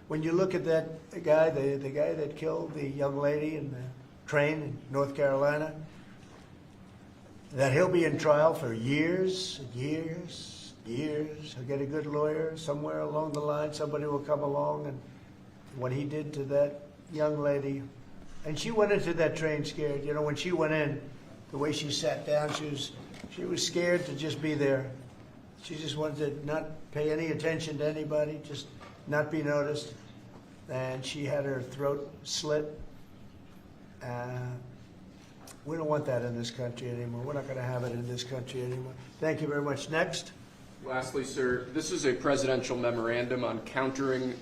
when you look at that guy, the guy that killed the young lady in the train in North Carolina, that he'll be in trial for years, years, years. He'll get a good lawyer somewhere along the line. Somebody will come along, and what he did to that young lady, and she went into that train scared. You know, when she went in, the way she sat down, she was scared to just be there. She just wanted to not pay any attention to anybody, just not be noticed. And she had her throat slit. We don't want that in this country anymore. We're not going to have it in this country anymore. Thank you very much. Next. Lastly, sir, this is a presidential memorandum on countering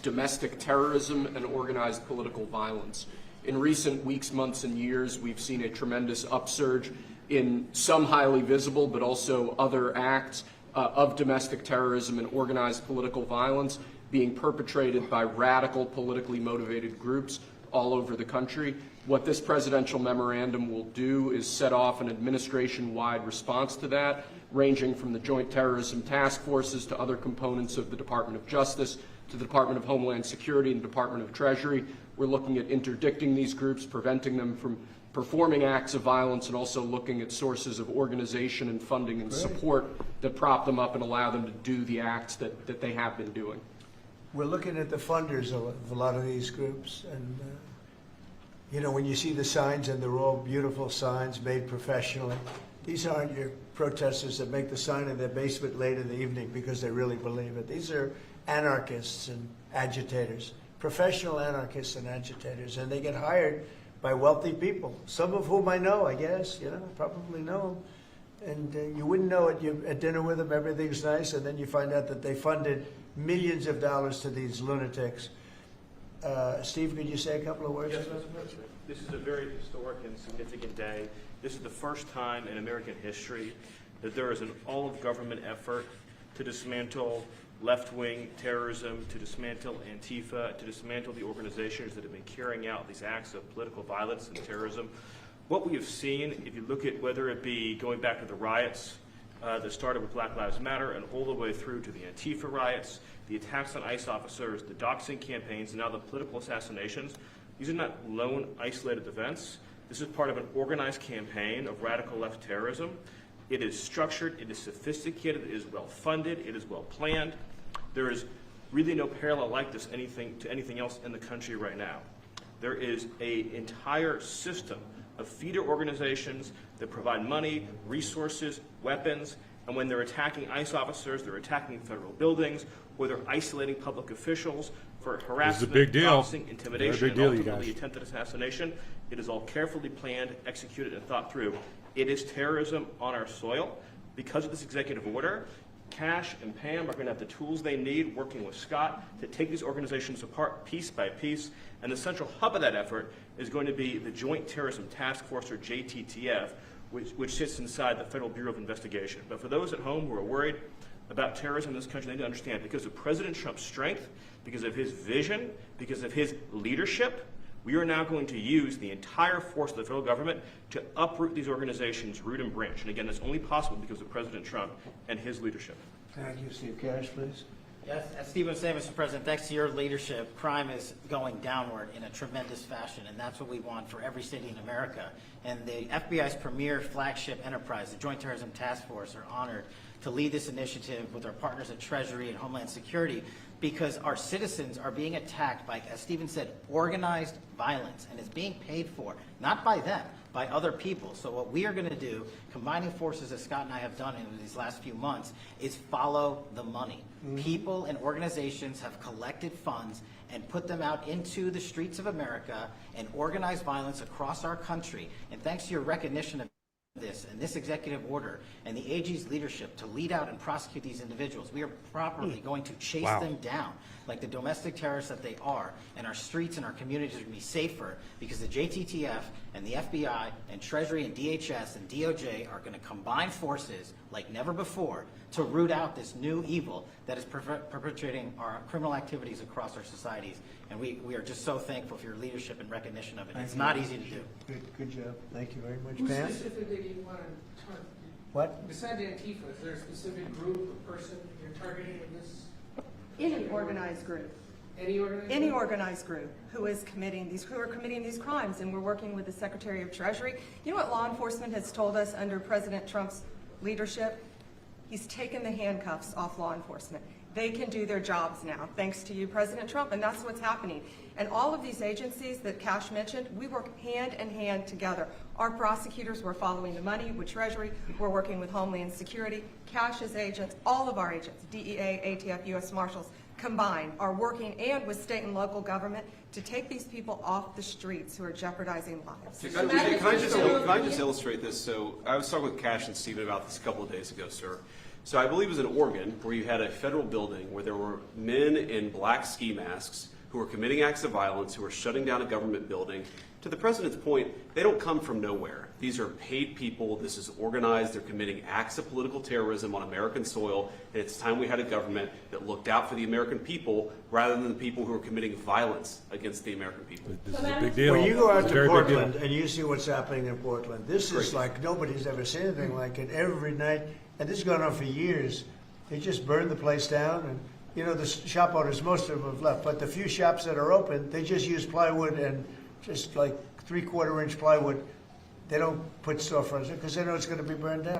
domestic terrorism and organized political violence. In recent weeks, months, and years, we've seen a tremendous upsurge in some highly visible but also other acts of domestic terrorism and organized political violence being perpetrated by radical politically motivated groups all over the country. What this presidential memorandum will do is set off an administration-wide response to that, ranging from the Joint Terrorism Task Forces to other components of the Department of Justice to the Department of Homeland Security and Department of Treasury. We're looking at interdicting these groups, preventing them from performing acts of violence, and also looking at sources of organization and funding and support that prop them up and allow them to do the acts that they have been doing. We're looking at the funders of a lot of these groups, and you know, when you see the signs, and they're all beautiful signs made professionally, these aren't your protesters that make the sign in their basement late in the evening because they really believe it. These are anarchists and agitators, professional anarchists and agitators, and they get hired by wealthy people, some of whom I know, I guess, you know, probably know them. And you wouldn't know it. You're at dinner with them, everything's nice, and then you find out that they funded millions of dollars to these lunatics. Steve, could you say a couple of words? Yes, Mr. President. This is a very historic and significant day. This is the first time in American history that there is an all-of-government effort to dismantle left-wing terrorism, to dismantle Antifa, to dismantle the organizations that have been carrying out these acts of political violence and terrorism. What we have seen, if you look at whether it be going back to the riots that started with Black Lives Matter and all the way through to the Antifa riots, the attacks on ICE officers, the doxing campaigns, and now the political assassinations, these are not lone, isolated events. This is part of an organized campaign of radical left terrorism. It is structured, it is sophisticated, it is well-funded, it is well-planned. There is really no parallel like this to anything else in the country right now. There is an entire system of feeder organizations that provide money, resources, weapons, and when they're attacking ICE officers, they're attacking federal buildings, or they're isolating public officials for harassment, doxing, intimidation, and ultimately attempted assassination. It is all carefully planned, executed, and thought through. It is terrorism on our soil. Because of this executive order, Cash and Pam are going to have the tools they need, working with Scott, to take these organizations apart piece by piece. And the central hub of that effort is going to be the Joint Terrorism Task Force, or JTTF, which sits inside the Federal Bureau of Investigation. But for those at home who are worried about terrorism in this country, they need to understand, because of President Trump's strength, because of his vision, because of his leadership, we are now going to use the entire force of the federal government to uproot these organizations root and branch. And again, that's only possible because of President Trump and his leadership. Thank you. Steve Cash, please. Yes, as Steve was saying, Mr. President, thanks to your leadership, crime is going downward in a tremendous fashion, and that's what we want for every city in America. And the FBI's premier flagship enterprise, the Joint Terrorism Task Force, are honored to lead this initiative with our partners at Treasury and Homeland Security, because our citizens are being attacked by, as Stephen said, organized violence, and it's being paid for, not by them, by other people. So what we are going to do, combining forces as Scott and I have done in these last few months, is follow the money. People and organizations have collected funds and put them out into the streets of America and organized violence across our country. And thanks to your recognition of this and this executive order and the AG's leadership to lead out and prosecute these individuals, we are properly going to chase them down like the domestic terrorists that they are, and our streets and our communities are going to be safer because the JTTF and the FBI and Treasury and DHS and DOJ are going to combine forces like never before to root out this new evil that is perpetrating our criminal activities across our societies. And we are just so thankful for your leadership and recognition of it. It's not easy to do. Good job. Thank you very much. Who Pam? specifically do you want to target? What? Besides Antifa, is there a specific group or person you're targeting in this? Any organized group. Any organized group who are committing these crimes, and we're working with the Secretary of Treasury. You know what law enforcement has told us under President Trump's leadership? He's taken the handcuffs off law enforcement. They can do their jobs now, thanks to you, President Trump, and that's what's happening. And all of these agencies that Cash mentioned, we work hand in hand together. Our prosecutors were following the money with Treasury. We're working with Homeland Security. Cash's agents, all of our agents, DEA, ATF, U.S. Marshals, combined are working, and with state and local government, to take these people off the streets who are jeopardizing lives. Can I just illustrate this? So I was talking with Cash and Stephen about this a couple of days ago, sir. So I believe it was in Oregon where you had a federal building where there were men in black ski masks who were committing acts of violence, who were shutting down a government building. To the president's point, they don't come from nowhere. These are paid people. This is organized. They're committing acts of political terrorism on American soil. And it's time we had a government that looked out for the American people rather than the people who are committing violence against the American people. This is a big deal. When you go out It's a to very big deal. Portland and you see what's happening in Portland, this is like nobody's ever seen anything like it. Every night, and this has gone on for years. They just burn the place down, and you know the shop owners, most of them have left, but the few shops that are open, they just use plywood and just like 3/4-inch plywood. They don't put storefronts in because they know it's going to be burned down.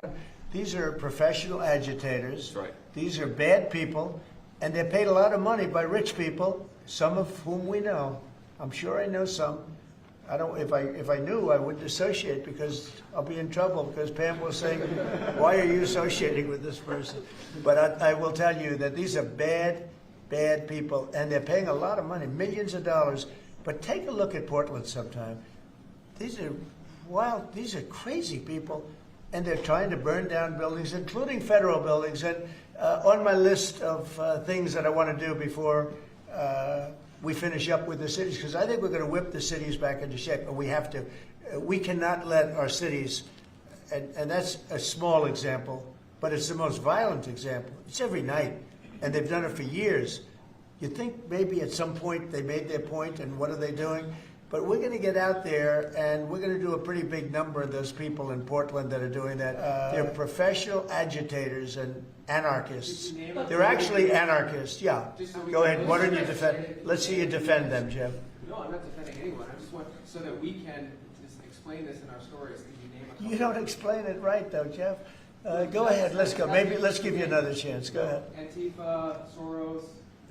These are professional agitators. That's right. These are bad people, and they're paid a lot of money by rich people, some of whom we know. I'm sure I know some. I don't. If I knew, I wouldn't associate because I'll be in trouble because Pam will say, "Why are you associating with this person?" But I will tell you that these are bad people, and they're paying a lot of money, millions of dollars. But take a look at Portland sometime. These are wild. These are crazy people, and they're trying to burn down buildings, including federal buildings. And on my list of things that I want to do before we finish up with the cities, because I think we're going to whip the cities back into shape, and we have to. We cannot let our cities, and that's a small example, but it's the most violent example. It's every night, and they've done it for years. You think maybe at some point they made their point, and what are they doing? But we're going to get out there, and we're going to do a pretty big number of those people in Portland that are doing that. They're professional agitators and anarchists. They're actually anarchists, yeah. Go ahead, why don't you defend? Let's see you defend them, Jeff. No, I'm not defending anyone. I just want, so that we can just explain this in our stories, could you name a couple? You don't explain it right, though, Jeff. Go ahead, let's go. Maybe let's give you another chance. Go ahead. Antifa, Soros,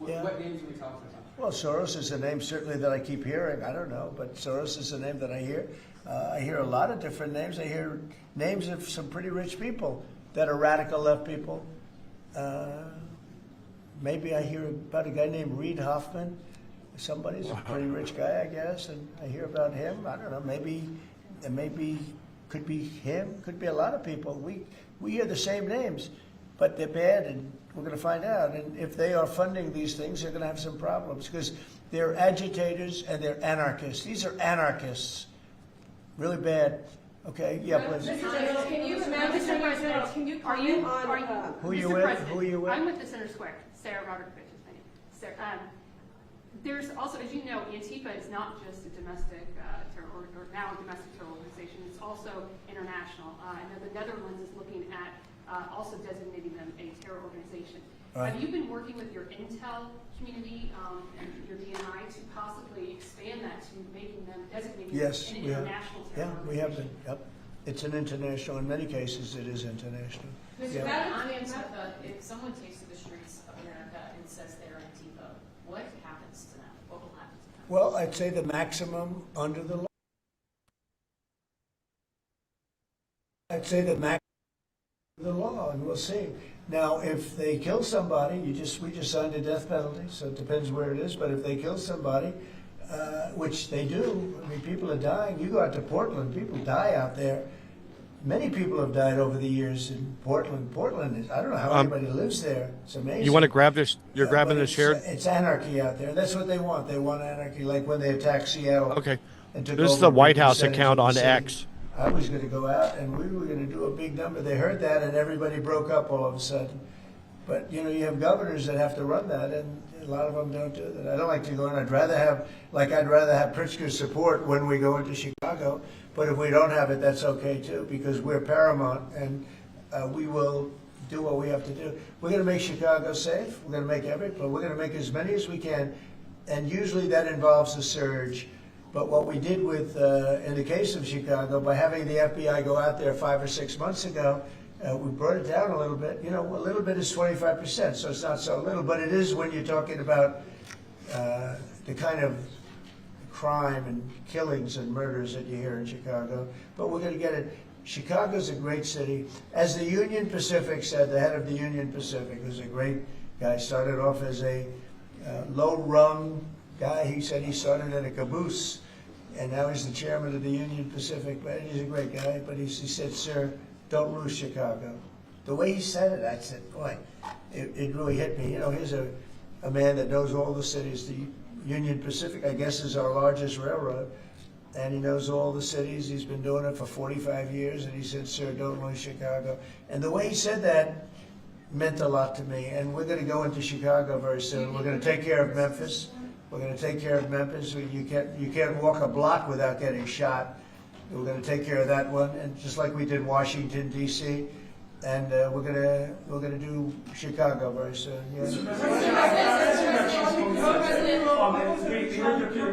Yeah. what names are we talking about? Well, Soros is a name certainly that I keep hearing. I don't know, but Soros is a name that I hear. I hear a lot of different names. I hear names of some pretty rich people that are radical left people. Maybe I hear about a guy named Reid Hoffman. Somebody's a pretty rich guy, I guess, and I hear about him. I don't know. Maybe could be him. Could be a lot of people. We hear the same names, but they're bad, and we're going to find out. And if they are funding these things, they're going to have some problems because they're agitators and they're anarchists. These are anarchists. Really bad. Okay, yeah, please. Mr. General, can you comment on Who are you Mr. with? President, Who are you with? I'm with the Center Square. Sarah Roderick-Fitch is my name. Sarah, there's also, as you know, Antifa is not just a domestic terror or now a domestic terror organization. It's also international. I know the Netherlands is looking at also designating them a terror organization. Right. Have you been working with your intel community and your DNI to possibly expand that to making them designated Yes, an we have. international terror Yeah, we have been. Yep. It's an international. In many cases, it is international. Mr. Yeah. On Antifa, if someone takes to the streets of America and says they're Antifa, what happens to them? What will happen to them? Well, I'd say the maximum under the law. I'd say the maximum under the law, and we'll see. Now, if they kill somebody, we just signed a death penalty, so it depends where it is. But if they kill somebody, which they do, I mean, people are dying. You go out to Portland, people die out there. Many people have died over the years in Portland. Portland is, I don't know how anybody lives there. It's amazing. You want to grab this? You're grabbing But the chair? It's anarchy out there. That's what they want. They want anarchy, like when they attacked Seattle. Okay. And took This is over the White big House percentage account of the on city. X. I was going to go out, and we were going to do a big number. They heard that, and everybody broke up all of a sudden. But, you know, you have governors that have to run that, and a lot of them don't do that. I don't like to go in. I'd rather have Pritzker's support when we go into Chicago. But if we don't have it, that's okay, too, because we're paramount, and we will do what we have to do. We're going to make Chicago safe. We're going to make we're going to make as many as we can. and usually that involves a surge. But what we did with, in the case of Chicago, by having the FBI go out there 5 or 6 months ago, we brought it down a little bit. You know, a little bit is 25%, so it's not so little, but it is when you're talking about the kind of crime and killings and murders that you hear in Chicago. But we're going to get it. Chicago's a great city. As the Union Pacific said, the head of the Union Pacific, who's a great guy, started off as a low-rung guy. He said he started in a caboose, and now he's the chairman of the Union Pacific. But he's a great guy. But he said, "Sir, don't lose Chicago." The way he said it, I said, boy, it really hit me. You know, here's a man that knows all the cities. The Union Pacific, I guess, is our largest railroad, and he knows all the cities. He's been doing it for 45 years, and he said, "Sir, don't lose Chicago." And the way he said that meant a lot to me. And we're going to go into Chicago very soon. We're going to take care of Memphis. We're going to take care of Memphis. You can't walk a block without getting shot. We're going to take care of that one, and just like we did Washington D.C. And we're gonna do Chicago very soon. Yes. There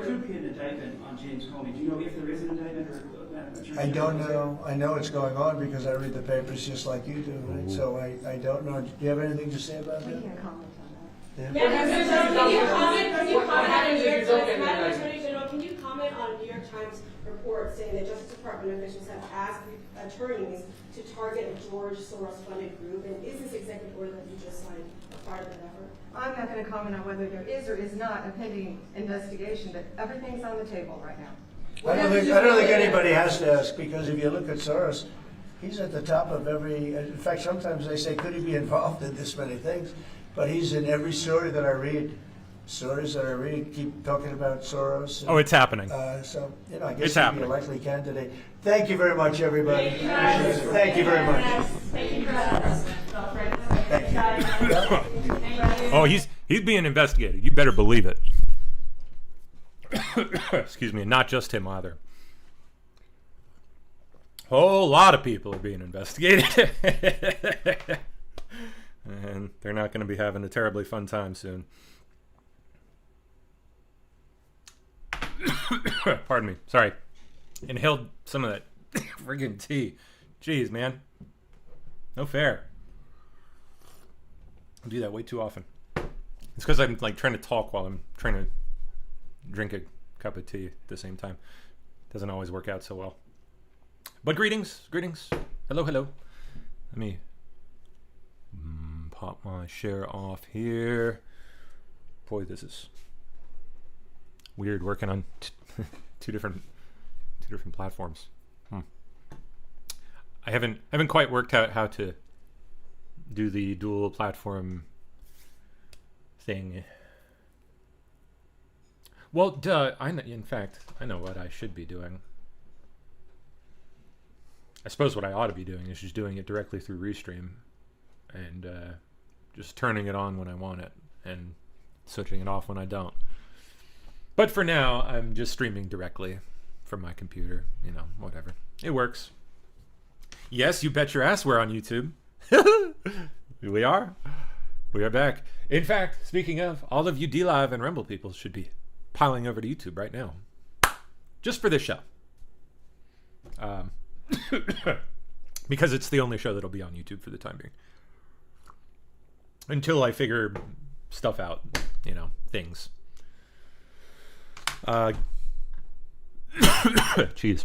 could be an indictment on James Comey. Do you know if there is an indictment or? I don't know. I know it's going on because I read the papers just like you do, right? So I don't know. Do you have anything to say about that? We can't comment on that. Yeah. Can you comment on New York Times? Madam Attorney General, can you comment on a New York Times report saying that Justice Department officials have asked attorneys to target a George Soros-funded group? And is this executive order that you just signed a part of that effort? I'm not going to comment on whether there is or is not a pending investigation, but everything's on the table right now. I don't think anybody has to ask, because if you look at Soros, he's at the top of every. In fact, sometimes they say, could he be involved in this many things? But he's in every story that I read. Stories that I read keep talking about Soros. And, it's happening. So, you know, I guess It's he'd happening. be a likely candidate. Thank you very much, everybody. Thank you, guys. Thank you very much. Thank you for that. Thank you. Oh, he's being investigated. You better believe it. Excuse me, not just him either. Whole lot of people are being investigated. And they're not going to be having a terribly fun time soon. Pardon me. Sorry. Inhaled some of that friggin' tea. Jeez, man. No fair. I do that way too often. It's because I'm like trying to talk while I'm trying to drink a cup of tea at the same time. Doesn't always work out so well. But greetings. Hello. Let me pop my share off here. Boy, this is weird working on two different platforms. I haven't quite worked out how to do the dual platform thing. Well, in fact, I know what I should be doing. I suppose what I ought to be doing is just doing it directly through Restream and just turning it on when I want it and switching it off when I don't. But for now, I'm just streaming directly from my computer. You know, whatever. It works. Yes, you bet your ass we're on YouTube. We are. We are back. In fact, speaking of, all of you Dlive and Rumble people should be piling over to YouTube right now. Just for this show. Because it's the only show that'll be on YouTube for the time being. Until I figure stuff out, you know, things. Jeez.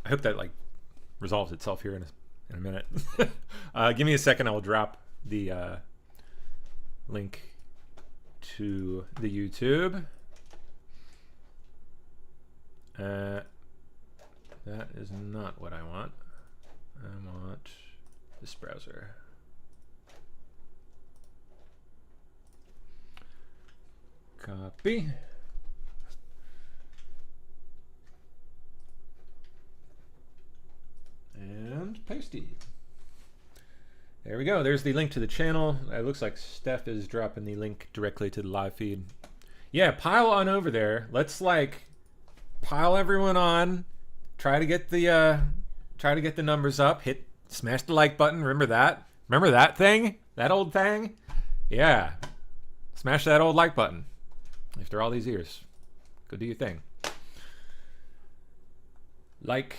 I hope that like resolves itself here in a minute. Give me a second. I will drop the link to the YouTube. That is not what I want. I want this browser. Copy. And pasty. There we go. There's the link to the channel. It looks like Steph is dropping the link directly to the live feed. Yeah, pile on over there. Let's like pile everyone on. Try to get the numbers up. Smash the like button. Remember that? Remember that thing? That old thing? Yeah. Smash that old like button. After all these years, go do your thing. Like,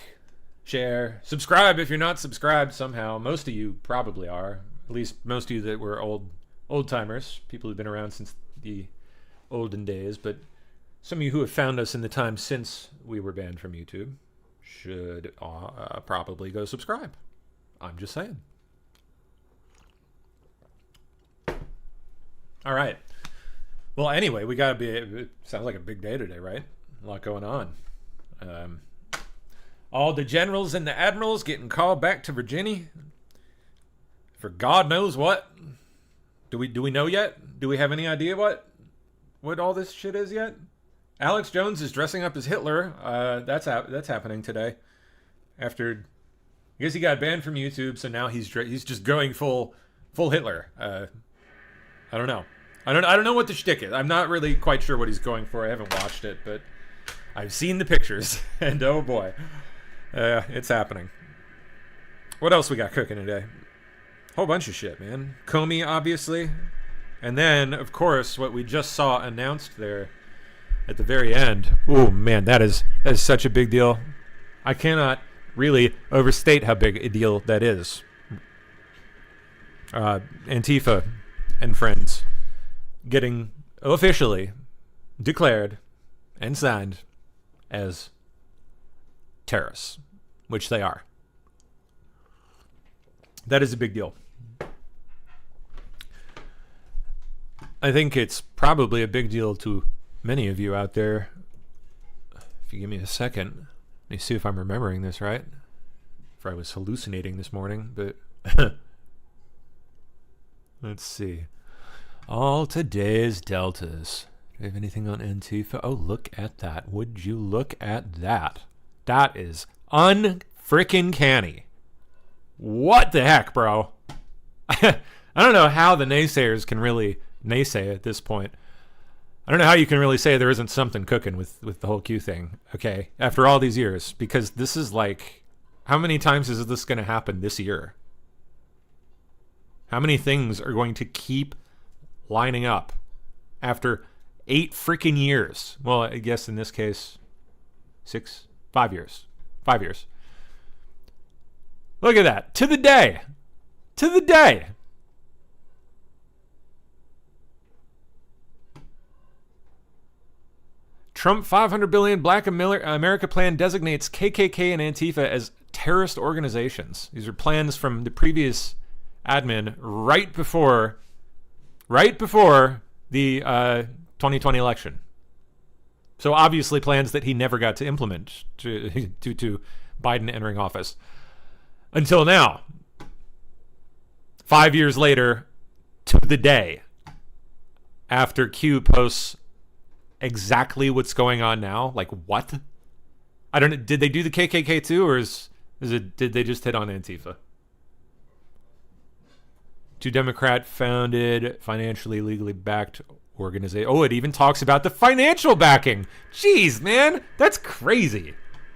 share, subscribe if you're not subscribed somehow. Most of you probably are. At least most of you that were old timers, people who've been around since the olden days. But some of you who have found us in the time since we were banned from YouTube should probably go subscribe. I'm just saying. All right. Well, anyway, we got to be, it sounds like a big day today, right? A lot going on. All the generals and the admirals getting called back to Virginia for God knows what. Do we know yet? Do we have any idea what all this shit is yet? Alex Jones is dressing up as Hitler. That's happening today. After, I guess he got banned from YouTube, so now he's just going full Hitler. I don't know. I don't know what the shtick is. I'm not really quite sure what he's going for. I haven't watched it, but I've seen the pictures, and oh boy, it's happening. What else we got cooking today? Whole bunch of shit, man. Comey, obviously, and then of course what we just saw announced there at the very end. Oh man, that is such a big deal. I cannot really overstate how big a deal that is. Antifa and friends getting officially declared and signed as terrorists, which they are. That is a big deal. I think it's probably a big deal to many of you out there. If you give me a second, let me see if I'm remembering this right. If I was hallucinating this morning, but let's see. All today's deltas. Do we have anything on Antifa? Oh, look at that. Would you look at that? That is unfrickin' canny. What the heck, bro? I don't know how the naysayers can really naysay at this point. I don't know how you can really say there isn't something cooking with the whole Q thing, okay? After all these years, because this is like, how many times is this going to happen this year? How many things are going to keep lining up after 8 freaking years? Well, I guess in this case, 5 years. 5 years. Look at that. To the day. To the day. Trump $500 billion Black America plan designates KKK and Antifa as terrorist organizations. These are plans from the previous admin right before the 2020 election. So obviously plans that he never got to implement due to Biden entering office. Until now. 5 years later, to the day, after Q posts exactly what's going on now. Like, what? I don't know. Did they do the KKK too, or did they just hit on Antifa? To Democrat-founded, financially legally backed organization. Oh, it even talks about the financial backing. Jeez, man, that's crazy.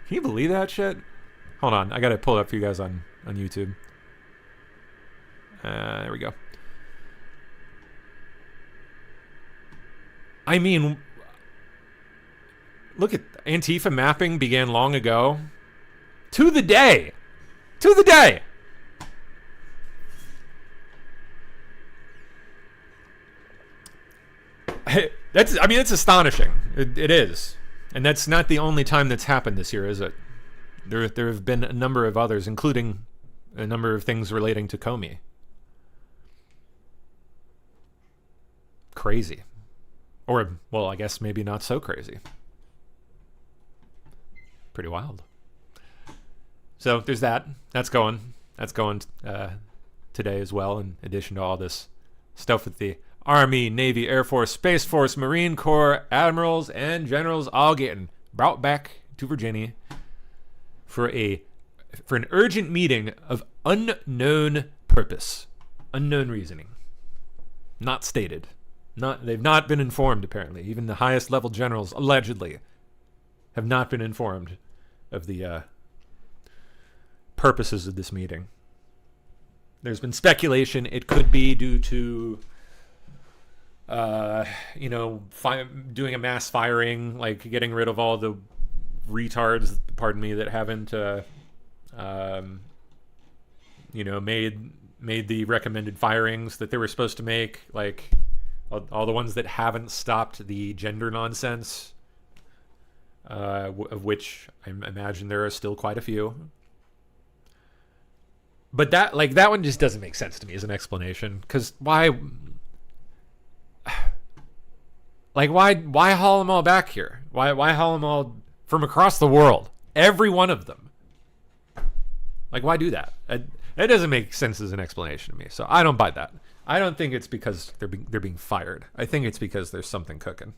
Can you believe that shit? Hold on, I gotta pull it up for you guys on YouTube. There we go. I mean, look at Antifa mapping began long ago. To the day. To the day. It's astonishing. It is. And that's not the only time that's happened this year, is it? There have been a number of others, including a number of things relating to Comey. Crazy. Or, well, I guess maybe not so crazy. Pretty wild. So there's that. That's going today as well, in addition to all this stuff with the Army, Navy, Air Force, Space Force, Marine Corps, admirals, and generals all getting brought back to Virginia for an urgent meeting of unknown purpose, unknown reasoning, not stated. They've not been informed, apparently. Even the highest level generals, allegedly, have not been informed of the purposes of this meeting. There's been speculation it could be due to doing a mass firing, like getting rid of all the retards, pardon me, that haven't, made the recommended firings that they were supposed to make, like all the ones that haven't stopped the gender nonsense, of which I imagine there are still quite a few. But that one just doesn't make sense to me as an explanation, because why haul them all back here? Why haul them all from across the world? Every one of them. Like, why do that? It doesn't make sense as an explanation to me, so I don't buy that. I don't think it's because they're being fired. I think it's because there's something cooking.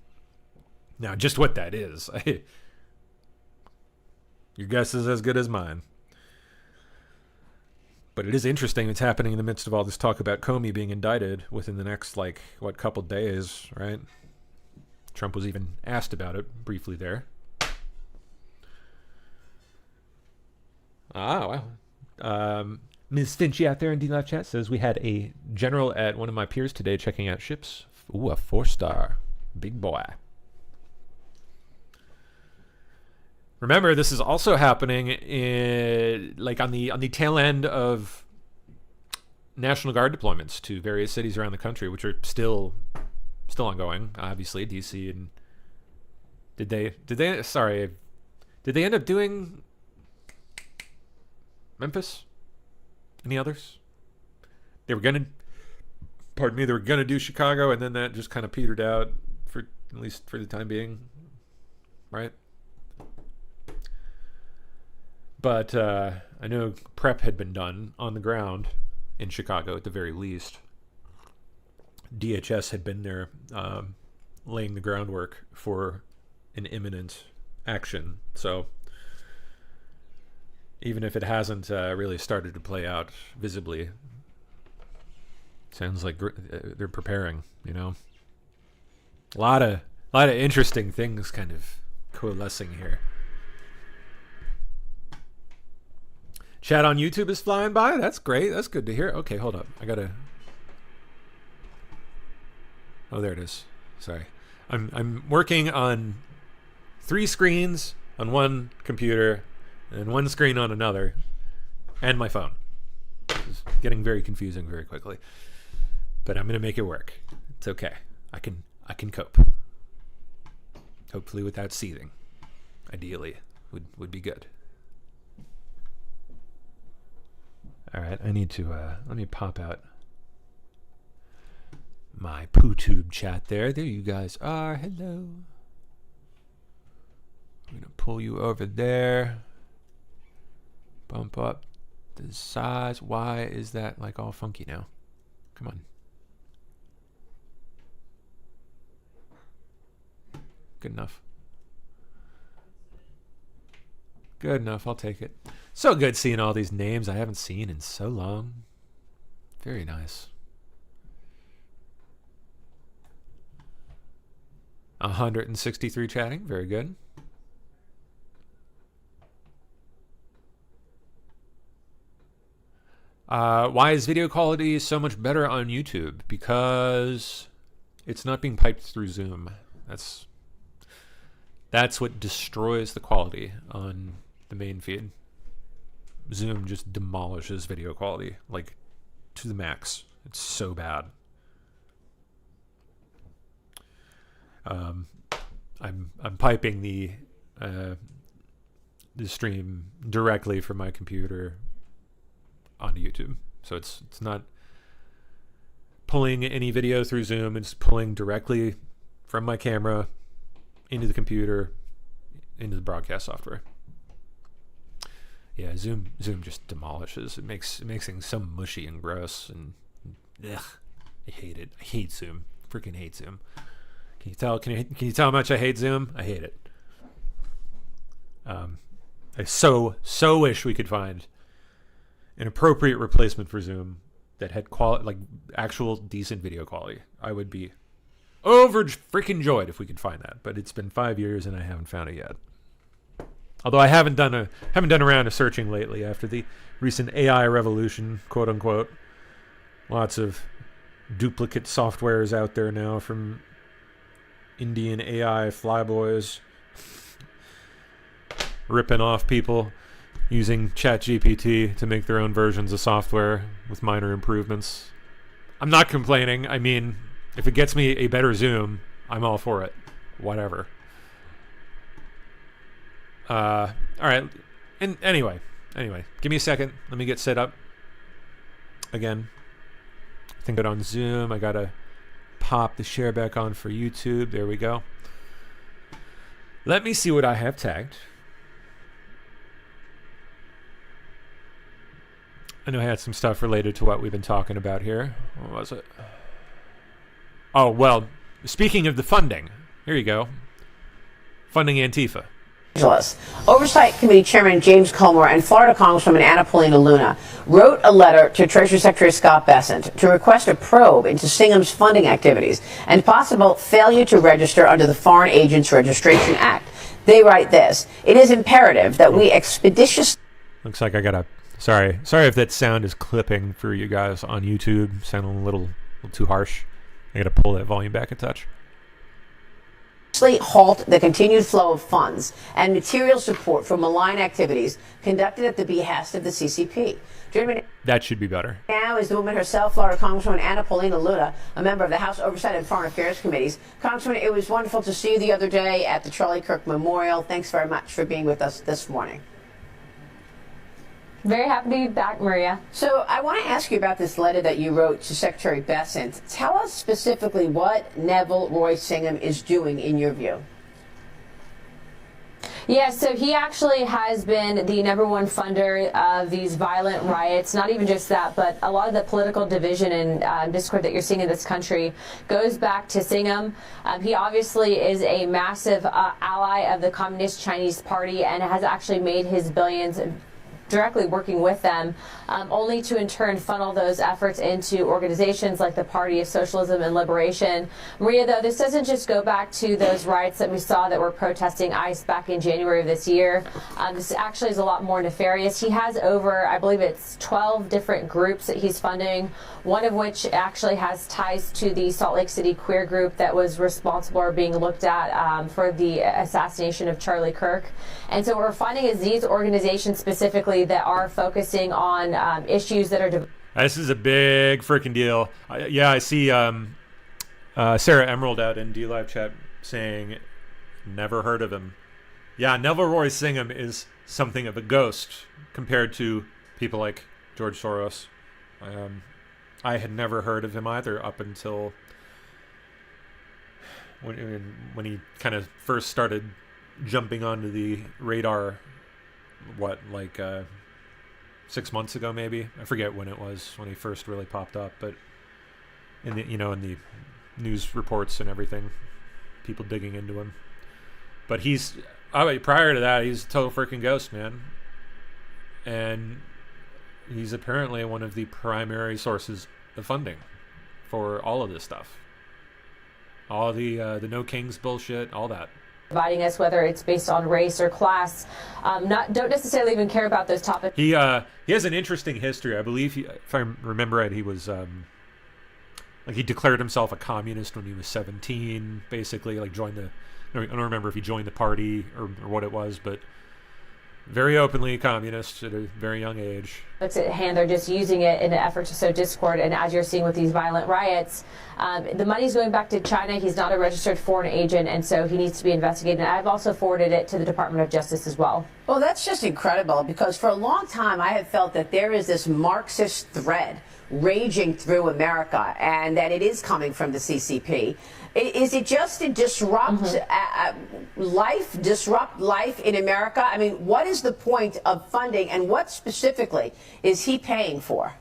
Now, just what that is, your guess is as good as mine. But it is interesting it's happening in the midst of all this talk about Comey being indicted within the next, couple days, right? Trump was even asked about it briefly there. Ah, wow. Ms. Finchy out there in Dlive chat says, we had a general at one of my peers today checking out ships. Ooh, a 4-star. Big boy. Remember, this is also happening on the tail end of National Guard deployments to various cities around the country, which are still ongoing. Obviously, DC and did they end up doing Memphis? Any others? They were gonna do Chicago, and then that just kind of petered out at least for the time being, right? But I know prep had been done on the ground in Chicago at the very least. DHS had been there laying the groundwork for an imminent action. So even if it hasn't really started to play out visibly, sounds like they're preparing, A lot of interesting things kind of coalescing here. Chat on YouTube is flying by. That's great. That's good to hear. Okay, hold up. Oh, there it is. Sorry. I'm working on 3 screens on one computer and one screen on another, and my phone. It's getting very confusing very quickly. But I'm gonna make it work. It's okay. I can cope. Hopefully without seething. Ideally would be good. All right, I need to let me pop out my PooTube chat there. There you guys are. Hello. I'm gonna pull you over there. Bump up the size. Why is that all funky now? Come on. Good enough. Good enough. I'll take it. So good seeing all these names I haven't seen in so long. Very nice. 163 chatting. Very good. Why is video quality so much better on YouTube? Because it's not being piped through Zoom. That's what destroys the quality on the main feed. Zoom just demolishes video quality, to the max. It's so bad. I'm piping the stream directly from my computer onto YouTube, so it's not pulling any video through Zoom. It's pulling directly from my camera into the computer, into the broadcast software. Yeah, Zoom just demolishes. It makes things so mushy and gross, and ugh, I hate it. I hate Zoom. Freaking hate Zoom. Can you tell? Can you tell how much I hate Zoom? I hate it. I so wish we could find an appropriate replacement for Zoom that had actual decent video quality. I would be over freaking joyed if we could find that. But it's been 5 years and I haven't found it yet. Although I haven't done a round of searching lately after the recent AI revolution, quote unquote. Lots of duplicate softwares out there now from Indian AI flyboys ripping off people using ChatGPT to make their own versions of software with minor improvements. I'm not complaining. I mean, if it gets me a better Zoom, I'm all for it. Whatever. All right. And anyway, give me a second. Let me get set up again. I think on Zoom, I gotta pop the share back on for YouTube. There we go. Let me see what I have tagged. I know I had some stuff related to what we've been talking about here. What was it? Oh, well, speaking of the funding, here you go. Funding Antifa. Oversight Committee Chairman James Comey and Florida Congresswoman Anna Paulina Luna wrote a letter to Treasury Secretary Scott Bessent to request a probe into Singham's funding activities and possible failure to register under the Foreign Agents Registration Act. They write this: "It is imperative that we expeditiously..." Looks like I got a... Sorry if that sound is clipping for you guys on YouTube. Sounding a little too harsh. I got to pull that volume back a touch. Halt the continued flow of funds and material support for malign activities conducted at the behest of the CCP. Joining me That should be better. now is the woman herself, Florida Congresswoman Anna Paulina Luna, a member of the House Oversight and Foreign Affairs Committees. Congresswoman, it was wonderful to see you the other day at the Charlie Kirk Memorial. Thanks very much for being with us this morning. Very happy to be back, Maria. So I want to ask you about this letter that you wrote to Secretary Bessent. Tell us specifically what Neville Roy Singham is doing in your view. Yeah, so he actually has been the #1 funder of these violent riots. Not even just that, but a lot of the political division and discord that you're seeing in this country goes back to Singham. He obviously is a massive ally of the Communist Chinese Party and has actually made his billions directly working with them, only to in turn funnel those efforts into organizations like the Party of Socialism and Liberation. Maria, though, this doesn't just go back to those riots that we saw that were protesting ICE back in January of this year. This actually is a lot more nefarious. He has over, I believe it's 12 different groups that he's funding, one of which actually has ties to the Salt Lake City queer group that was responsible or being looked at for the assassination of Charlie Kirk. And so what we're finding is these organizations specifically that are focusing on issues that are... This is a big freaking deal. Yeah, I see Sarah Emerald out in Dlive chat saying, never heard of him. Yeah, Neville Roy Singham is something of a ghost compared to people like George Soros. I had never heard of him either up until when he kind of first started jumping onto the radar, what, like 6 months ago maybe? I forget when it was, when he first really popped up, but in the, in the news reports and everything, people digging into him. But he's, prior to that, he's a total freaking ghost, man. And he's apparently one of the primary sources of funding for all of this stuff. All the No Kings bullshit, all that. Providing us, whether it's based on race or class, don't necessarily even care about those topics. He has an interesting history. I believe, if I remember right, he was like he declared himself a communist when he was 17. Basically, like joined the. I don't remember if he joined the party or what it was, but very openly communist at a very young age. At hand, they're just using it in an effort to sow discord, and as you're seeing with these violent riots, the money's going back to China. He's not a registered foreign agent, and so he needs to be investigated. And I've also forwarded it to the Department of Justice as well. Well, that's just incredible, because for a long time I have felt that there is this Marxist thread raging through America, and that it is coming from the CCP. Is it just to disrupt life in America? I mean, what is the point of funding, and what specifically is he paying for?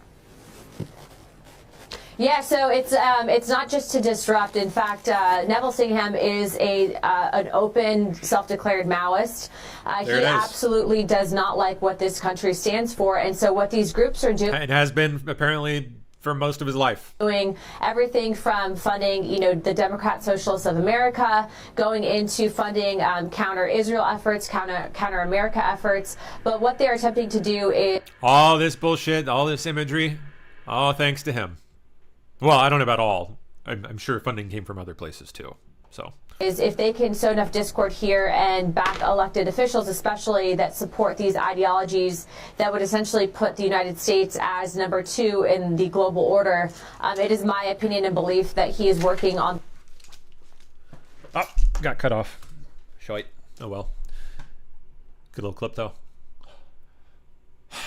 Yeah, so it's not just to disrupt. In fact, Neville Singham is an open, self-declared Maoist. He absolutely does not like what this country stands for, and so what these groups are doing... It has been, apparently, for most of his life. Doing everything from funding, the Democrat Socialists of America, going into funding counter-Israel efforts, counter-America efforts, but what they're attempting to do is... All this bullshit, all this imagery, all thanks to him. Well, I don't know about all. I'm sure funding came from other places too. So is if they can sow enough discord here and back elected officials, especially that support these ideologies that would essentially put the United States as number 2 in the global order. It is my opinion and belief that he is working on. Oh, got cut off. Shite. Oh well. Good little clip though.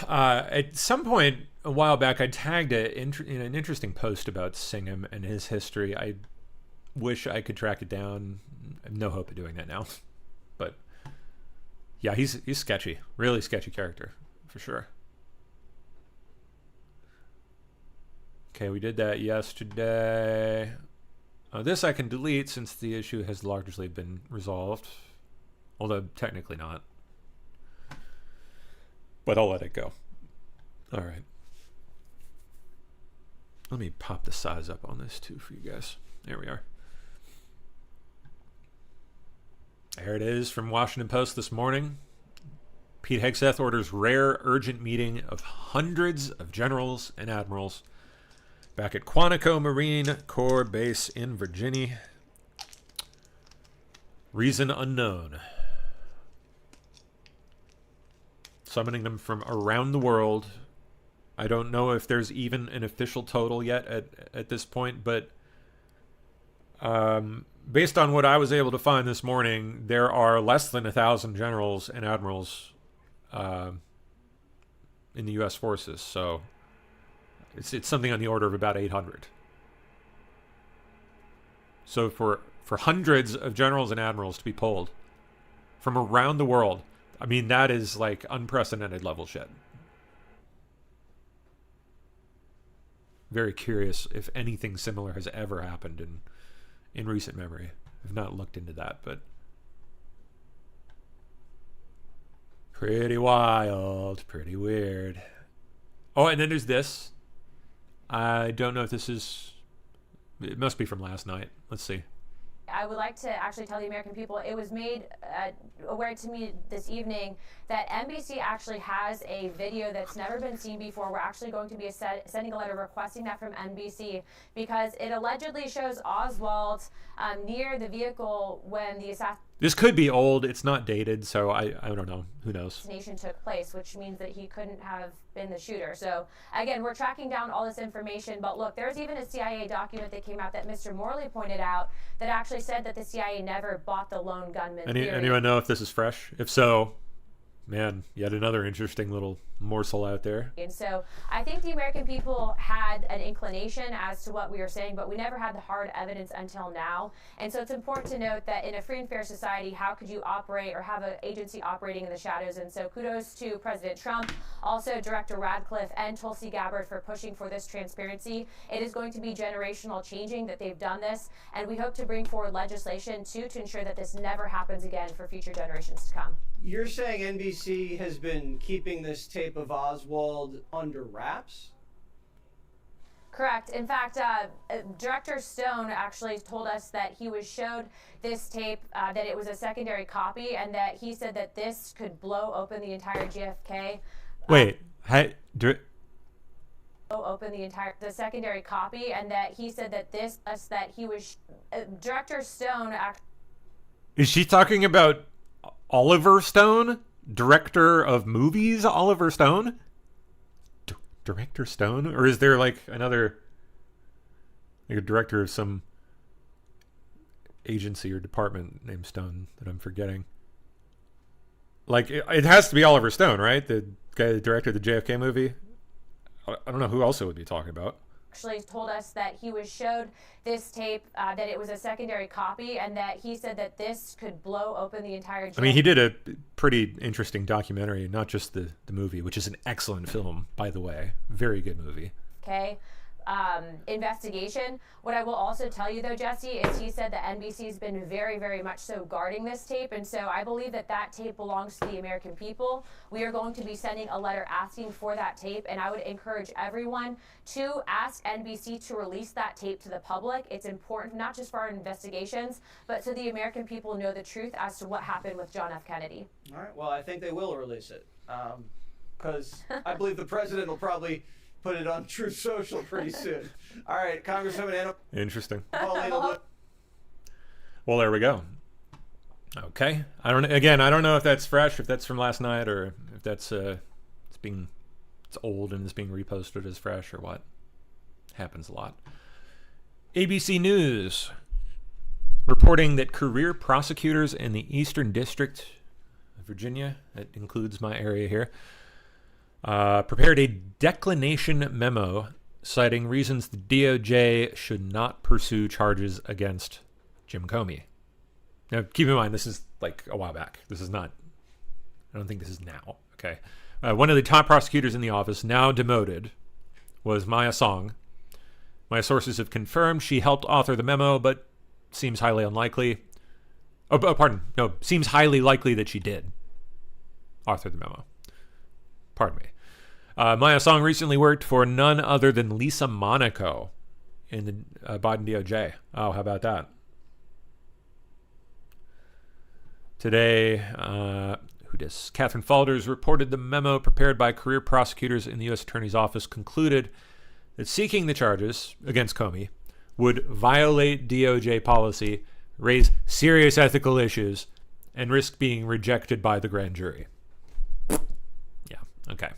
At some point a while back, I tagged it in an interesting post about Singham and his history. I wish I could track it down. I have no hope of doing that now. But yeah, he's sketchy. Really sketchy character, for sure. Okay, we did that yesterday. This I can delete since the issue has largely been resolved. Although technically not. But I'll let it go. All right. Let me pop the size up on this too for you guys. There we are. There it is from Washington Post this morning. Pete Hegseth orders rare urgent meeting of hundreds of generals and admirals back at Quantico Marine Corps Base in Virginia. Reason unknown. Summoning them from around the world. I don't know if there's even an official total yet at this point, but based on what I was able to find this morning, there are less than 1,000 generals and admirals in the U.S. forces. So it's something on the order of about 800. So for hundreds of generals and admirals to be pulled from around the world, I mean, that is like unprecedented level shit. Very curious if anything similar has ever happened in recent memory. I've not looked into that, but pretty wild, pretty weird. Oh, and then there's this. I don't know if this is... It must be from last night. Let's see. I would like to actually tell the American people, it was made aware to me this evening that NBC actually has a video that's never been seen before. We're actually going to be sending a letter requesting that from NBC because it allegedly shows Oswald near the vehicle when the assassination. This could be old. It's not dated, so I don't know. Who knows? Assassination took place, which means that he couldn't have been the shooter. So again, we're tracking down all this information. But look, there's even a CIA document that came out that Mr. Morley pointed out that actually said that the CIA never bought the lone gunman theory. Anyone know if this is fresh? If so, man, yet another interesting little morsel out there. And so I think the American people had an inclination as to what we were saying, but we never had the hard evidence until now. And so it's important to note that in a free and fair society, how could you operate or have an agency operating in the shadows? And so kudos to President Trump, also Director Radcliffe and Tulsi Gabbard for pushing for this transparency. It is going to be generational changing that they've done this, and we hope to bring forward legislation to ensure that this never happens again for future generations to come. You're saying NBC has been keeping this tape of Oswald under wraps? Correct. In fact, Director Stone actually told us that he was showed this tape, that it was a secondary copy, and that he said that this could blow open the entire JFK. Wait, blow open the secondary copy, and that he said that that he was Director Stone. Is she talking about Oliver Stone, director of movies? Oliver Stone, Director Stone, or is there like another, like a director of some agency or department named Stone that I'm forgetting? Like it has to be Oliver Stone, right? The guy that directed the JFK movie. I don't know who else it would be talking about. Actually told us that he was showed this tape, that it was a secondary copy, and that he said that this could blow open the entire. I mean, he did a pretty interesting documentary, not just the movie, which is an excellent film, by the way. Very good movie. Okay. Investigation. What I will also tell you, though, Jesse, is he said that NBC has been very, very much so guarding this tape, and so I believe that that tape belongs to the American people. We are going to be sending a letter asking for that tape, and I would encourage everyone to ask NBC to release that tape to the public. It's important, not just for our investigations, but so the American people know the truth as to what happened with John F. Kennedy. All right, well, I think they will release it, because I believe the president will probably put it on Truth Social pretty soon. All right, Congresswoman Anna. Interesting. Paulina. Well, there we go. Okay. I don't know if that's fresh, if that's from last night, or if that's it's old and is being reposted as fresh, or what. Happens a lot. ABC News reporting that career prosecutors in the Eastern District of Virginia, that includes my area here, prepared a declination memo citing reasons the DOJ should not pursue charges against Jim Comey. Now, keep in mind, this is like a while back. This is not, I don't think this is now, okay? One of the top prosecutors in the office, now demoted, was Maya Song. My sources have confirmed she helped author the memo, but seems highly unlikely. Seems highly likely that she did author the memo. Pardon me. Maya Song recently worked for none other than Lisa Monaco in the Biden DOJ. Oh, how about that? Today, Catherine Falders reported the memo prepared by career prosecutors in the U.S. Attorney's Office concluded that seeking the charges against Comey would violate DOJ policy, raise serious ethical issues, and risk being rejected by the grand jury. Yeah, okay.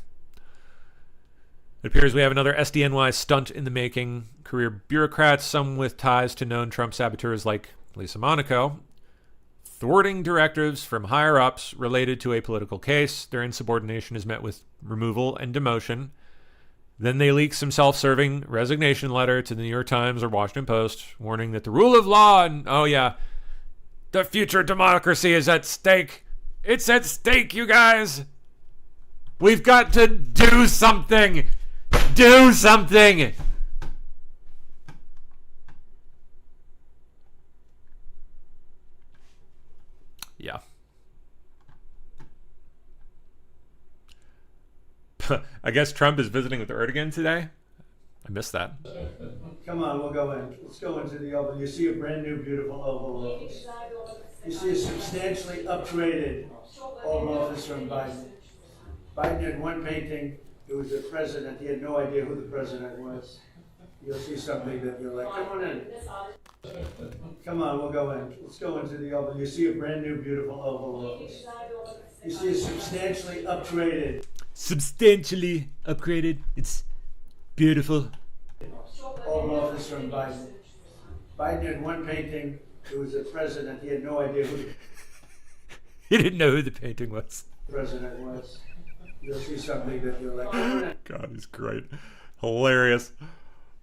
It appears we have another SDNY stunt in the making. Career bureaucrats, some with ties to known Trump saboteurs like Lisa Monaco, thwarting directives from higher-ups related to a political case. Their insubordination is met with removal and demotion. Then they leak some self-serving resignation letter to the New York Times or Washington Post, warning that the rule of law and, oh yeah, the future of democracy is at stake. It's at stake, you guys. We've got to do something. Do something. Yeah. I guess Trump is visiting with Erdogan today. I missed that. Come on, we'll go in. Let's go into the Oval. You see a brand new, beautiful Oval Office. You see a substantially upgraded Oval Office from Biden. Biden had one painting. It was the president. He had no idea who the president was. You'll see something that you're like, come on in. Come on, we'll go in. Let's go into the Oval. You see a brand new, beautiful Oval Office. You see a substantially upgraded. Substantially upgraded. It's beautiful. Oval Office from Biden. Biden had one painting. It was the president. He had no idea who He didn't know who the painting was. the president was. You'll see something that you're like, God, he's great. Hilarious.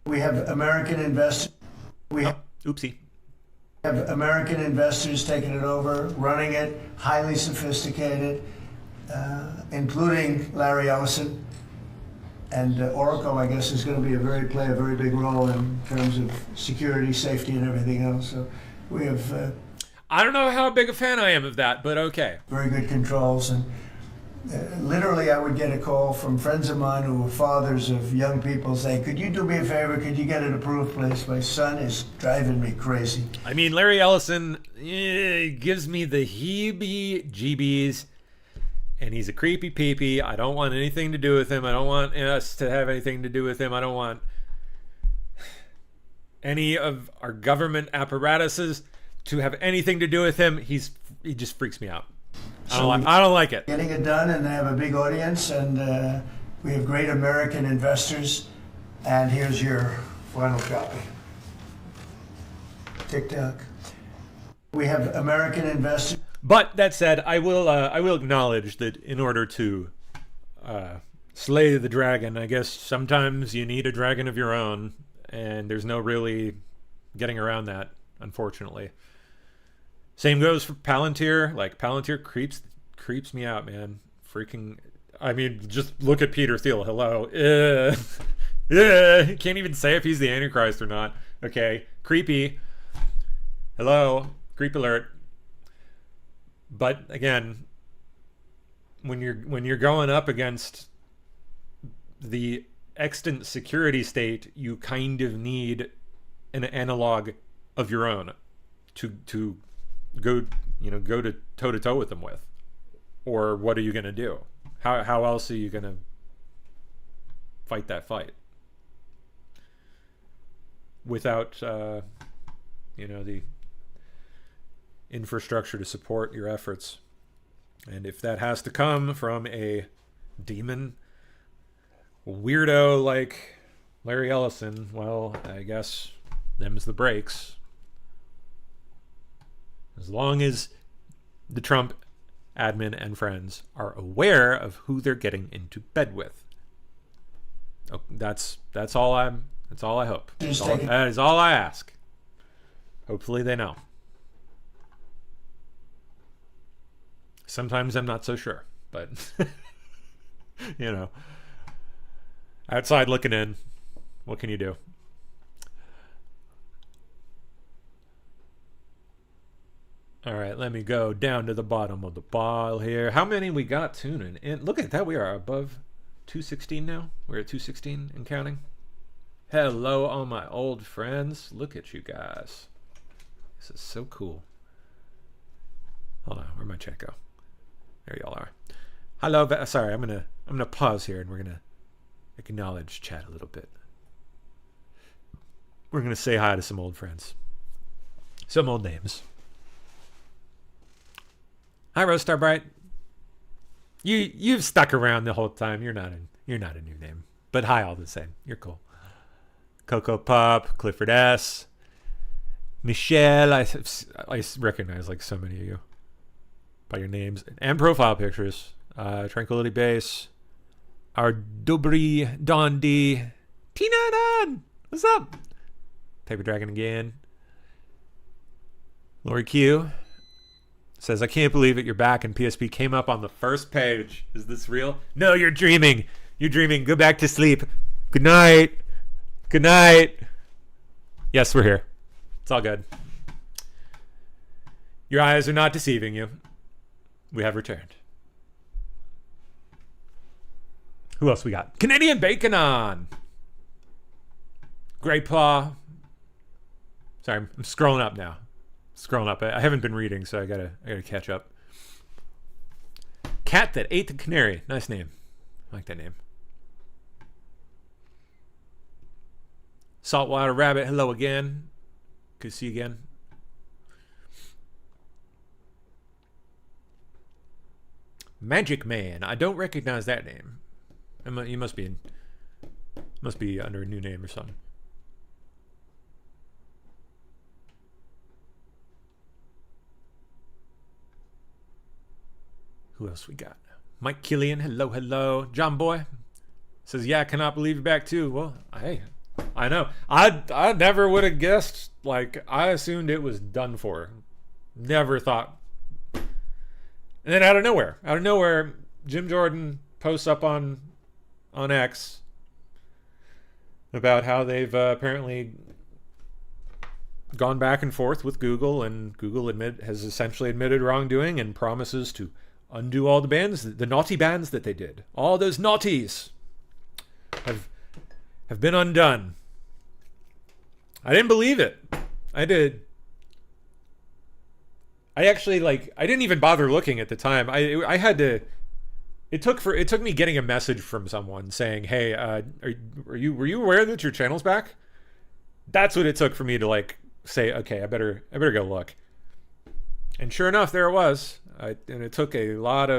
We have American investors. Oopsie. Have American investors taking it over, running it, highly sophisticated, including Larry Ellison. And Oracle, I guess, is going to play a very big role in terms of security, safety, and everything else. So we have. I don't know how big a fan I am of that, but okay. Very good controls, and literally, I would get a call from friends of mine who were fathers of young people saying, "Could you do me a favor? Could you get it approved, please? My son is driving me crazy." I mean, Larry Ellison gives me the heebie-jeebies. And he's a creepy peepee. I don't want anything to do with him. I don't want us to have anything to do with him. I don't want any of our government apparatuses to have anything to do with him. He just freaks me out. I don't like it. Getting it done, and they have a big audience, and we have great American investors. And here's your final copy. TikTok. We have American investors. But that said, I will acknowledge that in order to slay the dragon, I guess sometimes you need a dragon of your own, and there's no really getting around that, unfortunately. Same goes for Palantir. Like, Palantir creeps me out, man. Freaking, I mean, just look at Peter Thiel. Hello. Can't even say if he's the Antichrist or not. Okay, creepy. Hello, creep alert. But again, when you're going up against the extant security state, you kind of need an analog of your own to go to toe to toe with them with. Or what are you going to do? How else are you going to fight that fight without, you know, the infrastructure to support your efforts. And if that has to come from a demon weirdo like Larry Ellison, well, I guess them's the breaks. As long as the Trump admin and friends are aware of who they're getting into bed with. Oh, that's all I hope. That is all I ask. Hopefully they know. Sometimes I'm not so sure, but you know, outside looking in, what can you do? All right, let me go down to the bottom of the pile here. How many we got tuning in? Look at that, we are above 216 now. We're at 216 and counting. Hello, all my old friends. Look at you guys. This is so cool. Hold on, where'd my chat go? There y'all are. Hello, sorry, I'm gonna pause here and we're gonna acknowledge chat a little bit. We're gonna say hi to some old friends, some old names. Hi, Rose Starbright. You've stuck around the whole time. You're not a new name, but hi all the same. You're cool. Coco Pop, Clifford S, Michelle. I recognize like so many of you by your names and profile pictures. Tranquility Base, our Dobry Don D, Tina Don. What's up? Paper Dragon again. Lori Q says, I can't believe it. You're back and PSP came up on the first page. Is this real? No, you're dreaming. You're dreaming. Go back to sleep. Good night. Good night. Yes, we're here. It's all good. Your eyes are not deceiving you. We have returned. Who else we got? Canadian Bacon on. Grey Paw. Sorry, I'm scrolling up now. Scrolling up. I haven't been reading, so I gotta catch up. Cat that ate the canary. Nice name. I like that name. Saltwater Rabbit. Hello again. Good to see you again. Magic Man. I don't recognize that name. You must be under a new name or something. Who else we got? Mike Killian. Hello, hello. John Boy says, yeah, I cannot believe you're back too. Well, hey, I know. I never would have guessed. Like, I assumed it was done for. Never thought. And then out of nowhere, Jim Jordan posts up on X about how they've apparently gone back and forth with Google, and Google has essentially admitted wrongdoing and promises to undo all the bans, the naughty bans that they did. All those naughties have been undone. I didn't believe it. I did. I actually I didn't even bother looking at the time. I had to. It took me getting a message from someone saying, "Hey, were you aware that your channel's back?" That's what it took for me to say, "Okay, I better go look." And sure enough, there it was. And it took a lot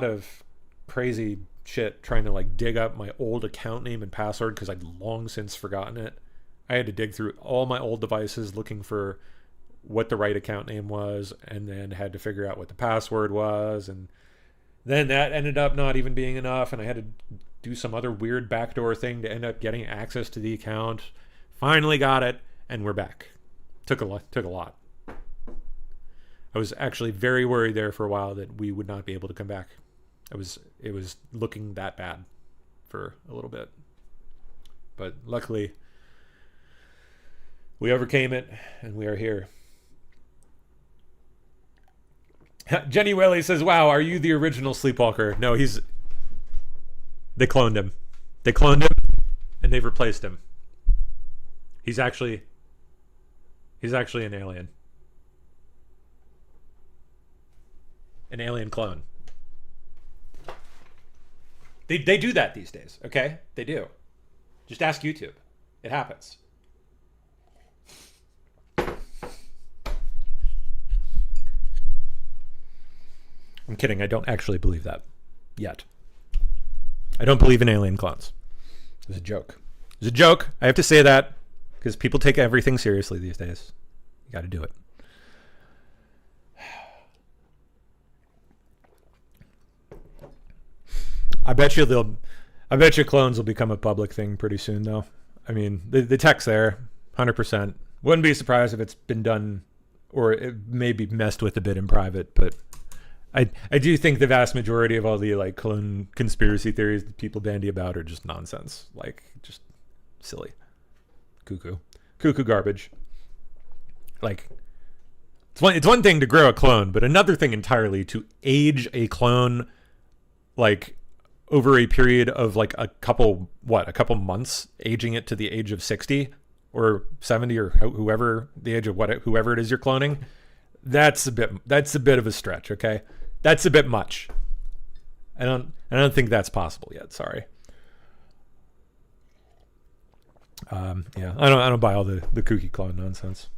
of crazy shit trying to dig up my old account name and password because I'd long since forgotten it. I had to dig through all my old devices looking for what the right account name was, and then had to figure out what the password was, and then that ended up not even being enough, and I had to do some other weird backdoor thing to end up getting access to the account. Finally got it, and we're back. Took a lot. I was actually very worried there for a while that we would not be able to come back. It was looking that bad for a little bit. But luckily, we overcame it, and we are here. Jenny Welly says, wow, are you the original Sleepwalker? No, they cloned him. They cloned him, and they've replaced him. He's actually an alien. An alien clone. They do that these days, okay? They do. Just ask YouTube. It happens. I'm kidding. I don't actually believe that yet. I don't believe in alien clones. It was a joke. It was a joke. I have to say that because people take everything seriously these days. You got to do it. I bet you clones will become a public thing pretty soon, though. I mean, the tech's there, 100%. Wouldn't be surprised if it's been done, or it may be messed with a bit in private. But I do think the vast majority of all the like clone conspiracy theories that people bandy about are just nonsense, like just silly, cuckoo garbage. Like it's one thing to grow a clone, but another thing entirely to age a clone, like over a period of like a couple months, aging it to the age of 60 or 70 or whoever the age of whoever it is you're cloning. That's a bit of a stretch. Okay. That's a bit much. I don't think that's possible yet. Sorry. Yeah, I don't buy all the kooky clone nonsense.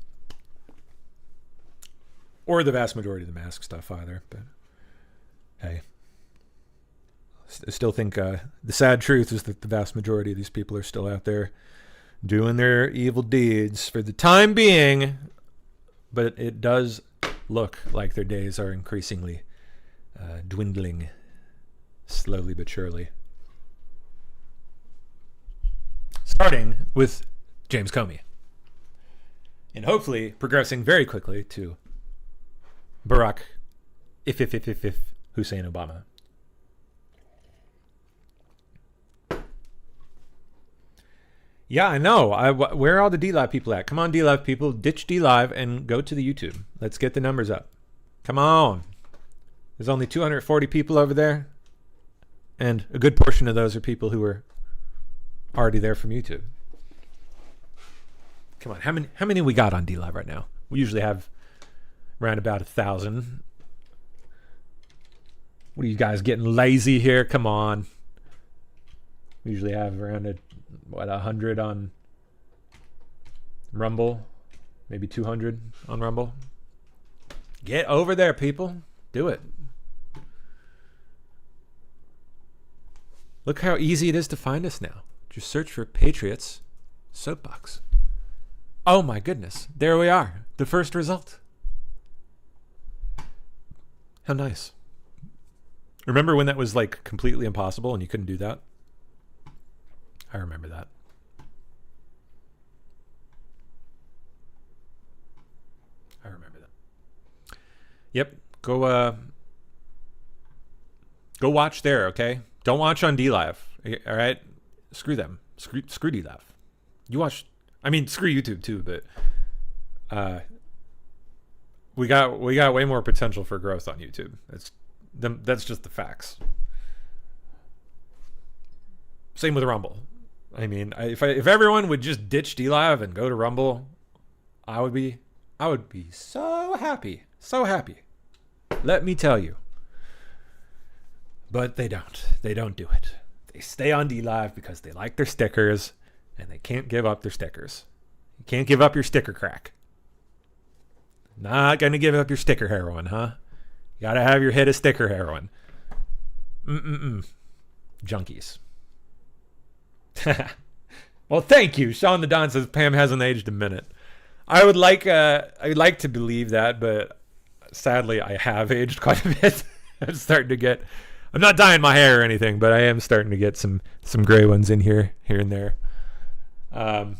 Or the vast majority of the mask stuff either, but hey. I still think the sad truth is that the vast majority of these people are still out there doing their evil deeds for the time being, but it does look like their days are increasingly dwindling slowly but surely. Starting with James Comey. And hopefully progressing very quickly to Barack if Hussein Obama. Yeah, I know. Where are all the Dlive people at? Come on, Dlive people. Ditch Dlive and go to the YouTube. Let's get the numbers up. Come on. There's only 240 people over there. And a good portion of those are people who are already there from YouTube. Come on. How many we got on Dlive right now? We usually have around about 1,000. What are you guys getting lazy here? Come on. We usually have around 100 on Rumble, maybe 200 on Rumble. Get over there, people. Do it. Look how easy it is to find us now. Just search for Patriots Soapbox. Oh my goodness. There we are. The first result. How nice. Remember when that was like completely impossible and you couldn't do that? I remember that. Yep. Go watch there, okay? Don't watch on Dlive. All right? Screw them. Screw Dlive. You watch, I mean, screw YouTube too, but we got way more potential for growth on YouTube. That's just the facts. Same with Rumble. I mean, if everyone would just ditch Dlive and go to Rumble, I would be so happy. So happy. Let me tell you. But they don't. They don't do it. They stay on Dlive because they like their stickers and they can't give up their stickers. You can't give up your sticker crack. Not gonna give up your sticker heroin, huh? You gotta have your hit of sticker heroin. Junkies. Well, thank you. Sean the Don says Pam hasn't aged a minute. I'd like to believe that, but sadly I have aged quite a bit. I'm not dyeing my hair or anything, but I am starting to get some gray ones in here and there. And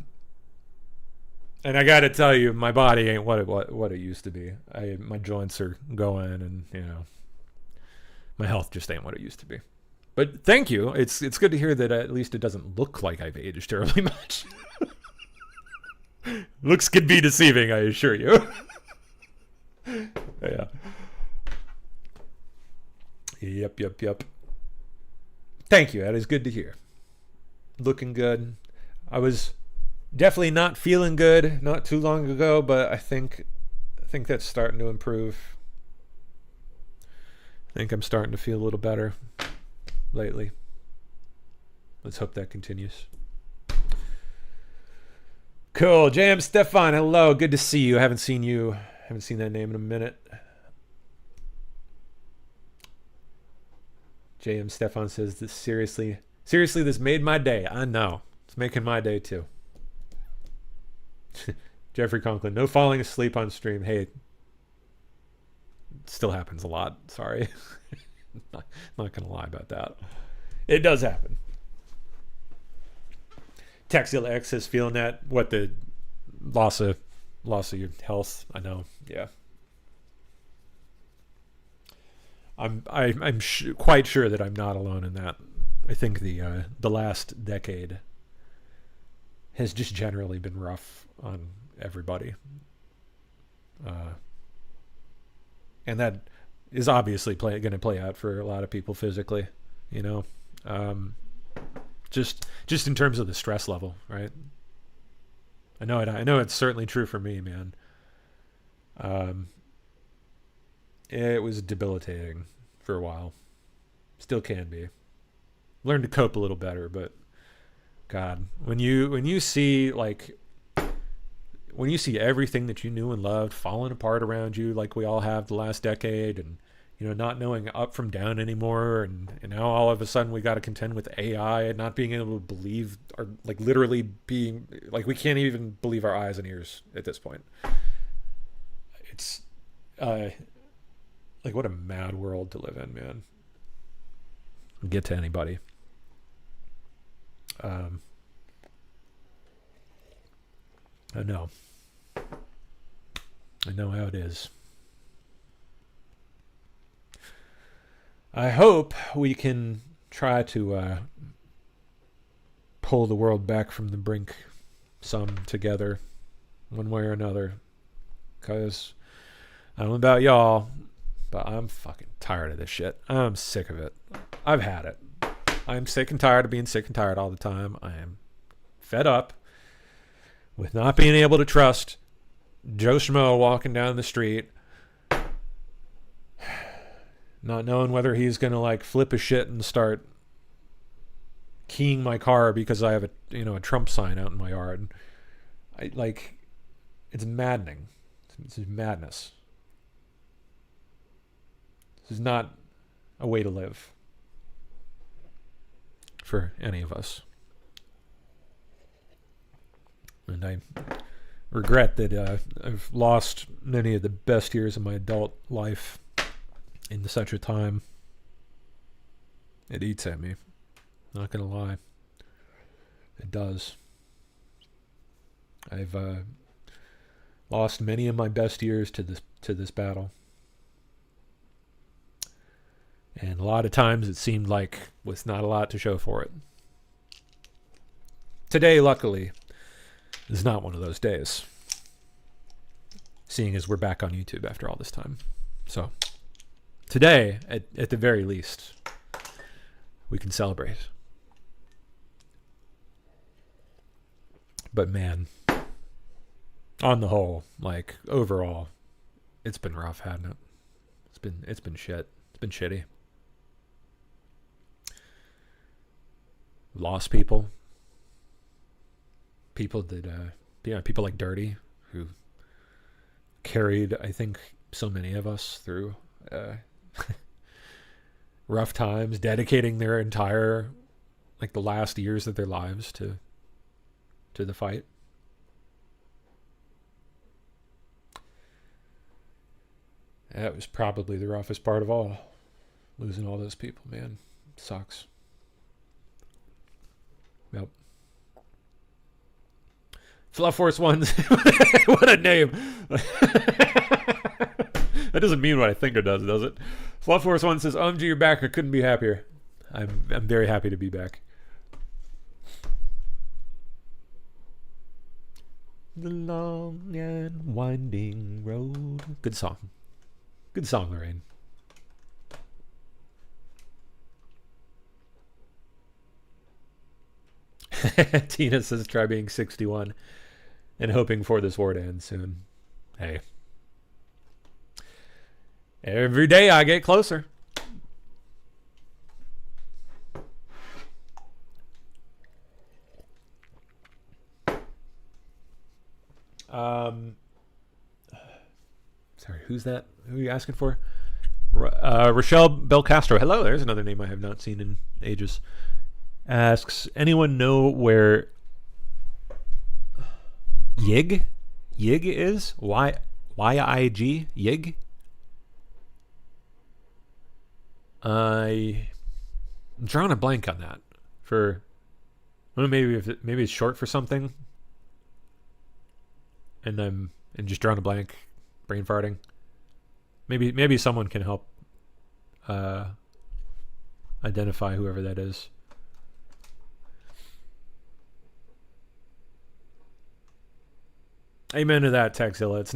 I got to tell you, my body ain't what it used to be. My joints are going, and my health just ain't what it used to be. But thank you. It's good to hear that at least it doesn't look like I've aged terribly much. Looks could be deceiving, I assure you. Yeah. Yep. Thank you. That is good to hear. Looking good. I was definitely not feeling good not too long ago, but I think that's starting to improve. I think I'm starting to feel a little better lately. Let's hope that continues. Cool. JM Stefan, hello. Good to see you. I haven't seen that name in a minute. JM Stefan says this seriously, this made my day. I know. It's making my day too. Jeffrey Conklin, no falling asleep on stream. Hey, it still happens a lot. Sorry. not going to lie about that. It does happen. Texil X is feeling that. What, the loss of your health? I know. Yeah. I'm quite sure that I'm not alone in that. I think the last decade has just generally been rough on everybody, and that is obviously going to play out for a lot of people physically. You know, just in terms of the stress level, right? I know it. I know it's certainly true for me, man. It was debilitating for a while. Still can be. Learned to cope a little better, but God, when you see everything that you knew and loved falling apart around you, like we all have the last decade, and not knowing up from down anymore, and now all of a sudden we got to contend with AI and not being able to believe, or literally being we can't even believe our eyes and ears at this point. It's what a mad world to live in, man. Get to anybody. I know how it is. I hope we can try to pull the world back from the brink some together, one way or another. Because I don't know about y'all, but I'm fucking tired of this shit. I'm sick of it. I've had it. I'm sick and tired of being sick and tired all the time. I am fed up with not being able to trust Joe Schmo walking down the street, not knowing whether he's going to flip a shit and start keying my car because I have a Trump sign out in my yard. It's maddening. It's madness. This is not a way to live for any of us. And I regret that I've lost many of the best years of my adult life into such a time. It eats at me. Not gonna lie. It does. I've lost many of my best years to this battle. And a lot of times it seemed like with not a lot to show for it. Today, luckily, is not one of those days. Seeing as we're back on YouTube after all this time. So, today, at the very least, we can celebrate. But man, on the whole, overall, it's been rough, hasn't it? It's been shit. It's been shitty. Lost people that people like Dirty, who carried, I think, so many of us through rough times, dedicating their entire the last years of their lives to the fight. That was probably the roughest part of all, losing all those people, man. It sucks. Yep. Fluff Force Ones. What a name. That doesn't mean what I think it does it? Fluff Force One says, OMG, you're back. I couldn't be happier. I'm very happy to be back. The long and winding road. Good song. Good song, Lorraine. Tina says try being 61 and hoping for this war to end soon. Hey. Every day I get closer. Sorry, who's that? Who are you asking for? Rochelle Belcastro. Hello, there's another name I have not seen in ages. Asks, anyone know where Yig is? Y-I-G? Yig? I'm drawing a blank on that. For, well, maybe it's short for something, and I'm just drawing a blank, brain farting. Maybe someone can help identify whoever that is. Amen to that, Taxilla. It's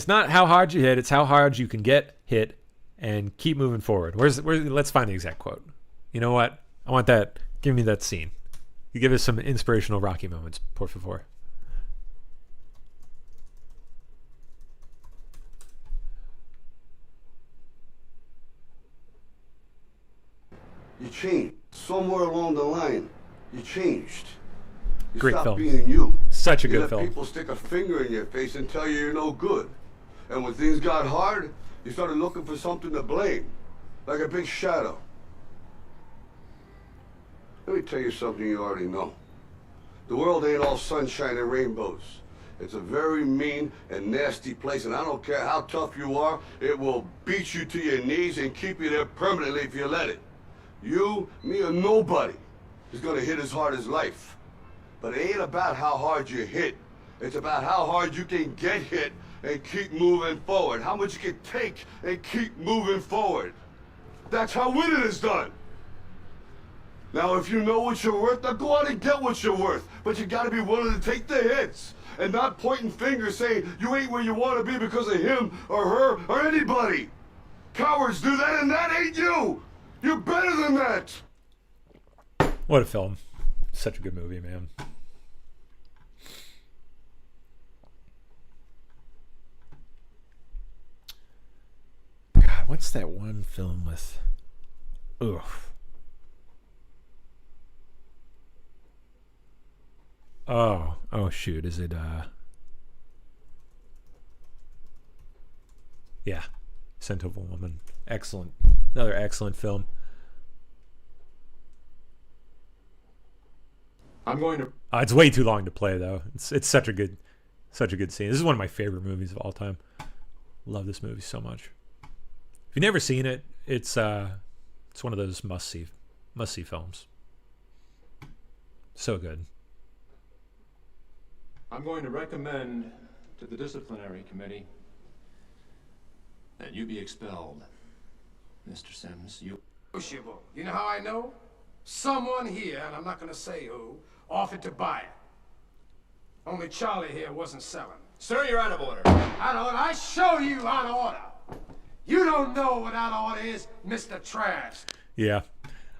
not how hard you hit, it's how hard you can get hit and keep moving forward. Let's find the exact quote. You know what? I want that. Give me that scene. You give us some inspirational Rocky moments, por favor. You changed. Somewhere along the line, you changed. You Great stopped film. being you. Such a You good let film. people stick a finger in your face and tell you you're no good. And when things got hard, you started looking for something to blame, like a big shadow. Let me tell you something you already know. The world ain't all sunshine and rainbows. It's a very mean and nasty place, and I don't care how tough you are, it will beat you to your knees and keep you there permanently if you let it. You, me, or nobody is gonna hit as hard as life. But it ain't about how hard you hit. It's about how hard you can get hit and keep moving forward. How much you can take and keep moving forward. That's how winning is done. Now, if you know what you're worth, now go out and get what you're worth. But you gotta be willing to take the hits and not pointing fingers saying you ain't where you wanna be because of him or her or anybody. Cowards do that, and that ain't you. You're better than that. What a film. Such a good movie, man. God, what's that one film with... Ugh. Oh shoot, is it yeah, Scent of a Woman. Excellent. Another excellent film. I'm going to It's way too long to play though. It's such a good scene. This is one of my favorite movies of all time. Love this movie so much. If you've never seen it, it's one of those must see films. So good. I'm going to recommend to the disciplinary committee that you be expelled, Mr. Sims. You know how I know? Someone here, and I'm not going to say who, offered to buy it. Only Charlie here wasn't selling. Sir, you're out of order. Out of order? I show you out of order. You don't know what out of order is, Mr. Trash. Yeah.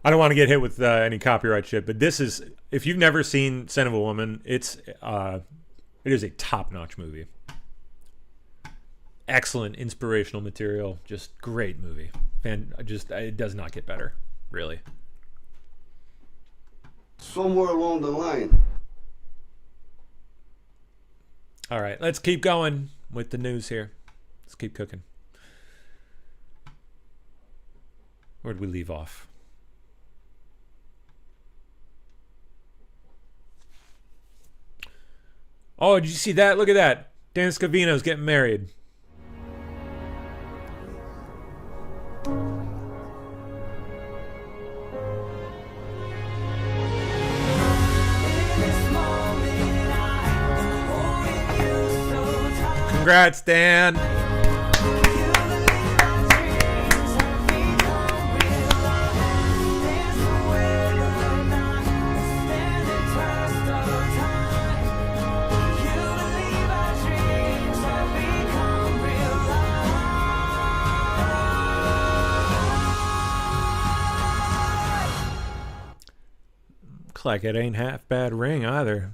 I don't want to get hit with any copyright shit, but this is, if you've never seen Scent of a Woman, it is a top-notch movie. Excellent inspirational material, just great movie. It does not get better, really. Somewhere along the line. All right, let's keep going with the news here. Let's keep cooking. Where'd we leave off? Oh, did you see that? Look at that. Dan Scavino's getting married. Congrats, Dan. Looks like it ain't half bad ring either.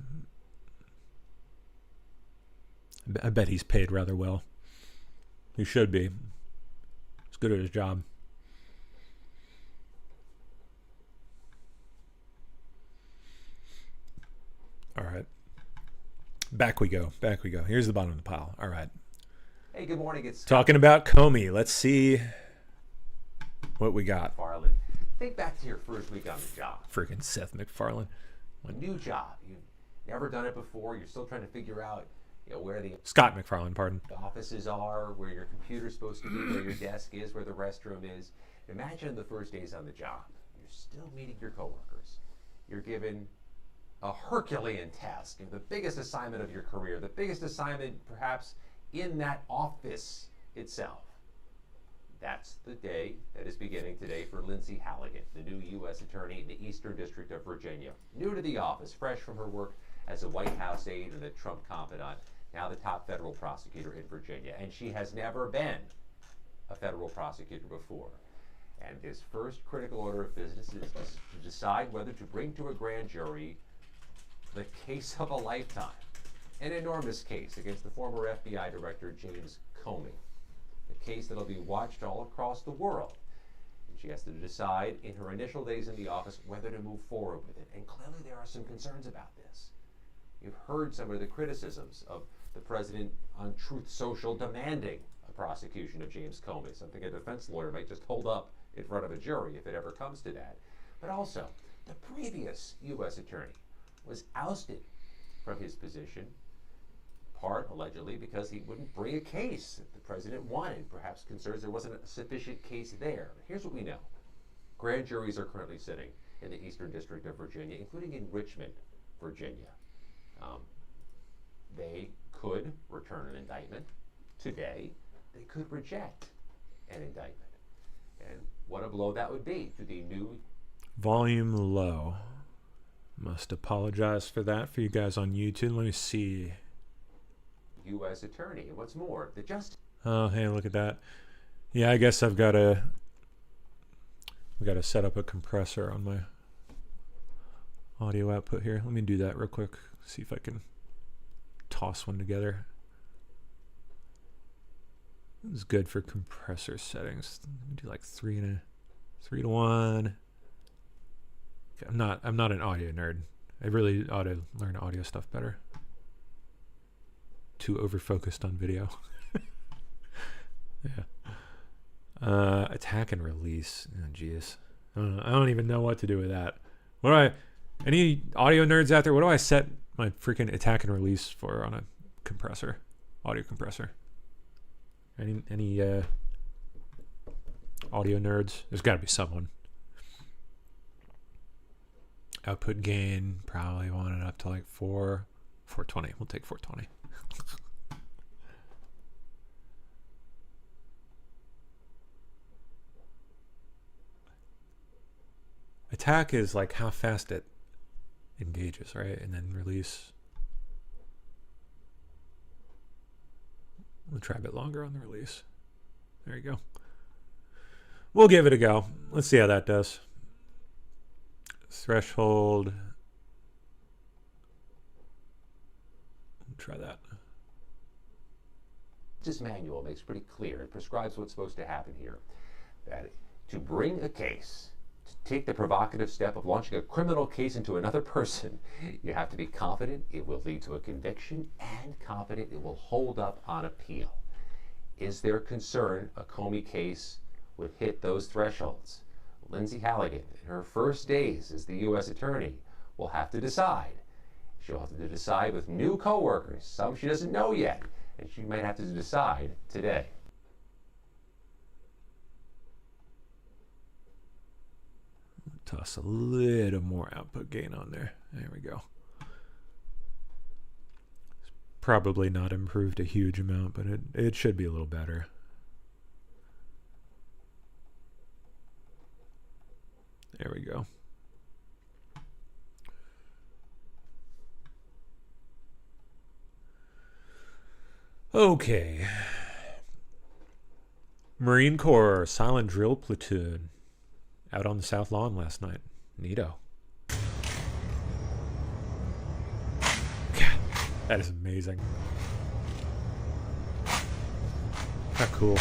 I bet he's paid rather well. He should be. He's good at his job. All right. Back we go. Back we go. Here's the bottom of the pile. All right. Hey, good morning. It's Talking about Comey. Let's see what we got. McFarland. Think back to your first week on the job. Freaking Seth MacFarlane. A new job. You've never done it before. You're still trying to figure out, where the Scott MacFarlane, pardon. offices are, where your computer's supposed to be, where your desk is, where the restroom is. Imagine the first days on the job. You're still meeting your coworkers. You're given a Herculean task, the biggest assignment of your career, the biggest assignment perhaps in that office itself. That's the day that is beginning today for Lindsay Halligan, the new U.S. Attorney in the Eastern District of Virginia. New to the office, fresh from her work as a White House aide and a Trump confidant, now the top federal prosecutor in Virginia. And she has never been a federal prosecutor before. And his first critical order of business is to decide whether to bring to a grand jury the case of a lifetime, an enormous case against the former FBI Director James Comey, a case that'll be watched all across the world. And she has to decide in her initial days in the office whether to move forward with it. And clearly there are some concerns about this. You've heard some of the criticisms of the president on Truth Social demanding a prosecution of James Comey, something a defense lawyer might just hold up in front of a jury if it ever comes to that. But also, the previous U.S. attorney was ousted from his position, part allegedly because he wouldn't bring a case that the president wanted, perhaps concerns there wasn't a sufficient case there. But here's what we know. Grand juries are currently sitting in the Eastern District of Virginia, including in Richmond, Virginia. They could return an indictment today. They could reject an indictment. And what a blow that would be to the new... Volume low. Must apologize for that for you guys on YouTube. Let me see. U.S. attorney. And what's more, the justice... Oh, hey, look at that. Yeah, I guess we got to set up a compressor on my audio output here. Let me do that real quick. See if I can toss one together. This is good for compressor settings. Do like 3 to 1. Okay, I'm not an audio nerd. I really ought to learn audio stuff better. Too over focused on video. Yeah. Attack and release. Oh, geez. I don't even know what to do with that. Any audio nerds out there? What do I set my freaking attack and release for on a compressor, audio compressor? Any audio nerds? There's got to be someone. Output gain, probably want it up to like 420. We'll take 420. Attack is like how fast it engages, right? And then release. We'll try a bit longer on the release. There you go. We'll give it a go. Let's see how that does. Threshold. Try that. This manual makes pretty clear, it prescribes what's supposed to happen here. That to bring a case, to take the provocative step of launching a criminal case into another person, you have to be confident it will lead to a conviction and confident it will hold up on appeal. Is there concern a Comey case would hit those thresholds? Lindsay Halligan, in her first days as the U.S. attorney, will have to decide. She'll have to decide with new coworkers, some she doesn't know yet, and she might have to decide today. Toss a little more output gain on there. There we go. It's probably not improved a huge amount, but it should be a little better. There we go. Okay. Marine Corps Silent Drill Platoon out on the South Lawn last night. Neato. God, that is amazing. How cool.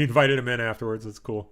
He invited him in afterwards. That's cool.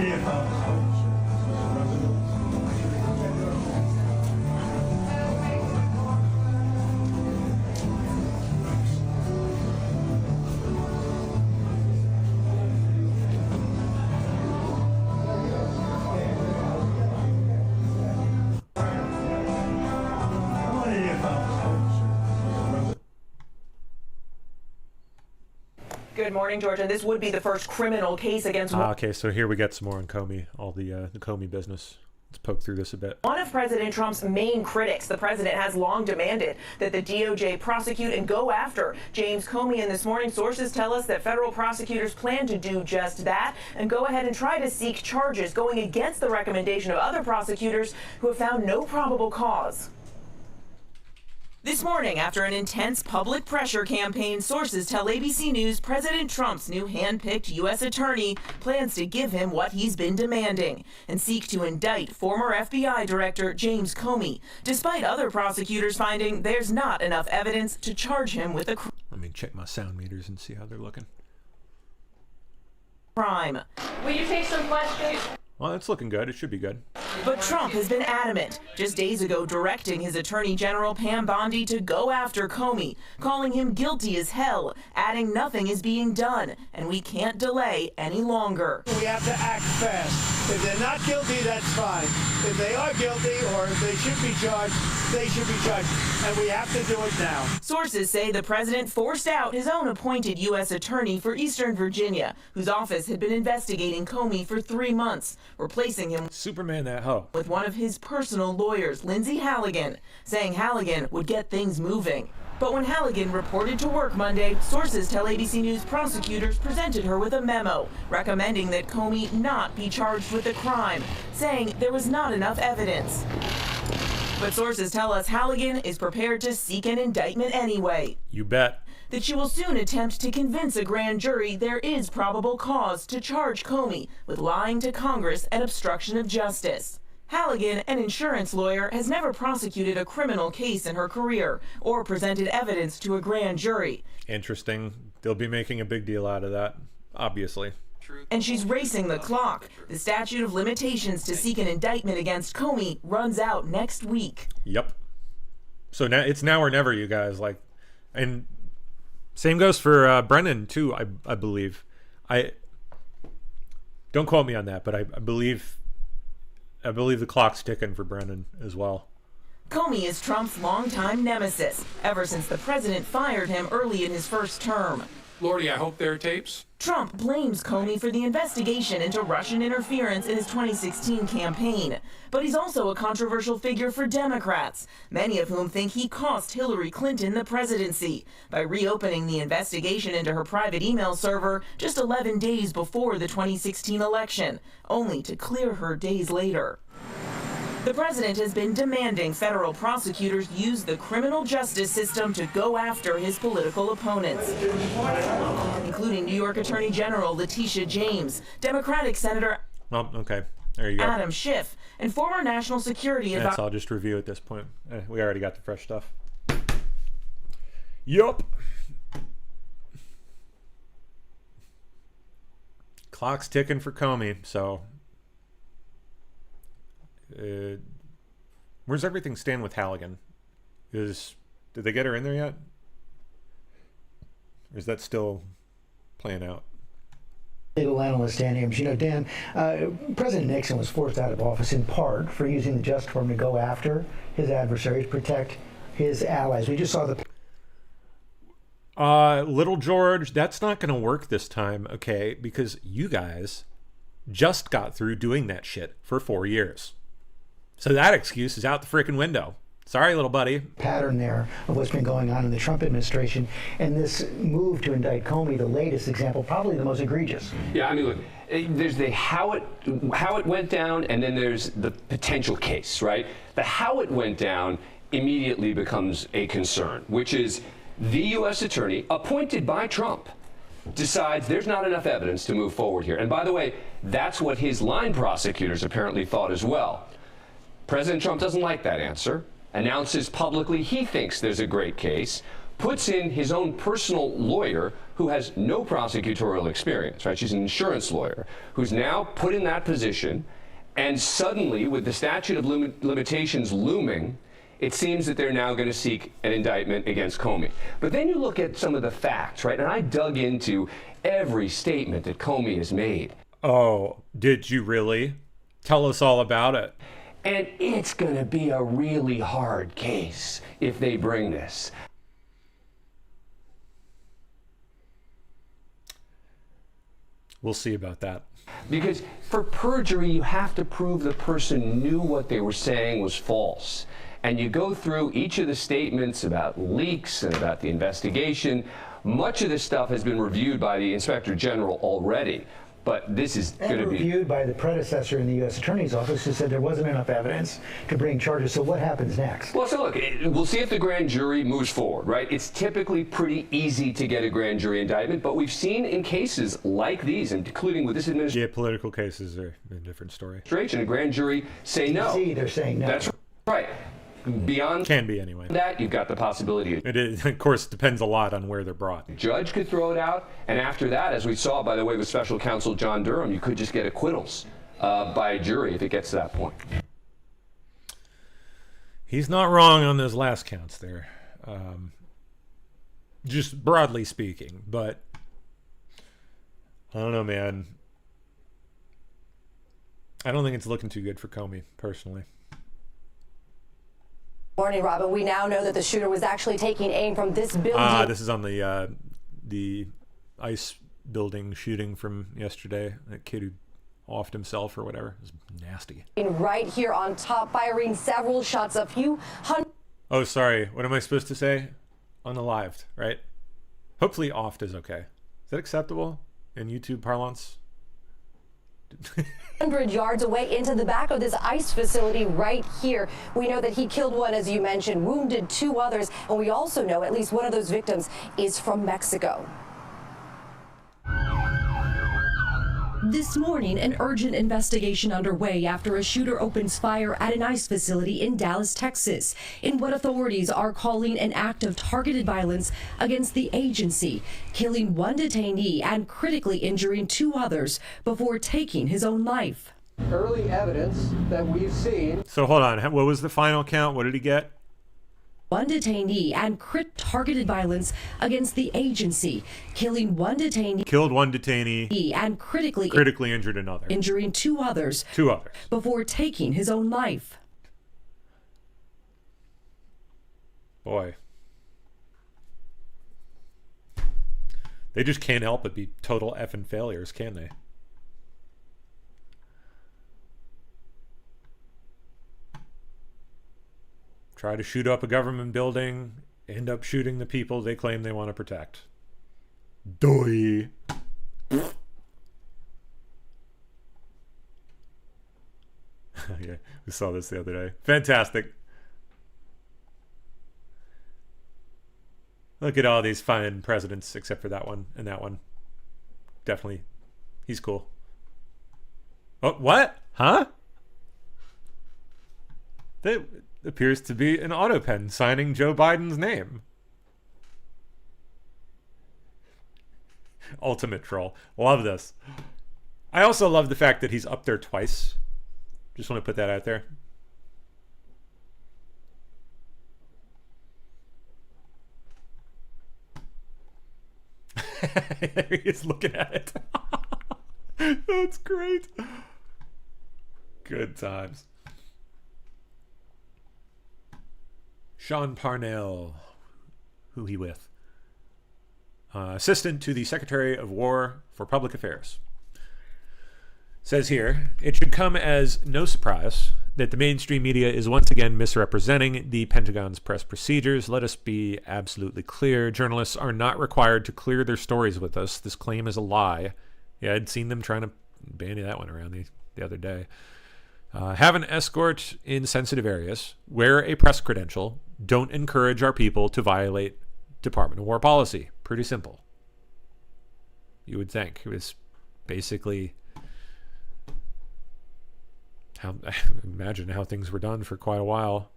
Good morning, Georgia. This would be the first criminal case against Okay, so here we get some more on Comey, all the Comey business. Let's poke through this a bit. one of President Trump's main critics. The president has long demanded that the DOJ prosecute and go after James Comey, and this morning sources tell us that federal prosecutors plan to do just that and go ahead and try to seek charges going against the recommendation of other prosecutors who have found no probable cause. This morning, after an intense public pressure campaign, sources tell ABC News President Trump's new hand-picked U.S. attorney plans to give him what he's been demanding and seek to indict former FBI Director James Comey, despite other prosecutors finding there's not enough evidence to charge him with a Let me check my sound meters and see how they're looking. crime. Will you take some questions? Well, it's looking good. It should be good. But Trump has been adamant, just days ago directing his Attorney General Pam Bondi to go after Comey, calling him guilty as hell, adding nothing is being done, and we can't delay any longer. We have to act fast. If they're not guilty, that's fine. If they are guilty or if they should be charged, they should be charged. And we have to do it now. Sources say the president forced out his own appointed U.S. attorney for Eastern Virginia, whose office had been investigating Comey for 3 months, replacing him Superman that hoe. with one of his personal lawyers, Lindsay Halligan, saying Halligan would get things moving. But when Halligan reported to work Monday, sources tell ABC News prosecutors presented her with a memo recommending that Comey not be charged with the crime, saying there was not enough evidence. But sources tell us Halligan is prepared to seek an indictment anyway. You bet. That she will soon attempt to convince a grand jury there is probable cause to charge Comey with lying to Congress and obstruction of justice. Halligan, an insurance lawyer, has never prosecuted a criminal case in her career or presented evidence to a grand jury. Interesting. They'll be making a big deal out of that, obviously. And she's racing the clock. The statute of limitations to seek an indictment against Comey runs out next week. Yep. So now it's now or never, you guys. Like, and same goes for Brennan too. I believe. I don't quote me on that, but I believe the clock's ticking for Brennan as well. Comey is Trump's longtime nemesis, ever since the president fired him early in his first term. Lordy, I hope there are tapes. Trump blames Comey for the investigation into Russian interference in his 2016 campaign. But he's also a controversial figure for Democrats, many of whom think he cost Hillary Clinton the presidency by reopening the investigation into her private email server just 11 days before the 2016 election, only to clear her days later. The president has been demanding federal prosecutors use the criminal justice system to go after his political opponents, including New York Attorney General Letitia James, Democratic Senator Okay. There you go. Adam Schiff, and former National Security That's Advisor I'll just review at this point. We already got the fresh stuff. Yup. Clock's ticking for Comey, so where's everything stand with Halligan? Did they get her in there yet? Or is that still playing out? Legal analyst Dan Ames. You know, Dan, President Nixon was forced out of office in part for using the Justice Department to go after his adversaries, protect his allies. We just saw the Little George, that's not going to work this time, okay? Because you guys just got through doing that shit for 4 years. So that excuse is out the freaking window. Sorry, little buddy. Pattern there of what's been going on in the Trump administration, and this move to indict Comey, the latest example, probably the most egregious. Yeah, I mean, look, there's the how it went down, and then there's the potential case, right? The how it went down immediately becomes a concern, which is the U.S. attorney appointed by Trump decides there's not enough evidence to move forward here. And by the way, that's what his line prosecutors apparently thought as well. President Trump doesn't like that answer, announces publicly he thinks there's a great case, puts in his own personal lawyer who has no prosecutorial experience, right? She's an insurance lawyer who's now put in that position, and suddenly, with the statute of limitations looming, it seems that they're now going to seek an indictment against Comey. But then you look at some of the facts, right? And I dug into every statement that Comey has made. Oh, did you really? Tell us all about it. And it's going to be a really hard case if they bring this. We'll see about that. Because for perjury, you have to prove the person knew what they were saying was false. And you go through each of the statements about leaks and about the investigation. Much of this stuff has been reviewed by the Inspector General already. But this is going to be reviewed by the predecessor in the U.S. Attorney's Office, who said there wasn't enough evidence to bring charges. So what happens next? Well, so look, we'll see if the grand jury moves forward, right? It's typically pretty easy to get a grand jury indictment, but we've seen in cases like these, including with this administration. Yeah, political cases are a different story. A grand jury say no. See, they're saying no. That's right. Beyond can be anyway. That you've got the possibility. It is, of course, depends a lot on where they're brought. The judge could throw it out, and after that, as we saw, by the way, with Special Counsel John Durham, you could just get acquittals by a jury if it gets to that point. He's not wrong on those last counts there, just broadly speaking. But I don't know, man. I don't think it's looking too good for Comey, personally. Morning, Robin. We now know that the shooter was actually taking aim from this building. This is on the ICE building shooting from yesterday. That kid who offed himself or whatever. It was nasty. Right here on top, firing several shots, a few hundred. Oh, sorry. What am I supposed to say? Unalived, right? Hopefully offed is okay. Is that acceptable in YouTube parlance? 100 yards away into the back of this ICE facility right here. We know that he killed one, as you mentioned, wounded 2 others, and we also know at least one of those victims is from Mexico. This morning, an urgent investigation underway after a shooter opens fire at an ICE facility in Dallas, Texas, in what authorities are calling an act of targeted violence against the agency, killing 1 detainee and critically injuring 2 others before taking his own life. Early evidence that we've seen. So hold on. What was the final count? What did he get? 1 detainee and targeted violence against the agency, killing 1 detainee. Killed 1 detainee and critically injured another. Injuring 2 others. 2 others. Before taking his own life. Boy. They just can't help but be total effing failures, can they? Try to shoot up a government building, end up shooting the people they claim they want to protect. Doi. Yeah, we saw this the other day. Fantastic. Look at all these fine presidents, except for that one and that one. Definitely. He's cool. Oh, what? Huh? That appears to be an auto pen signing Joe Biden's name. Ultimate troll. Love this. I also love the fact that he's up there twice. Just want to put that out there. There he is looking at it. That's great. Good times. Sean Parnell, who he with? Assistant to the Secretary of War for Public Affairs. Says here, it should come as no surprise that the mainstream media is once again misrepresenting the Pentagon's press procedures. Let us be absolutely clear. Journalists are not required to clear their stories with us. This claim is a lie. Yeah, I'd seen them trying to bandy that one around the other day. Have an escort in sensitive areas. Wear a press credential. Don't encourage our people to violate Department of War policy. Pretty simple. You would think. It was basically imagine how things were done for quite a while.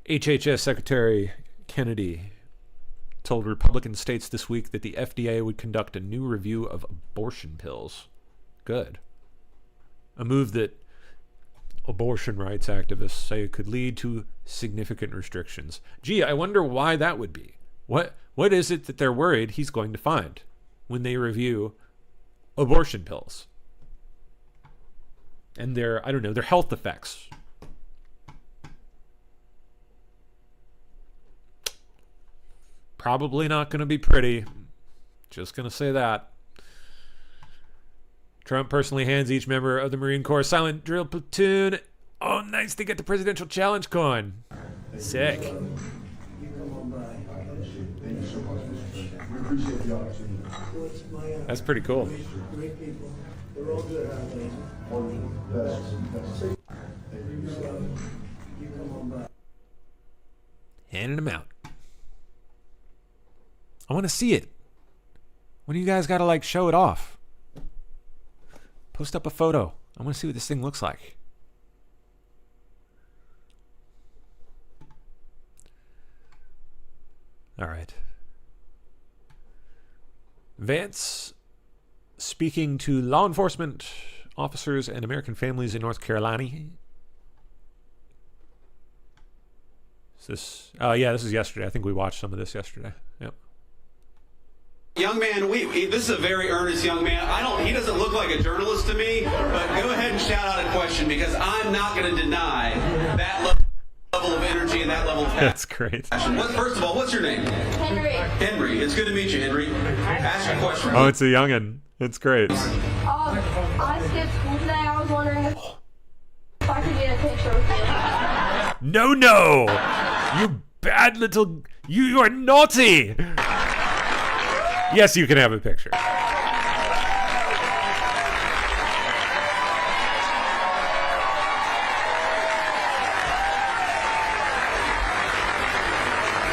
HHS Secretary Kennedy told Republican states this week that the FDA would conduct a new review of abortion pills. Good. A move that abortion rights activists say could lead to significant restrictions. Gee, I wonder why that would be. What is it that they're worried he's going to find when they review abortion pills? And their, I don't know, their health effects. Probably not going to be pretty. Just going to say that. Trump personally hands each member of the Marine Corps silent drill platoon. Oh, nice. They get the presidential challenge coin. Sick. That's pretty cool. Handing them out. I want to see it. When do you guys got to like show it off? Post up a photo. I want to see what this thing looks like. All right. Vance speaking to law enforcement officers and American families in North Carolina. Is this? Oh, yeah, this is yesterday. I think we watched some of this yesterday. Yep. Young man, this is a very earnest young man. He doesn't look like a journalist to me, but go ahead and shout out a question because I'm not going to deny that level of energy and that level of passion. That's great. First of all, what's your name? Henry. Henry. It's good to meet you, Henry. Ask your question. Oh, it's a youngin'. It's great. I skipped school today. I was wondering if I could get a picture with you. No! You bad little... You are naughty! Yes, you can have a picture.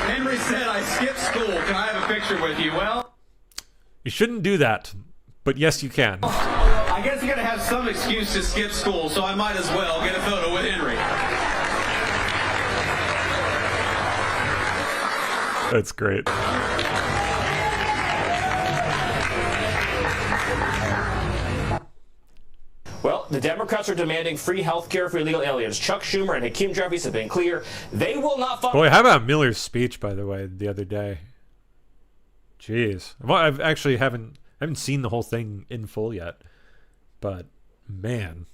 Henry said, I skipped school. Can I have a picture with you? Well... You shouldn't do that, but yes, you can. I guess you gotta have some excuse to skip school, so I might as well get a photo with Henry. That's great. Well, the Democrats are demanding free health care for illegal aliens. Chuck Schumer and Hakeem Jeffries have been clear. They will not fund... Boy, how about Miller's speech, by the way, the other day? Jeez. Well, I've actually haven't seen the whole thing in full yet. But, man.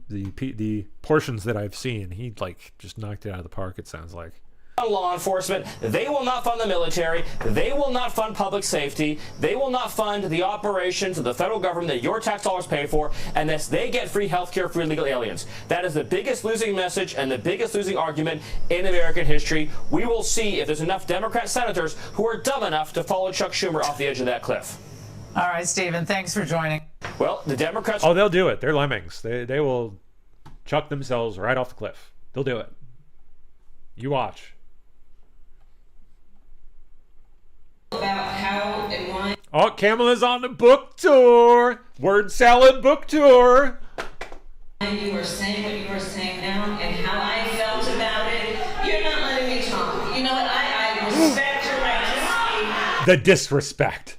The portions that I've seen, he, like, just knocked it out of the park, it sounds like. Law enforcement, they will not fund the military, they will not fund public safety, they will not fund the operations of the federal government that your tax dollars pay for, unless they get free health care for illegal aliens. That is the biggest losing message and the biggest losing argument in American history. We will see if there's enough Democrat senators who are dumb enough to follow Chuck Schumer off the edge of that cliff. All right, Stephen, thanks for joining. Well, the Democrats... Oh, they'll do it. They're lemmings. They will chuck themselves right off the cliff. They'll do it. You watch. About how and why. Oh, Kamala's on the book tour. Word salad book tour. You were saying what you were saying now and how I felt about it. You're not letting me talk. You know what? I respect your right to speak. The disrespect.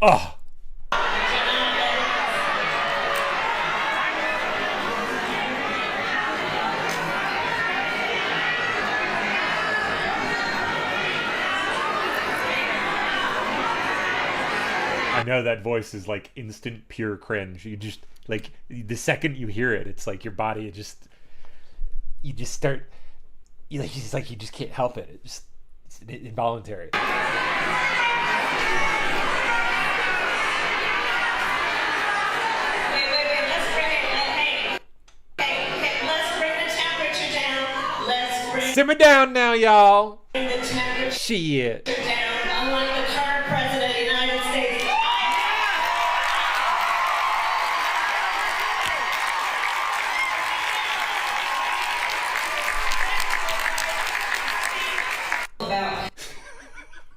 Oh. I know that voice is like instant pure cringe. You just like the second you hear it, it's like your body you just start it's like you just can't help it. It's involuntary. Simmer down now, y'all. Shit. Unlike the current president of the United States.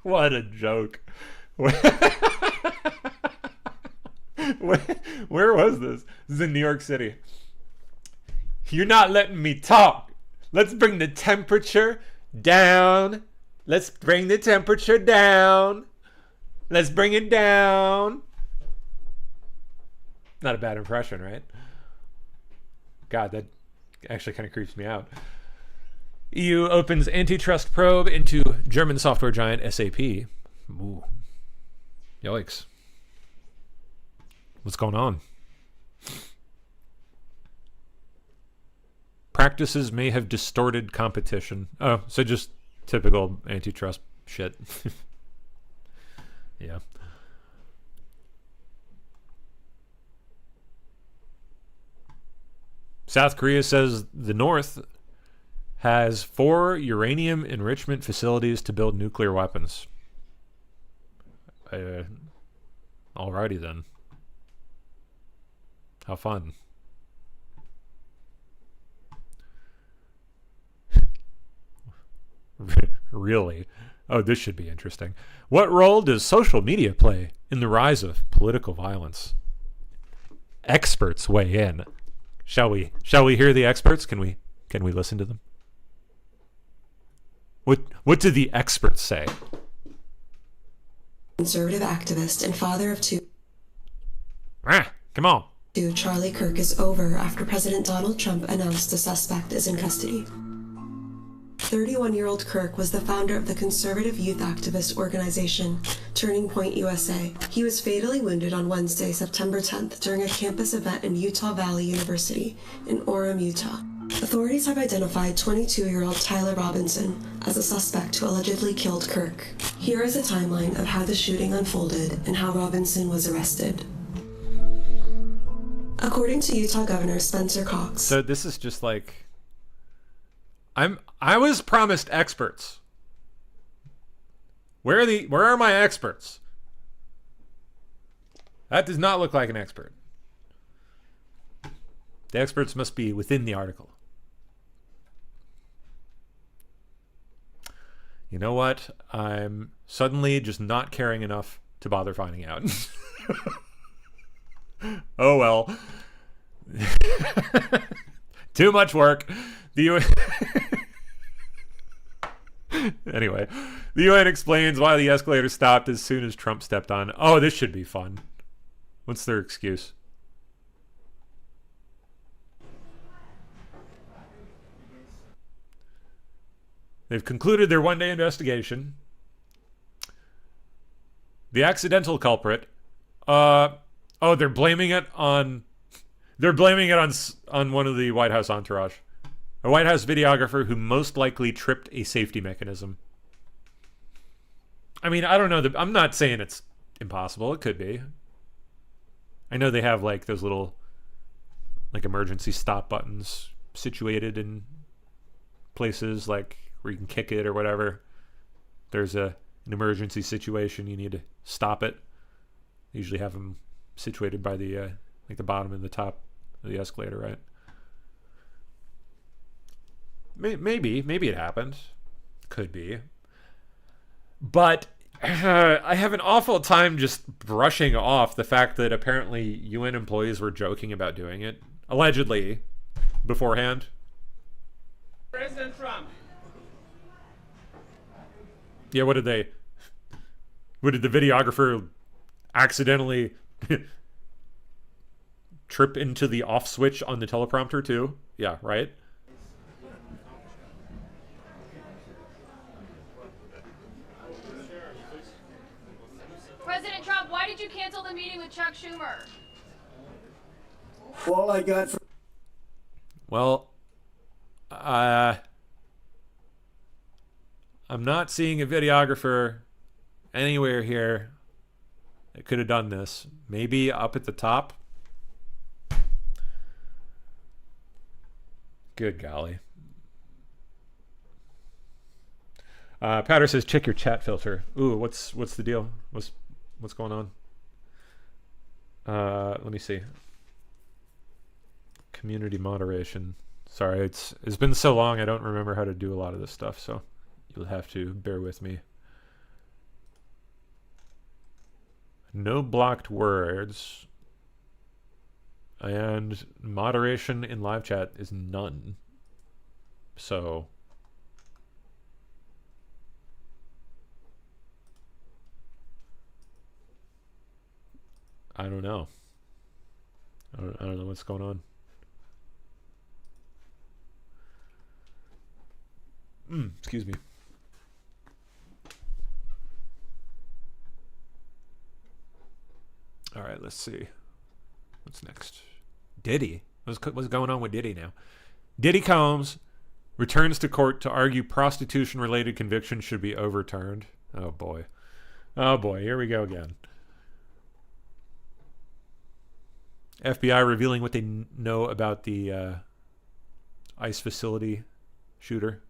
What a joke. Where was this? This is in New York City. You're not letting me talk. Let's bring the temperature down. Let's bring the temperature down. Let's bring it down. Not a bad impression, right? God, that actually kind of creeps me out. EU opens antitrust probe into German software giant SAP. Ooh. Yikes. What's going on? Practices may have distorted competition. Oh, so just typical antitrust shit. Yeah. South Korea says the North has 4 uranium enrichment facilities to build nuclear weapons. Alrighty then. How fun. Really? Oh, this should be interesting. What role does social media play in the rise of political violence? Experts weigh in. Shall we hear the experts? Can we listen to them? What do the experts say? Conservative activist and father of 2. Come on. Charlie Kirk is over after President Donald Trump announced the suspect is in custody. 31-year-old Kirk was the founder of the conservative youth activist organization Turning Point USA. He was fatally wounded on Wednesday, September 10th during a campus event in Utah Valley University in Orem, Utah. Authorities have identified 22-year-old Tyler Robinson as a suspect who allegedly killed Kirk. Here is a timeline of how the shooting unfolded and how Robinson was arrested. According to Utah Governor Spencer Cox. So this is just like I was promised experts. Where are my experts? That does not look like an expert. The experts must be within the article. You know what? I'm suddenly just not caring enough to bother finding out. Oh well. Too much work. The UN Anyway, the UN explains why the escalator stopped as soon as Trump stepped on. Oh, this should be fun. What's their excuse? They've concluded their one-day investigation. The accidental culprit. Oh, they're blaming it on one of the White House entourage. A White House videographer who most likely tripped a safety mechanism. I mean, I don't know. I'm not saying it's impossible. It could be. I know they have like those little like emergency stop buttons situated in places like where you can kick it or whatever. There's an emergency situation, you need to stop it. They usually have them situated by the like the bottom and the top of the escalator, right? Maybe it happened. Could be. But I have an awful time just brushing off the fact that apparently UN employees were joking about doing it, allegedly, beforehand. President Trump. Yeah, what did the videographer accidentally trip into the off switch on the teleprompter too? Yeah, right? President Trump, why did you cancel the meeting with Chuck Schumer? All I got from... Well, I'm not seeing a videographer anywhere here that could have done this. Maybe up at the top. Good golly. Powder says, check your chat filter. Ooh, what's the deal? What's going on? Let me see. Community moderation. Sorry, it's been so long I don't remember how to do a lot of this stuff, so you'll have to bear with me. No blocked words. And moderation in live chat is none. So I don't know. I don't know what's going on. Excuse me. All right, let's see. What's next? Diddy. What's going on with Diddy now? Diddy Combs returns to court to argue prostitution-related convictions should be overturned. Oh, boy. Oh, boy. Here we go again. FBI revealing what they know about the ICE facility shooter.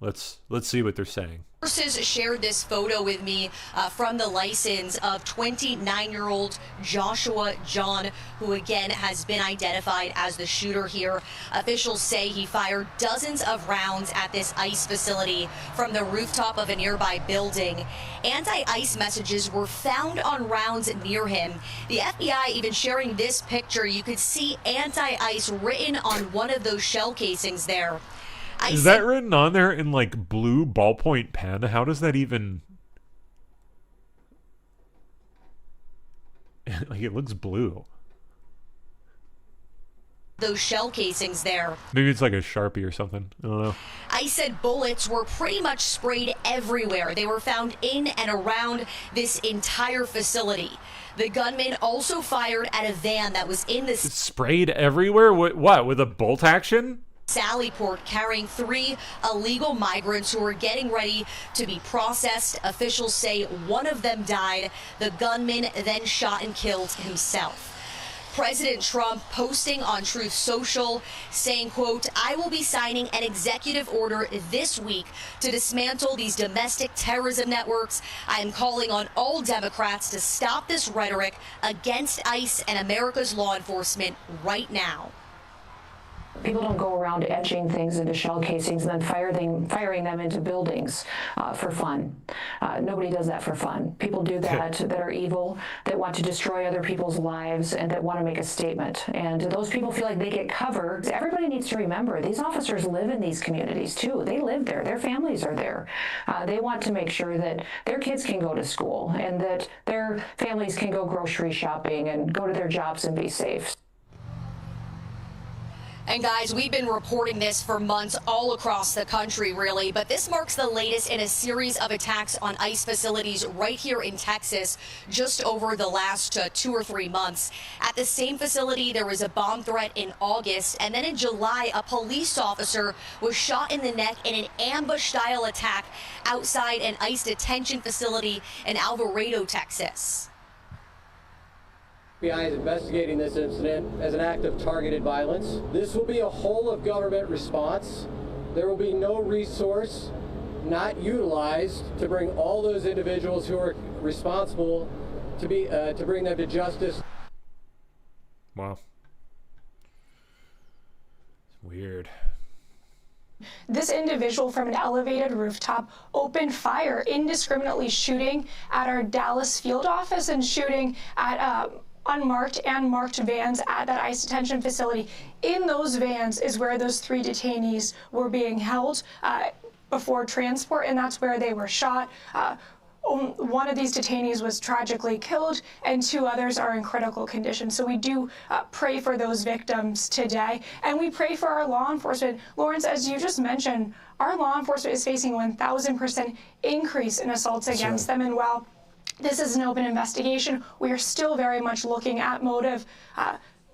Let's see what they're saying. Sources shared this photo with me from the license of 29-year-old Joshua John, who again has been identified as the shooter here. Officials say he fired dozens of rounds at this ICE facility from the rooftop of a nearby building. Anti-ICE messages were found on rounds near him. The FBI even sharing this picture. You could see anti-ICE written on one of those shell casings there. Is that written on there in like blue ballpoint pen? How does that even... like it looks blue. Those shell casings there. Maybe it's like a Sharpie or something. I don't know. ICE said bullets were pretty much sprayed everywhere. They were found in and around this entire facility. The gunman also fired at a van that was in this... It's sprayed everywhere? What? With a bolt action? Sallyport, carrying 3 illegal migrants who were getting ready to be processed. Officials say one of them died. The gunman then shot and killed himself. President Trump posting on Truth Social saying, quote, "I will be signing an executive order this week to dismantle these domestic terrorism networks. I am calling on all Democrats to stop this rhetoric against ICE and America's law enforcement right now." People don't go around etching things into shell casings and then firing them into buildings for fun. Nobody does that for fun. People do that that are evil, that want to destroy other people's lives, and that want to make a statement. And those people feel like they get cover. Everybody needs to remember, these officers live in these communities too. They live there. Their families are there. They want to make sure that their kids can go to school and that their families can go grocery shopping and go to their jobs and be safe. And guys, we've been reporting this for months all across the country, really, but this marks the latest in a series of attacks on ICE facilities right here in Texas just over the last 2 or 3 months. At the same facility, there was a bomb threat in August, and then in July, a police officer was shot in the neck in an ambush-style attack outside an ICE detention facility in Alvarado, Texas. The FBI is investigating this incident as an act of targeted violence. This will be a whole-of-government response. There will be no resource not utilized to bring all those individuals who are responsible to bring them to justice. Wow. It's weird. This individual from an elevated rooftop opened fire, indiscriminately shooting at our Dallas field office and shooting at unmarked and marked vans at that ICE detention facility. In those vans is where those 3 detainees were being held before transport, and that's where they were shot. One of these detainees was tragically killed, and 2 others are in critical condition. So we do pray for those victims today, and we pray for our law enforcement. Lawrence, as you just mentioned, our law enforcement is facing 1,000% increase in assaults against them, and while this is an open investigation, we are still very much looking at motive.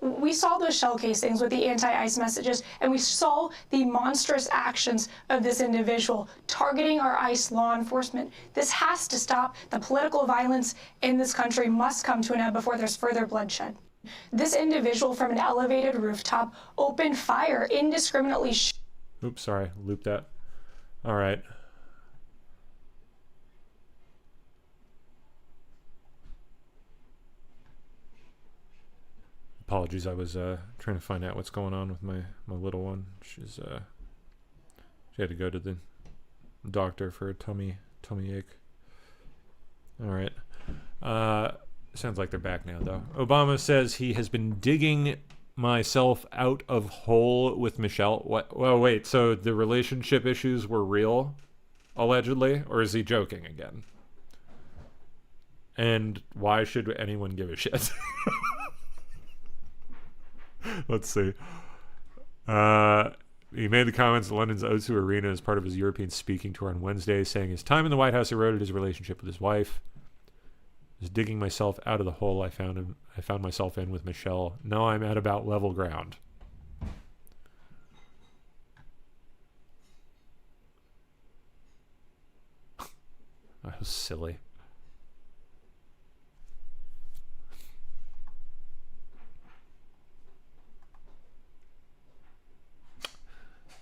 We saw those shell casings with the anti-ICE messages, and we saw the monstrous actions of this individual targeting our ICE law enforcement. This has to stop. The political violence in this country must come to an end before there's further bloodshed. This individual from an elevated rooftop opened fire, indiscriminately. Oops, sorry, looped that. All right. Apologies, I was trying to find out what's going on with my little one. She had to go to the doctor for a tummy ache. All right. Sounds like they're back now, though. Obama says he has been digging myself out of hole with Michelle. What? Well, wait. So the relationship issues were real, allegedly, or is he joking again? And why should anyone give a shit? Let's see. He made the comments at London's O2 Arena as part of his European speaking tour on Wednesday, saying his time in the White House eroded his relationship with his wife. I was digging myself out of the hole I found myself in with Michelle. Now I'm at about level ground. That was silly.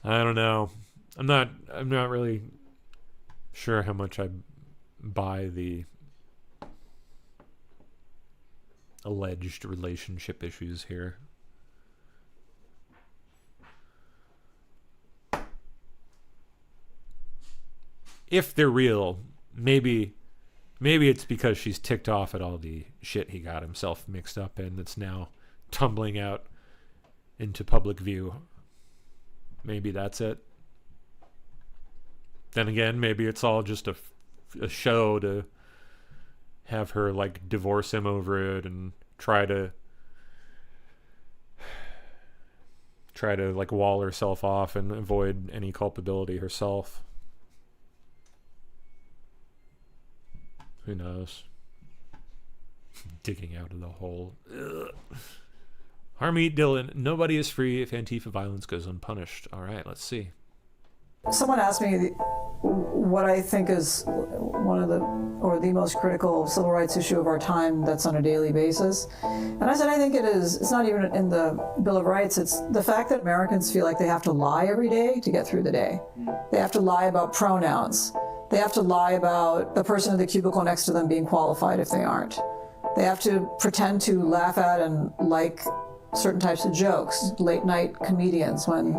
I don't know. I'm not really sure how much I buy the alleged relationship issues here. If they're real, maybe it's because she's ticked off at all the shit he got himself mixed up in that's now tumbling out into public view. Maybe that's it. Then again, maybe it's all just a show to have her like divorce him over it and try to like wall herself off and avoid any culpability herself. Who knows? Digging out of the hole. Ugh. Harmeet Dillon, nobody is free if Antifa violence goes unpunished. All right, let's see. Someone asked me what I think is one of the most critical civil rights issue of our time that's on a daily basis. And I said, I think it's not even in the Bill of Rights, it's the fact that Americans feel like they have to lie every day to get through the day. They have to lie about pronouns. They have to lie about the person in the cubicle next to them being qualified if they aren't. They have to pretend to laugh at and like certain types of jokes, late night comedians when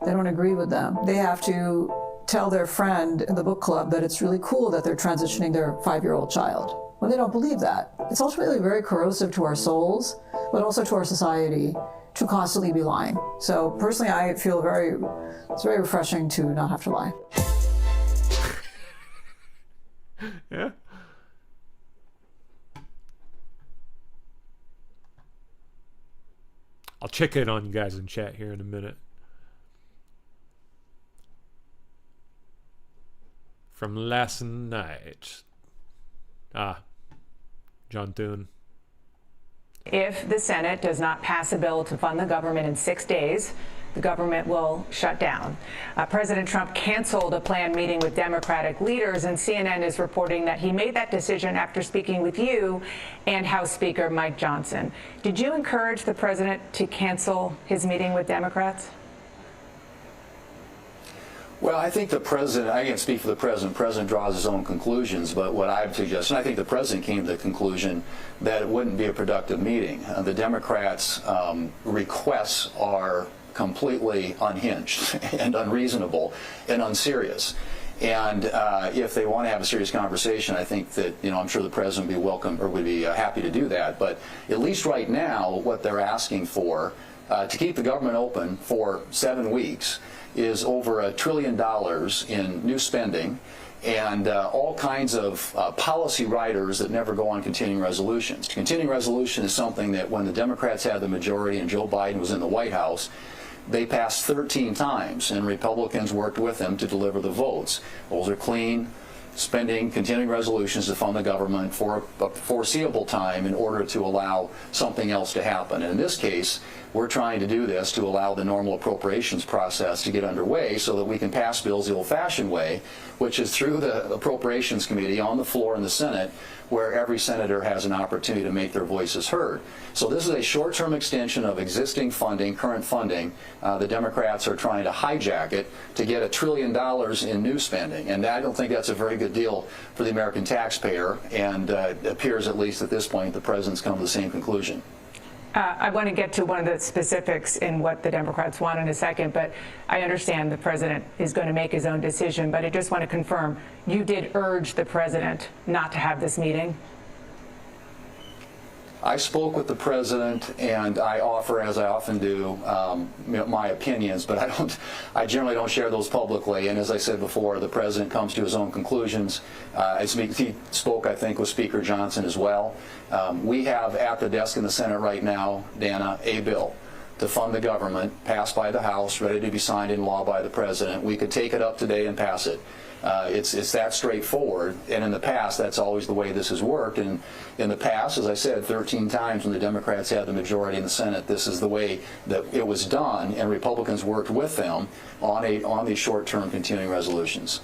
they don't agree with them. They have to tell their friend in the book club that it's really cool that they're transitioning their 5-year-old child when they don't believe that. It's ultimately very corrosive to our souls, but also to our society to constantly be lying. So personally, I feel it's very refreshing to not have to lie. Yeah. I'll check in on you guys in chat here in a minute. From last night. John Thune. If the Senate does not pass a bill to fund the government in 6 days, the government will shut down. President Trump canceled a planned meeting with Democratic leaders, and CNN is reporting that he made that decision after speaking with you and House Speaker Mike Johnson. Did you encourage the president to cancel his meeting with Democrats? Well, I think the president, I can't speak for the president. The president draws his own conclusions, but what I've suggested, I think the president came to the conclusion that it wouldn't be a productive meeting. The Democrats' requests are completely unhinged and unreasonable and unserious. And if they want to have a serious conversation, I think that, I'm sure the president would be welcome or would be happy to do that. But at least right now, what they're asking for to keep the government open for 7 weeks is over $1 trillion in new spending and all kinds of policy riders that never go on continuing resolutions. Continuing resolution is something that when the Democrats had the majority and Joe Biden was in the White House, they passed 13 times, and Republicans worked with them to deliver the votes. Those are clean spending, continuing resolutions to fund the government for a foreseeable time in order to allow something else to happen. And in this case, we're trying to do this to allow the normal appropriations process to get underway so that we can pass bills the old-fashioned way, which is through the Appropriations Committee on the floor in the Senate, where every senator has an opportunity to make their voices heard. So this is a short-term extension of existing funding, current funding. The Democrats are trying to hijack it to get $1 trillion in new spending, and I don't think that's a very good deal for the American taxpayer, and it appears, at least at this point, the president's come to the same conclusion. I want to get to one of the specifics in what the Democrats want in a second, but I understand the president is going to make his own decision, but I just want to confirm, you did urge the president not to have this meeting? I spoke with the president, and I offer, as I often do, my opinions, but I generally don't share those publicly. And as I said before, the president comes to his own conclusions. He spoke, I think, with Speaker Johnson as well. We have at the desk in the Senate right now, Dana, a bill to fund the government, passed by the House, ready to be signed into law by the president. We could take it up today and pass it. It's that straightforward, and in the past, that's always the way this has worked. And in the past, as I said, 13 times when the Democrats had the majority in the Senate, this is the way that it was done, and Republicans worked with them on these short-term continuing resolutions.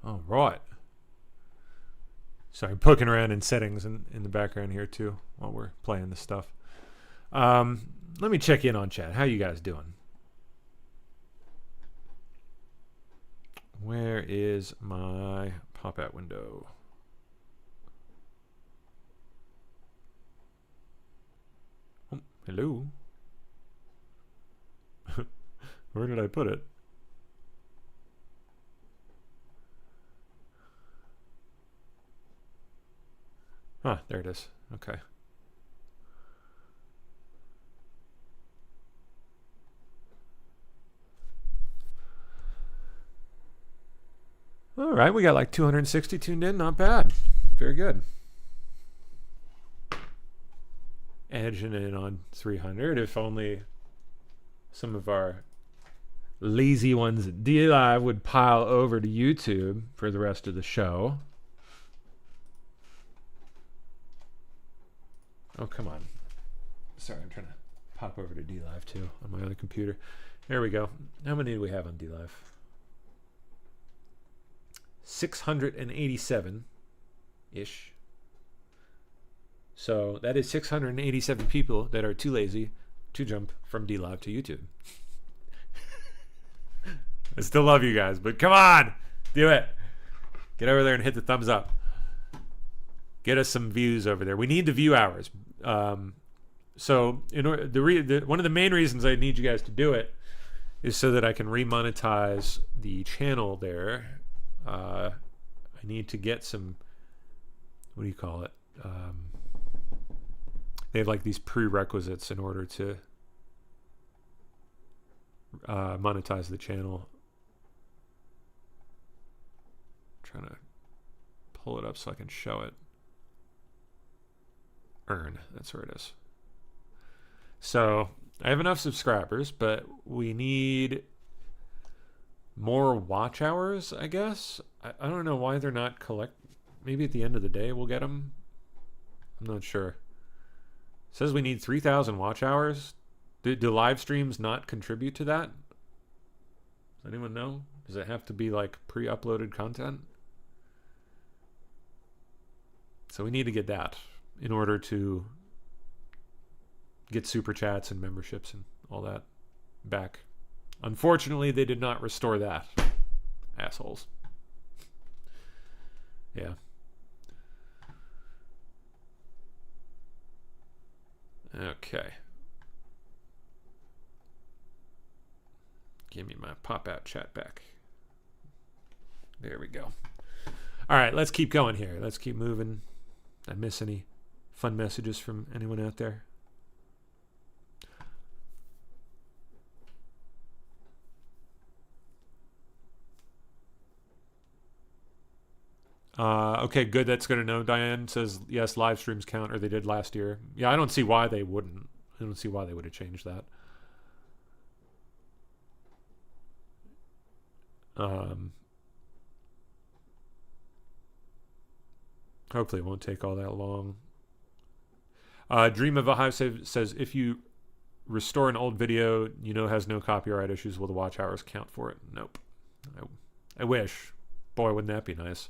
All right. Sorry, I'm poking around in settings in the background here too while we're playing this stuff. Let me check in on chat. How you guys doing? Where is my pop-out window? Oh, hello. Where did I put it? Ah, there it is. Okay. All right, we got like 260 tuned in. Not bad. Very good. Edging in on 300. If only some of our lazy ones at Dlive would pile over to YouTube for the rest of the show. Oh, come on. Sorry, I'm trying to pop over to Dlive too on my other computer. There we go. How many do we have on Dlive? 687-ish. So that is 687 people that are too lazy to jump from Dlive to YouTube. I still love you guys, but come on! Do it! Get over there and hit the thumbs up. Get us some views over there. We need the view hours. So in order, one of the main reasons I need you guys to do it is so that I can remonetize the channel there. I need to get some, what do you call it? They have like these prerequisites in order to monetize the channel. I'm trying to pull it up so I can show it. Earn, that's where it is. So I have enough subscribers, but we need more watch hours, I guess. I don't know why they're not maybe at the end of the day we'll get them. I'm not sure. It says we need 3,000 watch hours. Do live streams not contribute to that? Does anyone know? Does it have to be like pre-uploaded content? So we need to get that in order to get super chats and memberships and all that back. Unfortunately, they did not restore that. Assholes. Yeah. Okay. Give me my pop-out chat back. There we go. All right, let's keep going here. Let's keep moving. Did I miss any fun messages from anyone out there? Okay, good. That's good to know. Diane says, yes, live streams count, or they did last year. Yeah, I don't see why they wouldn't. I don't see why they would have changed that. Hopefully it won't take all that long. Dream of a Hive says, if you restore an old video has no copyright issues, will the watch hours count for it? Nope. I wish. Boy, wouldn't that be nice.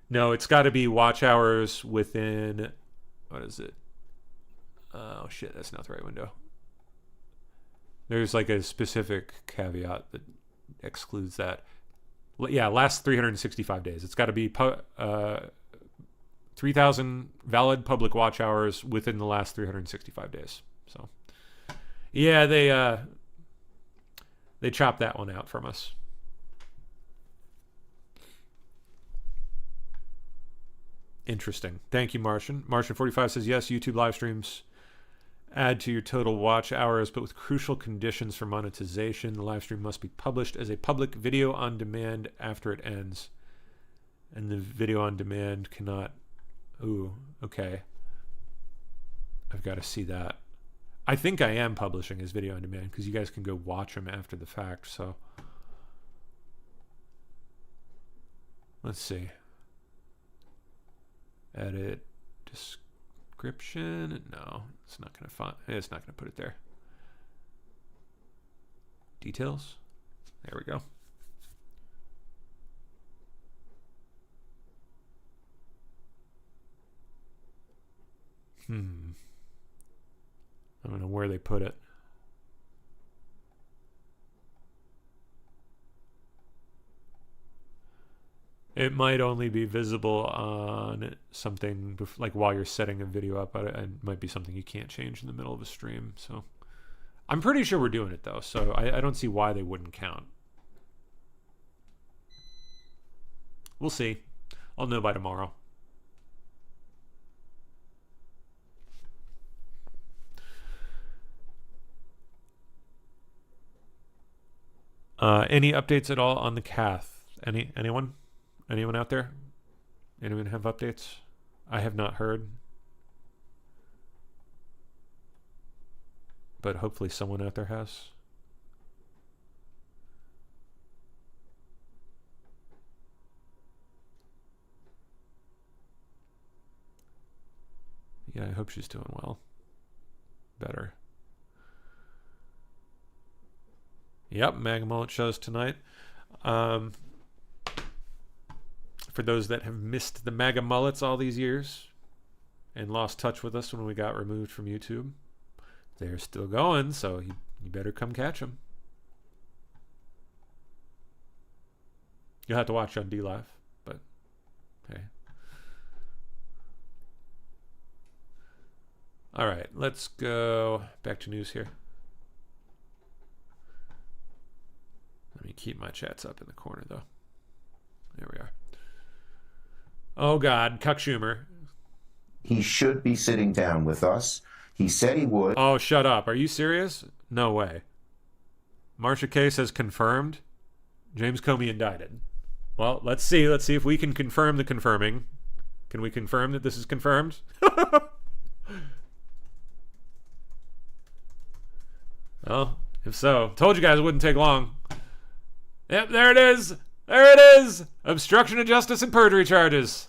No, it's got to be watch hours within, what is it? Oh shit, that's not the right window. There's like a specific caveat that excludes that. Yeah, last 365 days. It's got to be 3,000 valid public watch hours within the last 365 days. So, yeah, they chopped that one out from us. Interesting. Thank you, Martian. Martian45 says, yes, YouTube live streams add to your total watch hours, but with crucial conditions for monetization. The live stream must be published as a public video on demand after it ends. And the video on demand cannot... Ooh, okay. I've got to see that. I think I am publishing his video on demand because you guys can go watch him after the fact, so... Let's see. Edit description. No, it's not going to find. It's not going to put it there. Details. There we go. I don't know where they put it. It might only be visible on something like while you're setting a video up. It might be something you can't change in the middle of a stream. So I'm pretty sure we're doing it though. So I don't see why they wouldn't count. We'll see. I'll know by tomorrow. Any updates at all on the Cath? Anyone? Anyone out there? Anyone have updates? I have not heard. But hopefully someone out there has. Yeah, I hope she's doing well. Better. Yep, Mega Mullet shows tonight. For those that have missed the MAGA mullets all these years and lost touch with us when we got removed from YouTube, they're still going, so you better come catch them. You'll have to watch on Dlive, but hey. All right, let's go back to news here. Let me keep my chats up in the corner, though. There we are. Oh, God. Cuck Schumer. He should be sitting down with us. He said he would. Oh, shut up. Are you serious? No way. Marcia K says confirmed. James Comey indicted. Well, let's see. Let's see if we can confirm the confirming. Can we confirm that this is confirmed? Well, if so. Told you guys it wouldn't take long. Yep, there it is. There it is! Obstruction of justice and perjury charges.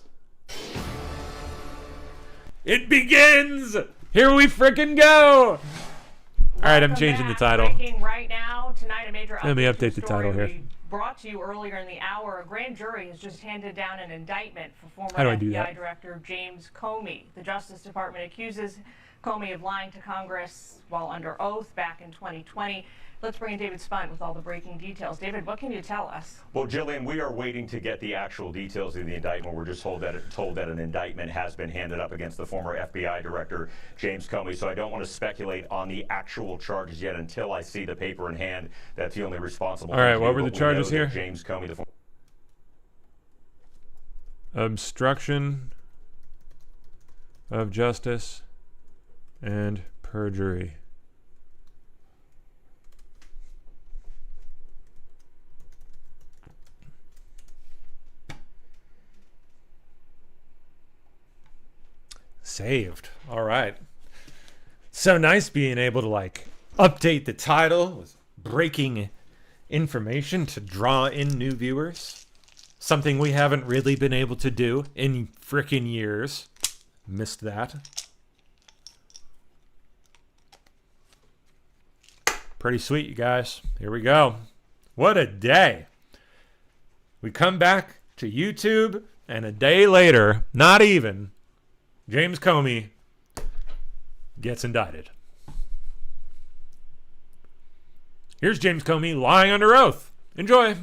It begins! Here we frickin' go! Alright, I'm changing the title. Breaking right now, tonight, a major Let me update the title here. We brought to you earlier in the hour. A grand jury has just handed down an indictment for former How do I do FBI that? Director James Comey. The Justice Department accuses Comey of lying to Congress while under oath back in 2020. Let's bring in David Spunt with all the breaking details. David, what can you tell us? Well, Jillian, we are waiting to get the actual details of the indictment. We're just told that an indictment has been handed up against the former FBI Director James Comey. So I don't want to speculate on the actual charges yet until I see the paper in hand. That's the only responsible. All right, what were the charges here? James Comey, Obstruction of justice and perjury. Saved. All right. So nice being able to like update the title with breaking information to draw in new viewers. Something we haven't really been able to do in frickin' years. Missed that. Pretty sweet, you guys. Here we go. What a day. We come back to YouTube, and a day later, not even, James Comey gets indicted. Here's James Comey lying under oath. Enjoy.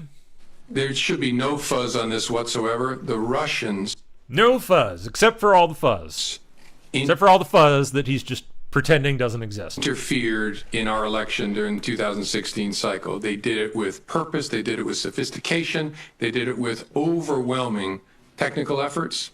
There should be no fuzz on this whatsoever. The Russians... No fuzz, except for all the fuzz. Except for all the fuzz that he's just pretending doesn't exist. Interfered in our election during the 2016 cycle. They did it with purpose. They did it with sophistication. They did it with overwhelming technical efforts.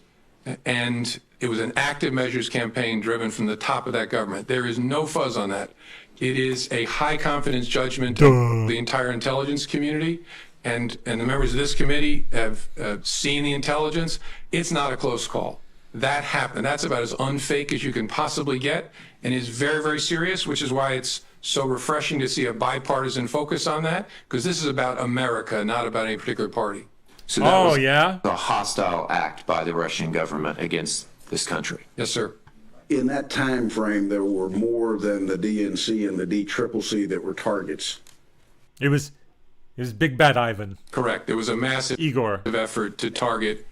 and it was an active measures campaign driven from the top of that government. There is no fuzz on that. It is a high confidence judgment of the entire intelligence community, and the members of this committee have seen the intelligence. It's not a close call. That happened. That's about as unfake as you can possibly get, and is very, very serious, which is why it's so refreshing to see a bipartisan focus on that, because this is about America, not about any particular party. So that was a hostile act by the Russian government against this country. Yes, sir. In that time frame, there were more than the DNC and the DCCC that were targets. It was Big Bad Ivan. Correct. There was a massive effort to target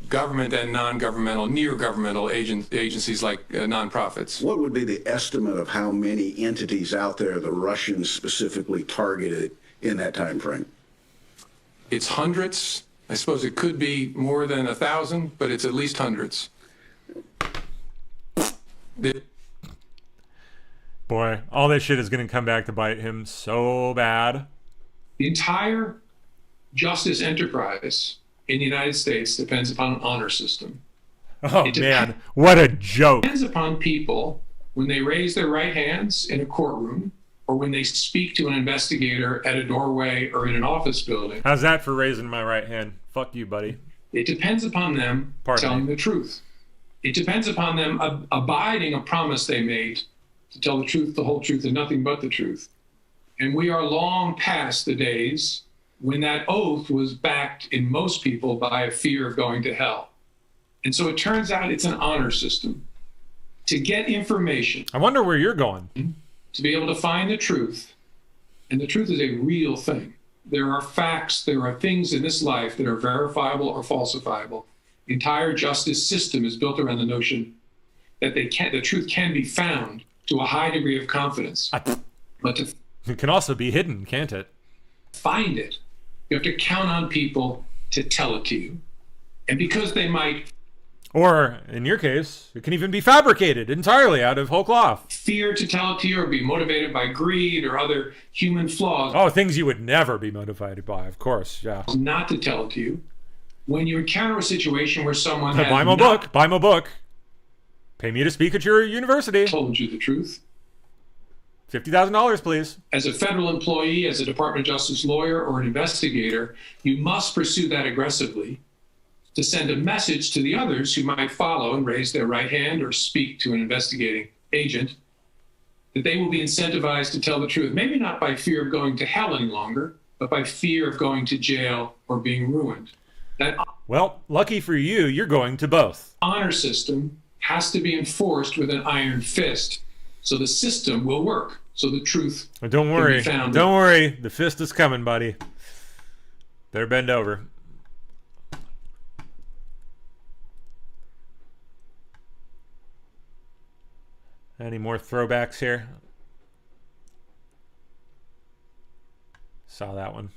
government and non-governmental, near-governmental agencies like nonprofits. What would be the estimate of how many entities out there the Russians specifically targeted in that time frame? It's hundreds. I suppose it could be more than 1,000, but it's at least hundreds. Boy, all this shit is going to come back to bite him so bad. The entire justice enterprise in the United States depends upon an honor system. Oh, man, what a joke. It depends upon people when they raise their right hands in a courtroom or when they speak to an investigator at a doorway or in an office building. How's that for raising my right hand? Fuck you, buddy. It depends upon them telling the truth. It depends upon them abiding a promise they made to tell the truth, the whole truth, and nothing but the truth. And we are long past the days when that oath was backed in most people by a fear of going to hell. And so it turns out it's an honor system. To get information. I wonder where you're going. To be able to find the truth. And the truth is a real thing. There are facts, there are things in this life that are verifiable or falsifiable. The entire justice system is built around the notion that the truth can be found to a high degree of confidence. But to it can also be hidden, can't it? Find it, you have to count on people to tell it to you. And because they might... Or, in your case, it can even be fabricated entirely out of whole cloth. Fear to tell it to you or be motivated by greed or other human flaws. Oh, things you would never be motivated by, of course, yeah. Not to tell it to you. When you encounter a situation where someone has buy my book. Pay me to speak at your university. Told you the truth. $50,000, please. As a federal employee, as a Department of Justice lawyer or an investigator, you must pursue that aggressively to send a message to the others who might follow and raise their right hand or speak to an investigating agent that they will be incentivized to tell the truth, maybe not by fear of going to hell any longer, but by fear of going to jail or being ruined. Well, lucky for you, you're going to both. Honor system has to be enforced with an iron fist so the system will work, so the truth don't worry, can be found. Don't worry, the fist is coming, buddy. Better bend over. Any more throwbacks here? Saw that one.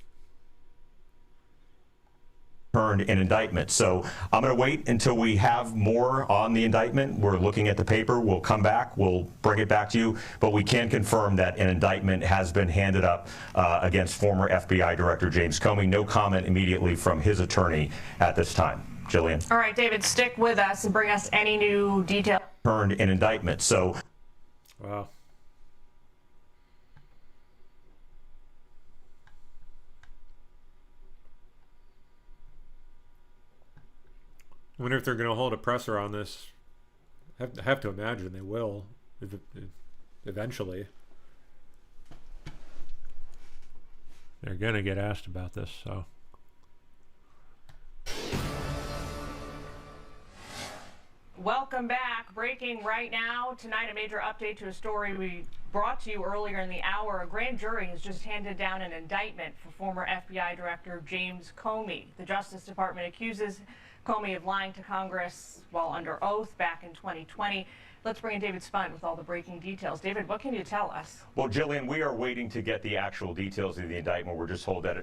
Turned an indictment. So I'm going to wait until we have more on the indictment. We're looking at the paper. We'll come back. We'll bring it back to you. But we can confirm that an indictment has been handed up against former FBI Director James Comey. No comment immediately from his attorney at this time. Jillian. All right, David, stick with us and bring us any new detail. Turned an indictment. So. Wow. I wonder if they're going to hold a presser on this. I have to imagine they will, eventually. They're going to get asked about this, so. Welcome back. Breaking right now. Tonight, a major update to a story we brought to you earlier in the hour. A grand jury has just handed down an indictment for former FBI Director James Comey. The Justice Department accuses Comey of lying to Congress while under oath back in 2020. Let's bring in David Spunt with all the breaking details. David, what can you tell us? Well, Jillian, we are waiting to get the actual details of the indictment. We're just told that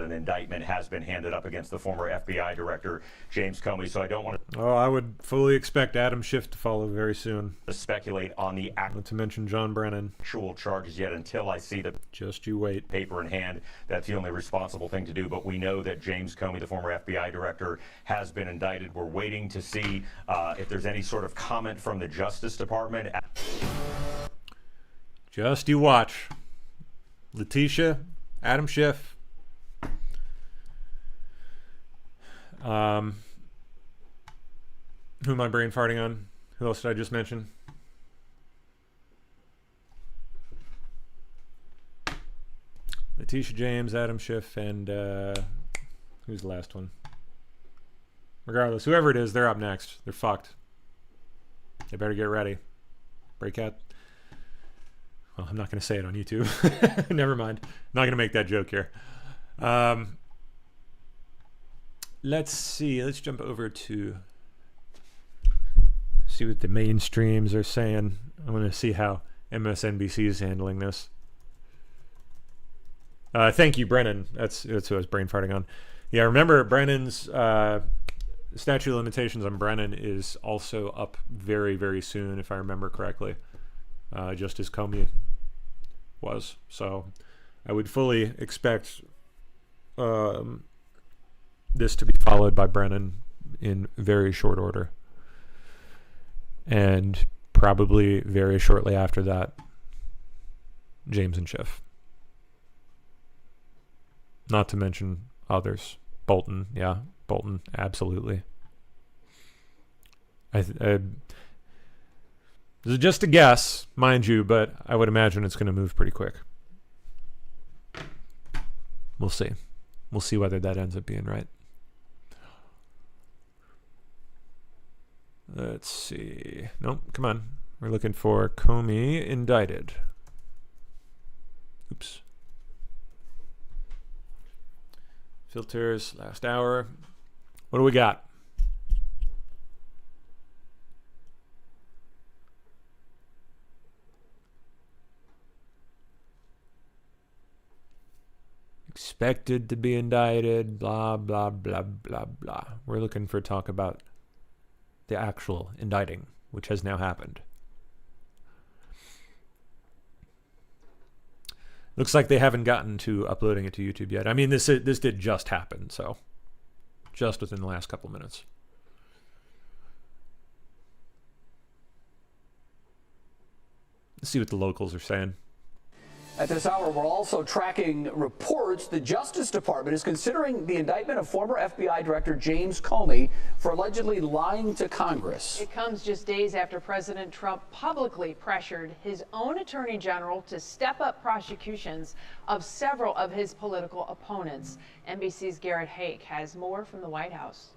an indictment has been handed up against the former FBI Director James Comey. So I don't want Oh, I would fully expect Adam Schiff to follow very soon. To speculate on the Not to mention John Brennan. actual charges yet until I see the Just you wait. paper in hand. That's the only responsible thing to do. But we know that James Comey, the former FBI director, has been indicted. We're waiting to see if there's any sort of comment from the Justice Department. Just you watch. Letitia, Adam Schiff. Who am I brain farting on? Who else did I just mention? Letitia James, Adam Schiff, and who's the last one? Regardless, whoever it is, they're up next. They're fucked. They better get ready. Break out. Well, I'm not going to say it on YouTube. Never mind. I'm not going to make that joke here. Let's see. Let's jump over to see what the mainstreams are saying. I want to see how MSNBC is handling this. Thank you, Brennan. That's what I was brain farting on. Yeah, remember Brennan's statute of limitations on Brennan is also up very, very soon, if I remember correctly. Just as Comey was. So I would fully expect this to be followed by Brennan in very short order. And probably very shortly after that, James and Schiff. Not to mention others. Bolton, yeah. Bolton, absolutely. This is just a guess, mind you, but I would imagine it's going to move pretty quick. We'll see. We'll see whether that ends up being right. Let's see. Nope, come on. We're looking for Comey indicted. Oops. Filters, last hour. What do we got? Expected to be indicted, blah, blah, blah, blah, blah. We're looking for talk about the actual indicting, which has now happened. Looks like they haven't gotten to uploading it to YouTube yet. I mean, this did just happen, so just within the last couple minutes. Let's see what the locals are saying. At this hour, we're also tracking reports the Justice Department is considering the indictment of former FBI Director James Comey for allegedly lying to Congress. It comes just days after President Trump publicly pressured his own attorney general to step up prosecutions of several of his political opponents. NBC's Garrett Haake has more from the White House.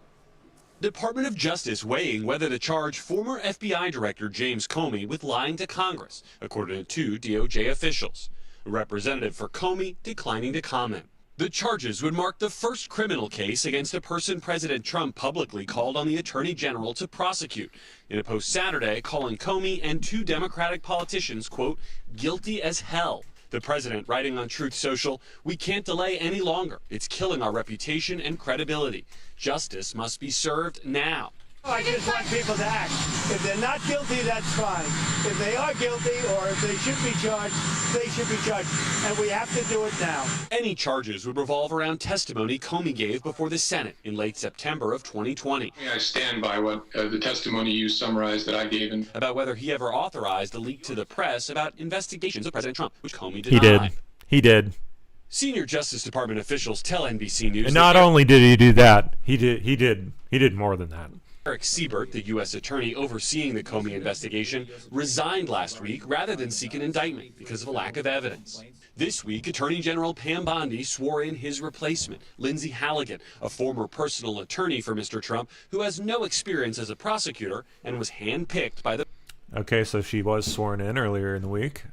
Department of Justice weighing whether to charge former FBI Director James Comey with lying to Congress, according to two DOJ officials. A representative for Comey declining to comment. The charges would mark the first criminal case against a person President Trump publicly called on the Attorney General to prosecute, in a post Saturday calling Comey and two Democratic politicians, quote, guilty as hell. The president writing on Truth Social, "We can't delay any longer. It's killing our reputation and credibility. Justice must be served now." I just want people to act. If they're not guilty, that's fine. If they are guilty or if they should be charged, they should be charged. And we have to do it now. Any charges would revolve around testimony Comey gave before the Senate in late September of 2020. I stand by what the testimony you summarized that I gave him. About whether he ever authorized a leak to the press about investigations of President Trump, which Comey denied. He did. He did. Senior Justice Department officials tell NBC News. And not only did he do that, he did more than that. Eric Siebert, the U.S. attorney overseeing the Comey investigation, resigned last week rather than seek an indictment because of a lack of evidence. This week, Attorney General Pam Bondi swore in his replacement, Lindsay Halligan, a former personal attorney for Mr. Trump who has no experience as a prosecutor and was handpicked by the... Okay, so she was sworn in earlier in the week.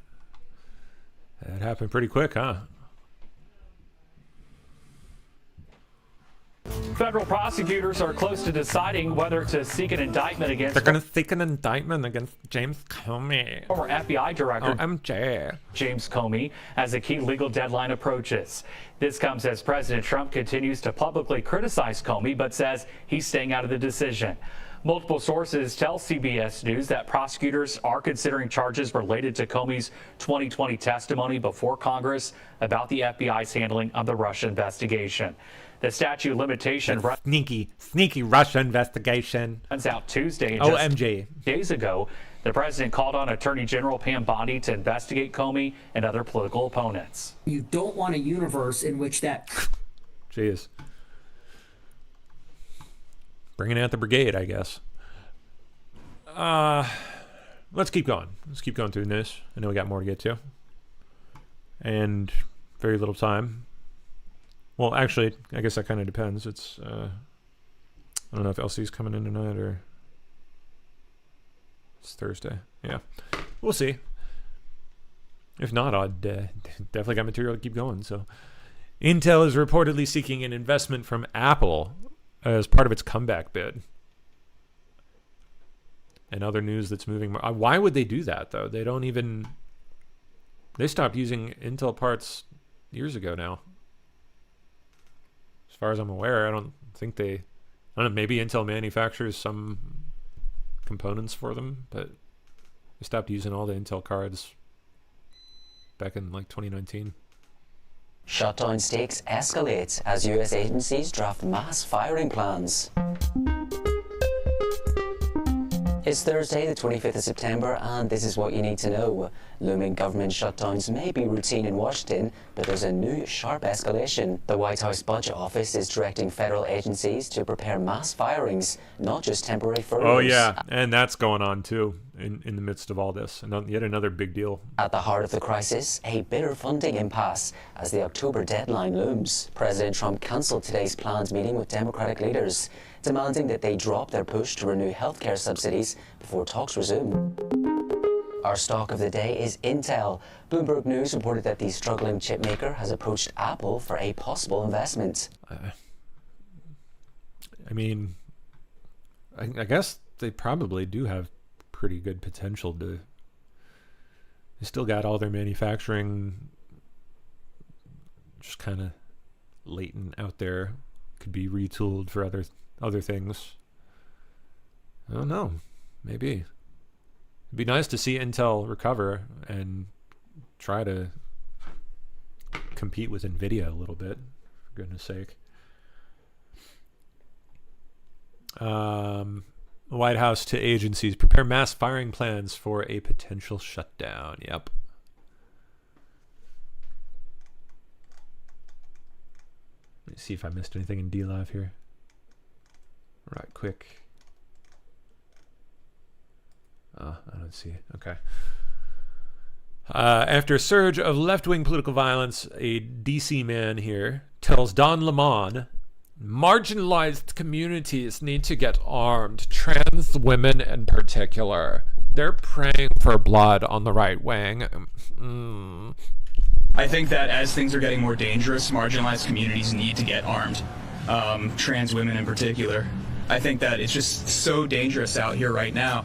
That happened pretty quick, huh? Federal prosecutors are close to deciding whether to seek an indictment against. They're going to seek an indictment against James Comey. Former FBI director OMG. James Comey as a key legal deadline approaches. This comes as President Trump continues to publicly criticize Comey, but says he's staying out of the decision. Multiple sources tell CBS News that prosecutors are considering charges related to Comey's 2020 testimony before Congress about the FBI's handling of the Russia investigation. The statute of limitation sneaky Russia investigation runs out Tuesday. OMG. Days ago, the president called on Attorney General Pam Bondi to investigate Comey and other political opponents. You don't want a universe in which that. Jeez. Bringing out the brigade, I guess. Let's keep going. Let's keep going through this. I know we got more to get to. And very little time. Well, actually, I guess that kind of depends. It's, I don't know if LC's coming in tonight or it's Thursday. Yeah. We'll see. If not, I'd definitely got material to keep going. So, Intel is reportedly seeking an investment from Apple as part of its comeback bid. And other news that's moving more. Why would they do that, though? They don't even... They stopped using Intel parts years ago now. As far as I'm aware, I don't think they... I don't know, maybe Intel manufactures some components for them, but they stopped using all the Intel cards back in, like, 2019. Shutdown stakes escalate as US agencies draft mass firing plans. It's Thursday, the 25th of September, and this is what you need to know. Looming government shutdowns may be routine in Washington, but there's a new sharp escalation. The White House Budget Office is directing federal agencies to prepare mass firings, not just temporary furloughs. Oh yeah, and that's going on too in the midst of all this. And yet another big deal. At the heart of the crisis, a bitter funding impasse as the October deadline looms. President Trump cancelled today's planned meeting with Democratic leaders, demanding that they drop their push to renew healthcare subsidies before talks resume. Our stock of the day is Intel. Bloomberg News reported that the struggling chipmaker has approached Apple for a possible investment. I mean, I guess they probably do have pretty good potential to... They still got all their manufacturing just kind of latent out there. Could be retooled for other things. I don't know. Maybe. It'd be nice to see Intel recover and try to compete with NVIDIA a little bit, for goodness sake. White House to agencies, prepare mass firing plans for a potential shutdown. Yep. Let me see if I missed anything in Dlive here. Right, quick. Oh, I don't see it. Okay. After a surge of left-wing political violence, a DC man here tells Don Lemon, marginalized communities need to get armed, trans women in particular. They're praying for blood on the right wing. I think that as things are getting more dangerous, marginalized communities need to get armed. Trans women in particular. I think that it's just so dangerous out here right now.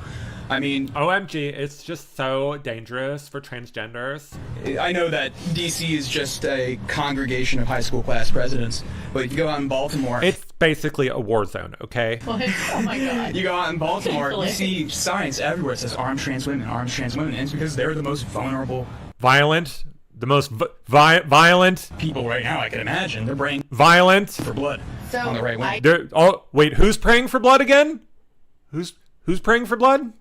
I mean... OMG, it's just so dangerous for transgenders. I know that DC is just a congregation of high school class presidents, but if you go out in Baltimore... It's basically a war zone, okay? Oh my God. You go out in Baltimore, you see signs everywhere that says armed trans women, and it's because they're the most vulnerable... Violent? The most violent? People right now, I can imagine. They're praying... Violent? For blood. So on the right wing. Oh, wait, who's praying for blood again? Who's praying for blood?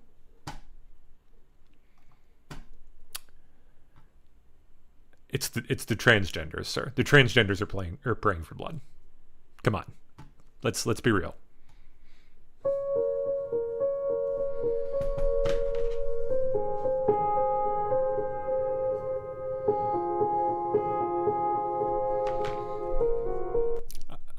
It's the transgenders, sir. The transgenders are praying for blood. Come on, let's be real.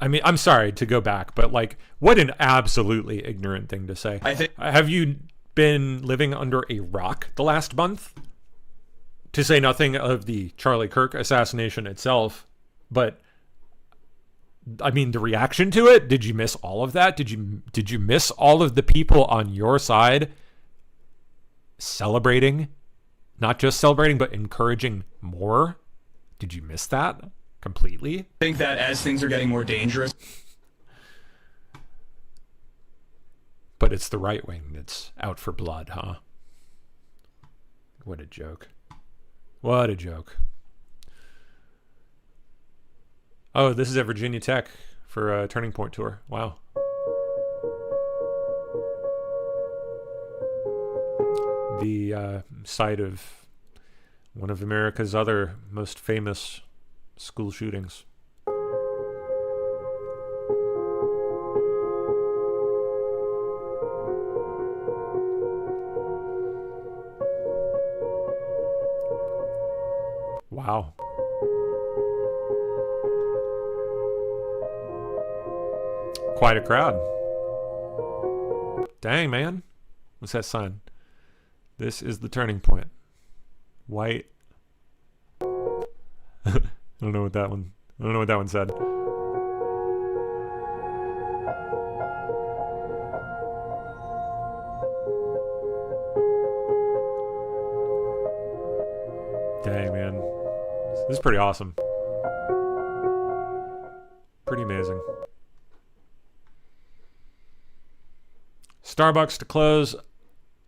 I mean, I'm sorry to go back, but like, what an absolutely ignorant thing to say. Have you been living under a rock the last month? To say nothing of the Charlie Kirk assassination itself, but I mean, the reaction to it, did you miss all of that? Did you miss all of the people on your side celebrating? Not just celebrating, but encouraging more? Did you miss that completely? I think that as things are getting more dangerous. But it's the right wing that's out for blood, huh? What a joke. What a joke. Oh, this is at Virginia Tech for a Turning Point tour. Wow. The site of one of America's other most famous school shootings. Wow. Quite a crowd. Dang, man. What's that sign? This is the Turning Point. White. I don't know what that one said. Dang, man. This is pretty awesome. Pretty amazing. Starbucks to close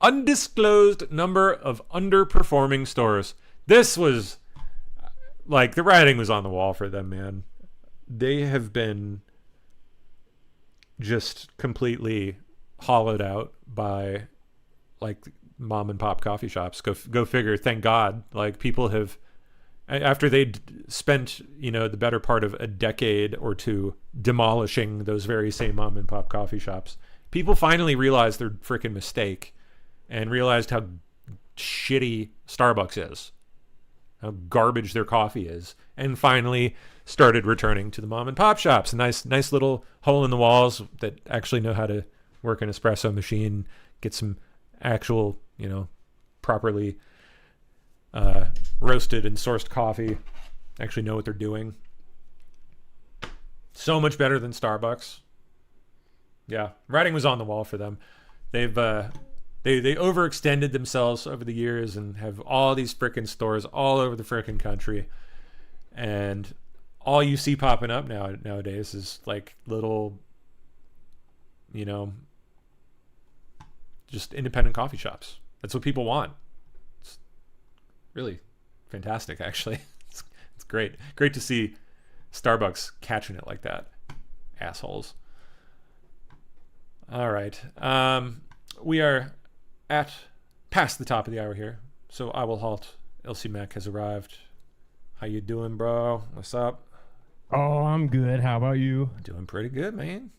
undisclosed number of underperforming stores. This was like the writing was on the wall for them, man. They have been just completely hollowed out by like mom and pop coffee shops. Go figure. Thank God. Like people have, after they'd spent, you know, the better part of a decade or two demolishing those very same mom and pop coffee shops, people finally realized their freaking mistake and realized how shitty Starbucks is, how garbage their coffee is, and finally started returning to the mom and pop shops. A nice little hole in the walls that actually know how to work an espresso machine, get some actual, you know, properly roasted and sourced coffee, actually know what they're doing. So much better than Starbucks. Yeah, writing was on the wall for them. They've they overextended themselves over the years and have all these frickin' stores all over the frickin' country, and all you see popping up nowadays is like little, you know, just independent coffee shops. That's what people want. It's really fantastic, actually. It's great to see Starbucks catching it like that. Assholes. All right. We are past the top of the hour here, so I will halt. LC Mac has arrived. How you doing, bro? What's up? Oh, I'm good. How about you? Doing pretty good, man.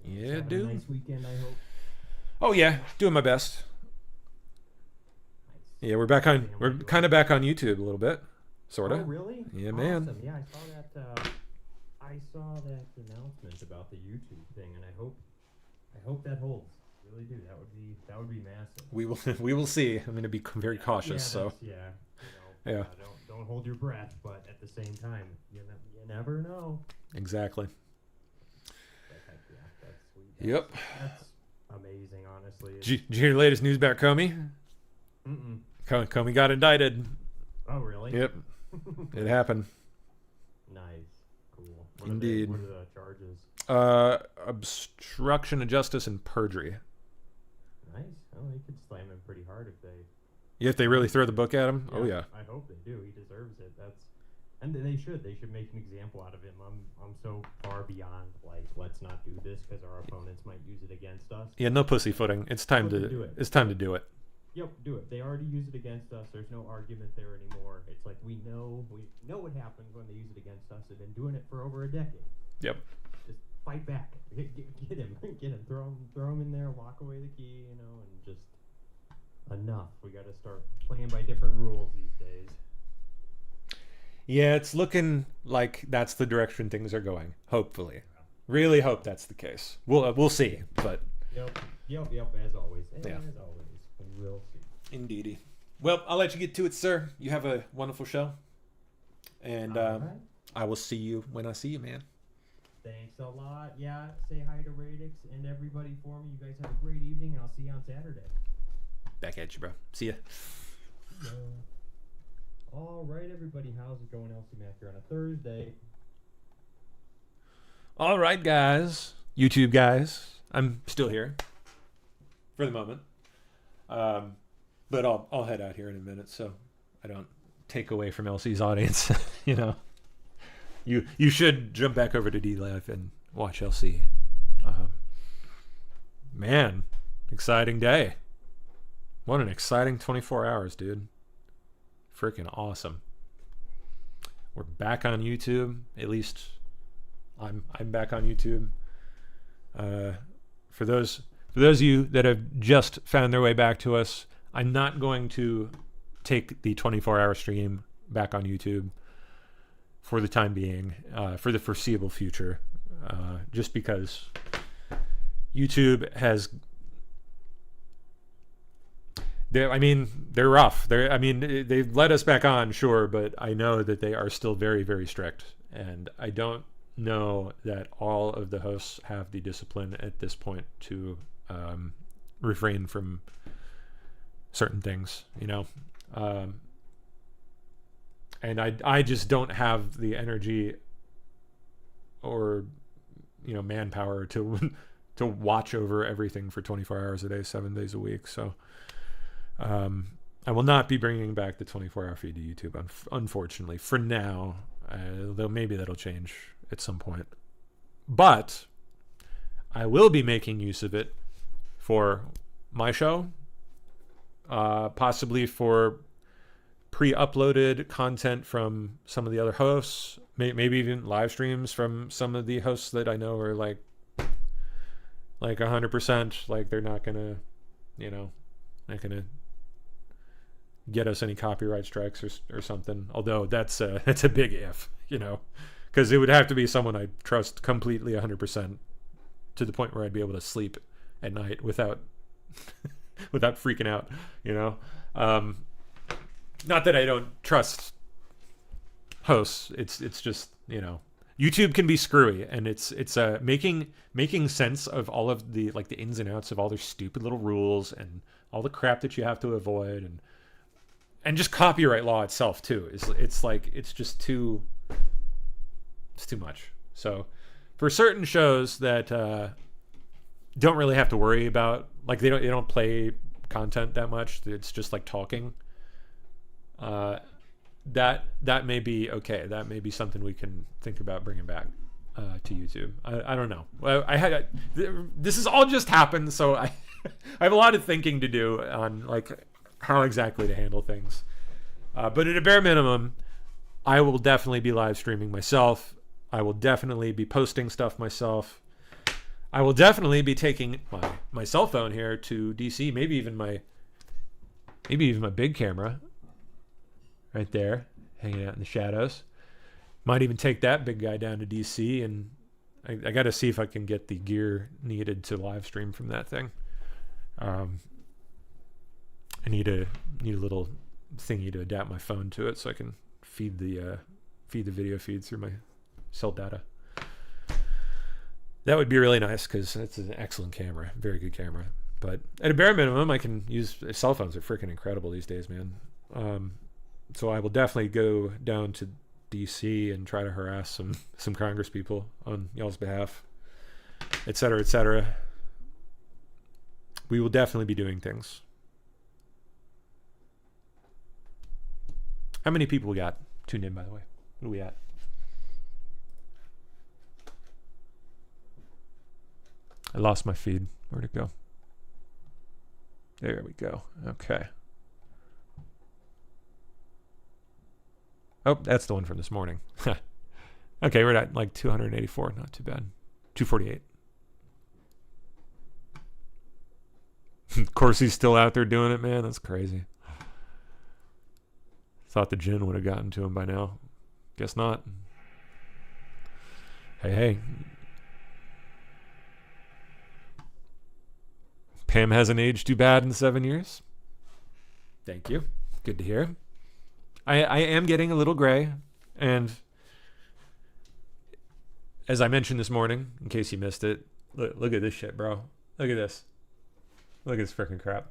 Yeah, dude. Nice weekend, I hope. Oh yeah, doing my best. Yeah, we're kind of back on YouTube a little bit, sorta. Oh, really? Yeah, awesome. man. Yeah, I saw that announcement about the YouTube thing, and I hope that holds. Really do. That would be massive. We will see. I'm going to be very cautious. Yeah, don't hold your breath, but at the same time, you never know. Exactly. That's sweet. Yep. That's amazing, honestly. Did you hear the latest news about Comey? Mm-mm. Comey got indicted. Oh, really? Yep. It happened. Nice. Cool. Indeed. What are the charges? Obstruction of justice and perjury. Nice. Oh, you could slam him pretty hard if they... Yeah, if they really throw the book at him? Oh, yeah. I hope they do. He deserves it. And they should. They should make an example out of him. I'm so far beyond, like, let's not do this because our opponents might use it against us. Yeah, no pussyfooting. It's time to do it. It's time to do it. Yep, do it. They already use it against us. There's no argument there anymore. It's like we know what happens when they use it against us. They've been doing it for over a decade. Yep. Just fight back. Get him. Get him. Throw him in there. Lock away the key. You know, and just enough. We got to start playing by different rules these days. Yeah, it's looking like that's the direction things are going. Hopefully, really hope that's the case. We'll see, but. Yep. As always. Yeah. As always. We will see. Indeedy. Well, I'll let you get to it, sir. You have a wonderful show. And I will see you when I see you, man. Thanks a lot. Yeah, say hi to Radix and everybody for me. You guys have a great evening, and I'll see you on Saturday. Back at you, bro. See ya. All right, everybody. How's it going, LC Mac, here on a Thursday? All right, guys. YouTube guys. I'm still here for the moment. But I'll head out here in a minute, so I don't take away from LC's audience. You know, you should jump back over to Dlive and watch LC. Man, exciting day. What an exciting 24 hours, dude. Freaking awesome. We're back on YouTube. At least I'm back on YouTube. For those of you that have just found their way back to us, I'm not going to take the 24-hour stream back on YouTube for the time being, for the foreseeable future, just because YouTube has... They're rough. They've let us back on, sure, but I know that they are still very, very strict. And I don't know that all of the hosts have the discipline at this point to refrain from certain things, you know. And I just don't have the energy or, you know, manpower to watch over everything for 24 hours a day, 7 days a week. So I will not be bringing back the 24-hour feed to YouTube, unfortunately, for now. Though maybe that'll change at some point. But I will be making use of it for my show, possibly for pre-uploaded content from some of the other hosts, maybe even live streams from some of the hosts that I know are like 100%, like they're not gonna, you know, not gonna get us any copyright strikes or something. Although that's a big if, you know, because it would have to be someone I trust completely 100% to the point where I'd be able to sleep at night without without freaking out, you know. Not that I don't trust hosts. It's just, you know, YouTube can be screwy, and it's making sense of all of the, like, the ins and outs of all their stupid little rules and all the crap that you have to avoid, and just copyright law itself too. It's just too much. So for certain shows that don't really have to worry about, like, they don't play content that much, it's just like talking, that may be okay. That may be something we can think about bringing back to YouTube. I don't know. This has all just happened, so I have a lot of thinking to do on, like, how exactly to handle things. But at a bare minimum, I will definitely be live streaming myself. I will definitely be posting stuff myself. I will definitely be taking my cell phone here to DC, maybe even my big camera right there, hanging out in the shadows. Might even take that big guy down to DC, and I got to see if I can get the gear needed to live stream from that thing. I need a little thingy to adapt my phone to it so I can feed the video feed through my cell data. That would be really nice, because it's an excellent camera, very good camera. But at a bare minimum, I can use cell phones. Are freaking incredible these days, man. So I will definitely go down to DC and try to harass some Congress people on y'all's behalf, et cetera, et cetera. We will definitely be doing things. How many people we got tuned in, by the way? What are we at? I lost my feed. Where'd it go? There we go. Okay. Oh, that's the one from this morning. Okay, we're at like 284. Not too bad. 248. Of course, he's still out there doing it, man. That's crazy. Thought the gin would have gotten to him by now. Guess not. Hey. Pam hasn't aged too bad in 7 years. Thank you. Good to hear. I am getting a little gray, and as I mentioned this morning, in case you missed it, look at this shit, bro. Look at this. Look at this freaking crap.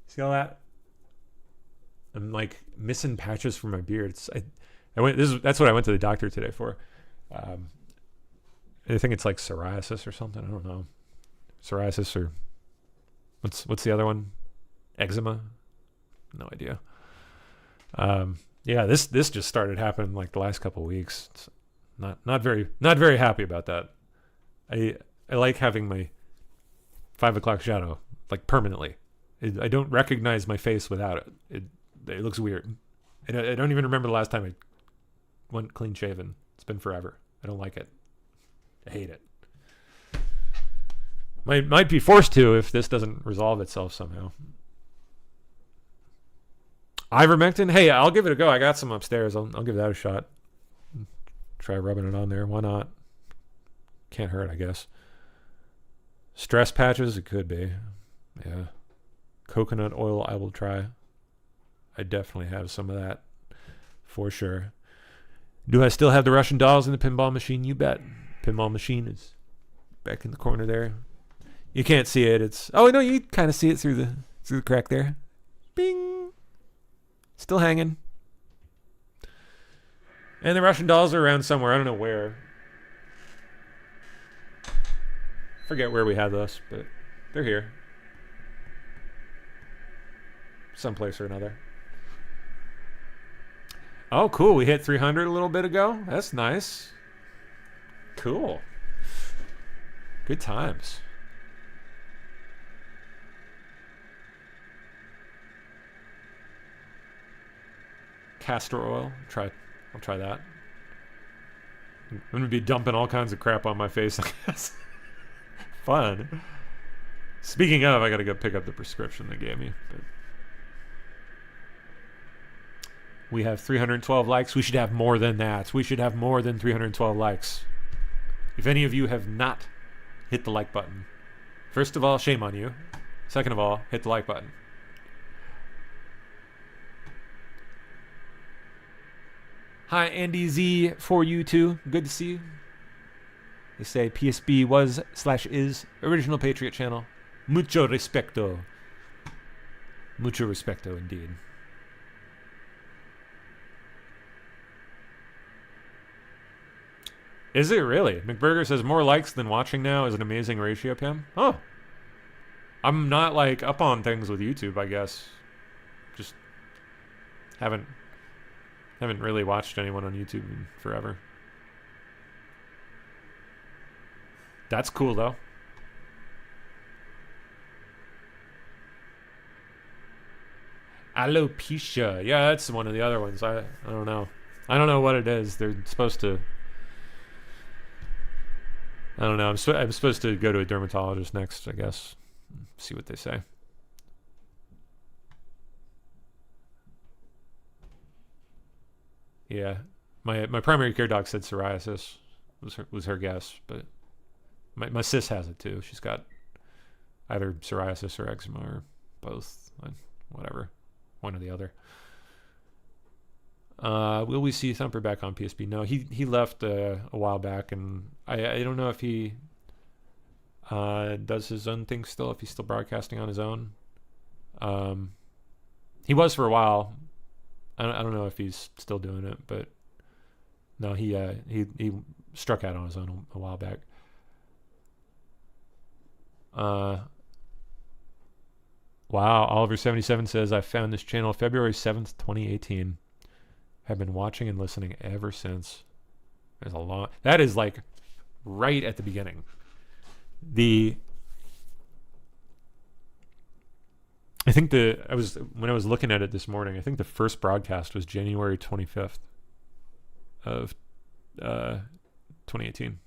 See all that? I'm like missing patches from my beard. That's what I went to the doctor today for. I think it's like psoriasis or something. I don't know. Psoriasis or what's the other one? Eczema? No idea. Yeah, this just started happening like the last couple of weeks. It's not very happy about that. I like having my 5 o'clock shadow like permanently. I don't recognize my face without it. It looks weird. I don't even remember the last time I went clean shaven. It's been forever. I don't like it. I hate it. Might be forced to if this doesn't resolve itself somehow. Ivermectin? Hey, I'll give it a go. I got some upstairs. I'll give that a shot. Try rubbing it on there. Why not? Can't hurt, I guess. Stress patches? It could be. Yeah. Coconut oil, I will try. I definitely have some of that. For sure. Do I still have the Russian dolls in the pinball machine? You bet. Pinball machine is back in the corner there. You can't see it. It's no, you kind of see it through the crack there. Bing. Still hanging. And the Russian dolls are around somewhere. I don't know where. Forget where we had those, but they're here. Someplace or another. Oh, cool. We hit 300 a little bit ago. That's nice. Cool. Good times. Castor oil. I'll try that. I'm going to be dumping all kinds of crap on my face, I guess. Fun. Speaking of, I got to go pick up the prescription they gave me. But we have 312 likes. We should have more than that. We should have more than 312 likes. If any of you have not hit the like button, first of all, shame on you. Second of all, hit the like button. Hi, Andy Z for you too. Good to see you. They say PSB was/is original Patriot channel. Mucho respecto. Mucho respecto indeed. Is it really? McBurger says more likes than watching now is an amazing ratio, Pim. Oh. I'm not like up on things with YouTube, I guess. Just haven't really watched anyone on YouTube in forever. That's cool though. Alopecia. Yeah, that's one of the other ones. I don't know. I don't know what it is. They're supposed to... I don't know. I'm supposed to go to a dermatologist next, I guess. See what they say. Yeah. My primary care doc said psoriasis was her guess, but my sis has it too. She's got either psoriasis or eczema or both. Whatever. One or the other. Will we see Thumper back on PSP? No, he left a while back, and I don't know if he does his own thing still, if he's still broadcasting on his own. He was for a while. I don't know if he's still doing it, but no, he struck out on his own a while back. Wow, Oliver77 says, I found this channel February 7th, 2018. Have been watching and listening ever since. There's a lot. That is like right at the beginning. I think when I was looking at it this morning, I think the first broadcast was January 25th of 2018.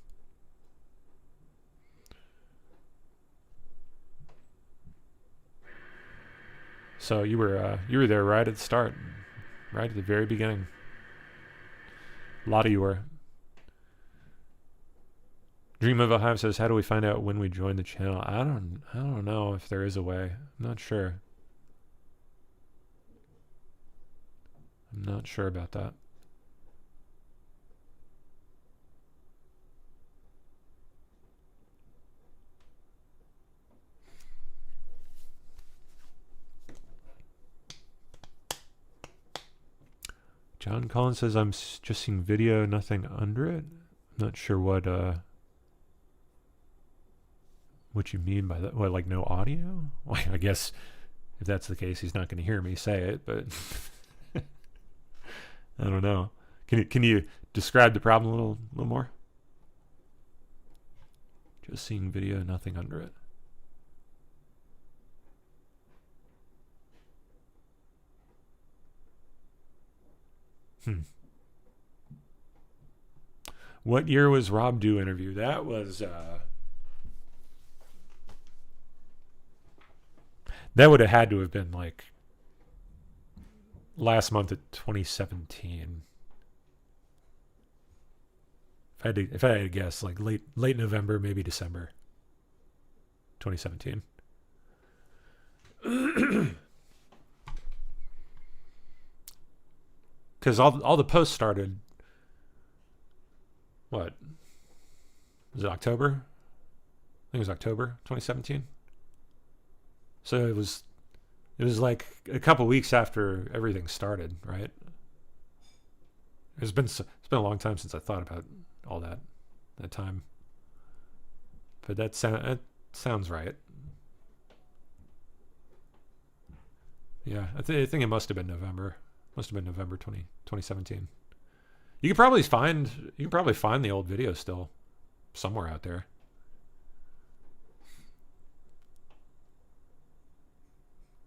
So you were there right at the start. Right at the very beginning. A lot of you were. Dream of a Hive says, how do we find out when we join the channel? I don't know if there is a way. I'm not sure. I'm not sure about that. John Collins says I'm just seeing video, nothing under it. I'm not sure what you mean by that. What, like no audio? Well, I guess if that's the case, he's not going to hear me say it, but I don't know. Can you describe the problem a little more? Just seeing video, nothing under it. What year was Rob Dew interview? That was that would have had to have been like last month of 2017. If I had to guess, like late November, maybe December 2017. Because all the posts started, what? Was it October? I think it was October 2017. So it was like a couple weeks after everything started, right? It's been a long time since I thought about all that time. But that sounds right. Yeah, I think it must have been November. Must have been November 2017. You could probably find the old video still somewhere out there.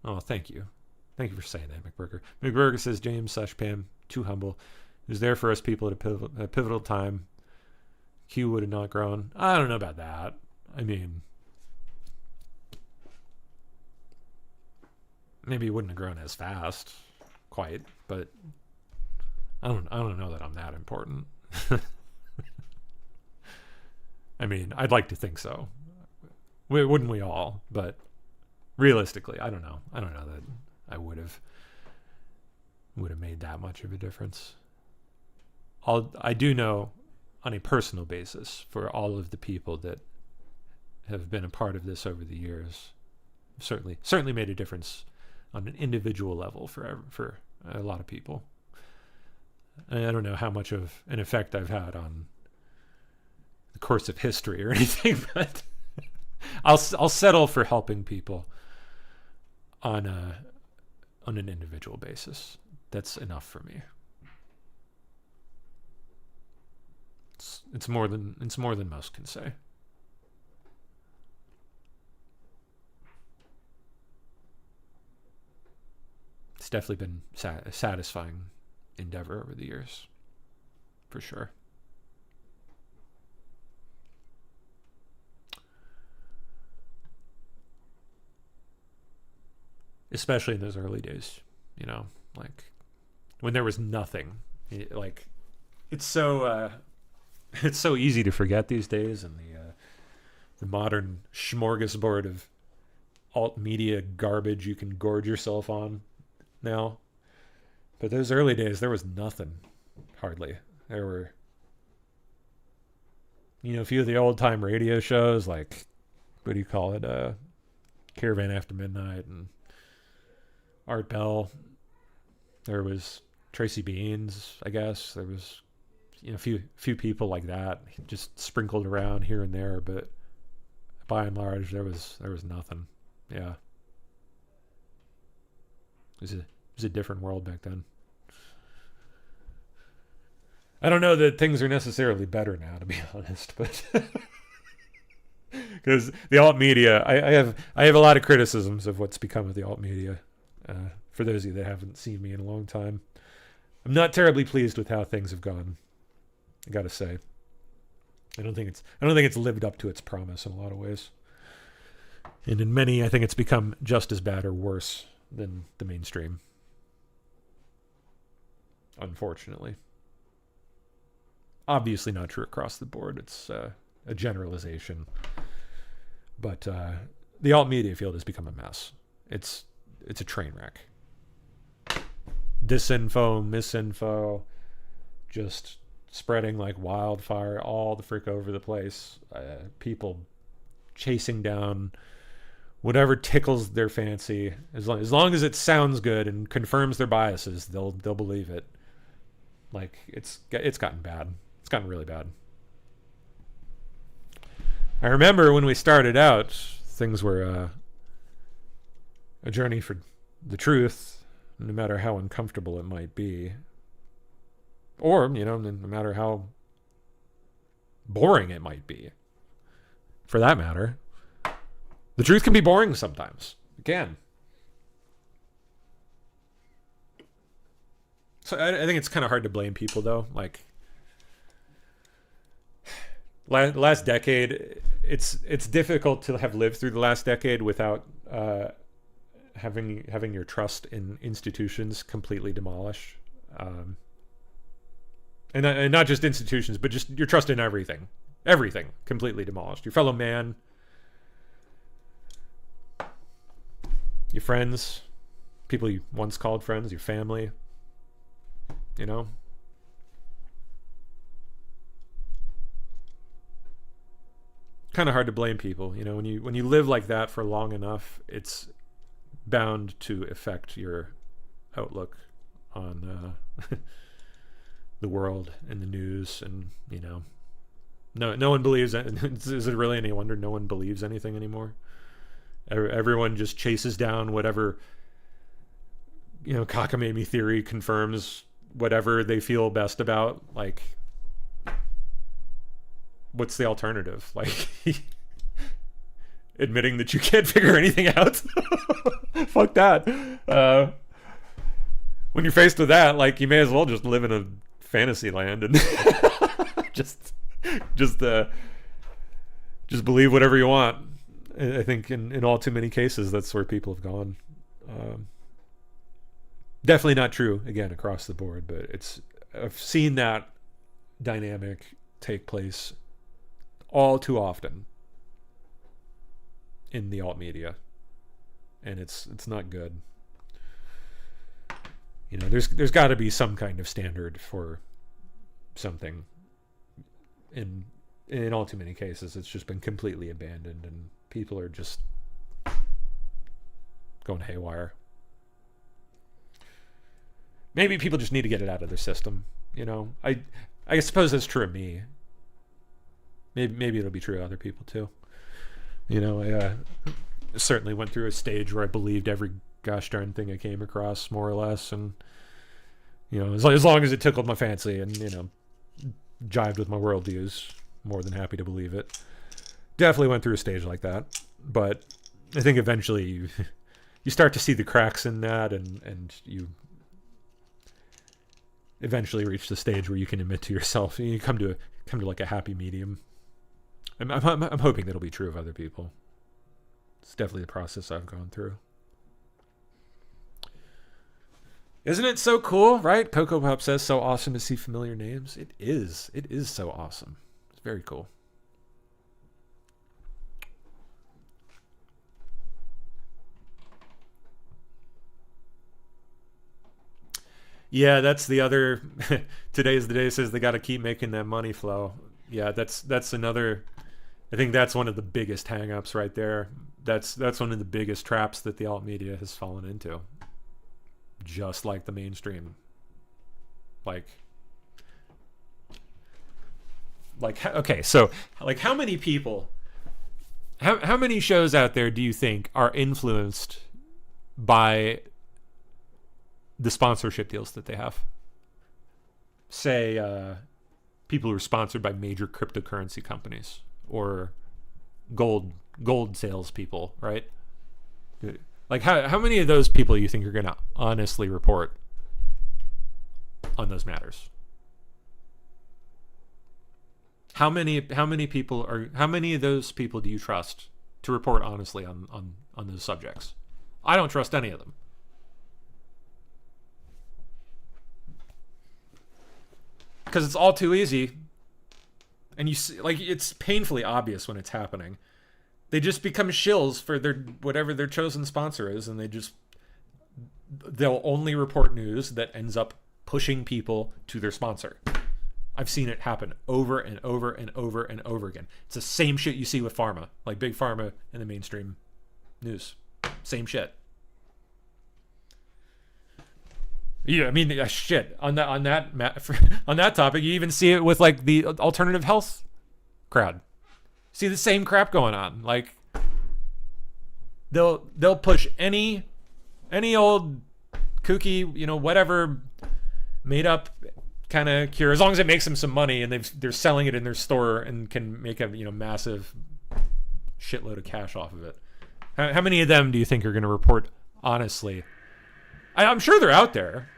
Oh, thank you. Thank you for saying that, McBurger. McBurger says James/Pam, too humble. He was there for us people at a pivotal time. Q would have not grown. I don't know about that. I mean, maybe he wouldn't have grown as fast, quite, but I don't know that I'm that important. I mean, I'd like to think so. Wouldn't we all? But realistically, I don't know. I don't know that I would have made that much of a difference. I do know on a personal basis, for all of the people that have been a part of this over the years, certainly made a difference on an individual level for a lot of people. And I don't know how much of an effect I've had on the course of history or anything, but I'll settle for helping people on an individual basis. That's enough for me. It's more than most can say. It's definitely been a satisfying endeavor over the years, for sure. Especially in those early days, you know, like when there was nothing. Like it's so easy to forget these days, and the modern smorgasbord of alt media garbage you can gorge yourself on now. But those early days, there was nothing, hardly. There were, a few of the old time radio shows, like, what do you call it, Caravan After Midnight and Art Bell. There was Tracy Beans, I guess. There was, a few people like that, just sprinkled around here and there, but by and large, there was nothing. Yeah, it was a different world back then. I don't know that things are necessarily better now, to be honest, but because the alt media, I have a lot of criticisms of what's become of the alt media. For those of you that haven't seen me in a long time, I'm not terribly pleased with how things have gone. I gotta say, I don't think it's lived up to its promise in a lot of ways, and in many, I think it's become just as bad or worse than the mainstream. Unfortunately, obviously not true across the board. It's a generalization, but the alt media field has become a mess. It's a train wreck. Disinfo, misinfo, just spreading like wildfire all the frick over the place. People chasing down whatever tickles their fancy. As long as it sounds good and confirms their biases, they'll believe it. Like, it's gotten bad. It's gotten really bad. I remember when we started out, things were a journey for the truth, no matter how uncomfortable it might be. Or, you know, no matter how boring it might be. For that matter. The truth can be boring sometimes. It can. So I think it's kind of hard to blame people, though. Like, last decade, it's difficult to have lived through the last decade without having your trust in institutions completely demolished, and not just institutions, but just your trust in everything completely demolished. Your fellow man, your friends, people you once called friends, your family. You know, kind of hard to blame people. You know, when you live like that for long enough, it's bound to affect your outlook on the world and the news. And you know, no one believes that. Is it really any wonder no one believes anything anymore? Everyone just chases down whatever, you know, cockamamie theory confirms whatever they feel best about. Like, what's the alternative? Like, admitting that you can't figure anything out? Fuck that. When you're faced with that, like, you may as well just live in a fantasy land and just believe whatever you want. I think in all too many cases, that's where people have gone. Definitely not true, again, across the board, but I've seen that dynamic take place all too often in the alt media, and it's not good. You know, there's got to be some kind of standard for something. In all too many cases, it's just been completely abandoned, and people are just going haywire. Maybe people just need to get it out of their system. You know, I suppose that's true of me. Maybe it'll be true of other people too. You know, I certainly went through a stage where I believed every gosh darn thing I came across, more or less, and you know, as long as it tickled my fancy and, you know, jived with my worldviews, more than happy to believe it. Definitely went through a stage like that, but I think eventually you start to see the cracks in that, and you eventually reach the stage where you can admit to yourself, and you come to like a happy medium. I'm hoping that'll be true of other people. It's definitely the process I've gone through. Isn't it so cool, right? Coco Pop says, so awesome to see familiar names. It is. It is so awesome. It's very cool. Yeah, that's the other. Today's the day says they got to keep making that money flow. Yeah, that's another. I think that's one of the biggest hang-ups right there. That's one of the biggest traps that the alt media has fallen into. Just like the mainstream. Like okay, so like how many people, how many shows out there do you think are influenced by the sponsorship deals that they have? Say people who are sponsored by major cryptocurrency companies or gold salespeople, right? Like how many of those people do you think are going to honestly report on those matters? How many of those people do you trust to report honestly on those subjects? I don't trust any of them. Because it's all too easy. And you see, like, it's painfully obvious when it's happening. They just become shills for whatever their chosen sponsor is, and they'll only report news that ends up pushing people to their sponsor. I've seen it happen over and over and over and over again. It's the same shit you see with pharma, like big pharma in the mainstream news. Same shit. Yeah, I mean, shit. On that topic, you even see it with like the alternative health crowd. See the same crap going on. Like they'll push any old kooky, you know, whatever made up kind of cure, as long as it makes them some money and they're selling it in their store and can make a, you know, massive shitload of cash off of it. How many of them do you think are going to report honestly? I'm sure they're out there.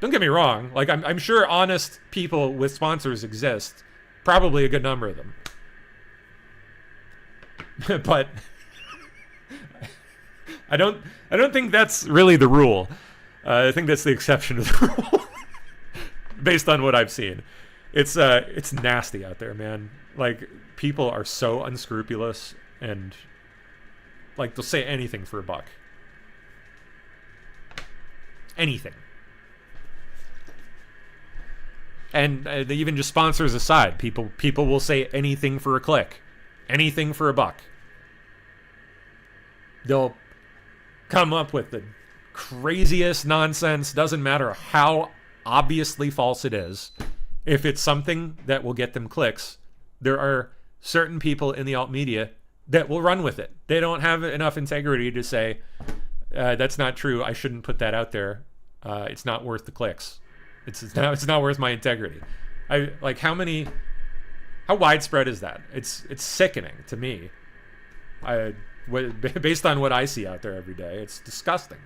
Don't get me wrong. Like I'm sure honest people with sponsors exist. Probably a good number of them. But I don't think that's really the rule. I think that's the exception to the rule. Based on what I've seen. It's nasty out there, man. Like people are so unscrupulous and like they'll say anything for a buck. Anything. And even just sponsors aside, people will say anything for a click, anything for a buck. They'll come up with the craziest nonsense, doesn't matter how obviously false it is. If it's something that will get them clicks, there are certain people in the alt media that will run with it. They don't have enough integrity to say, that's not true, I shouldn't put that out there. It's not worth the clicks. It's not worth my integrity. How widespread is that? It's sickening to me. Based on what I see out there every day, it's disgusting.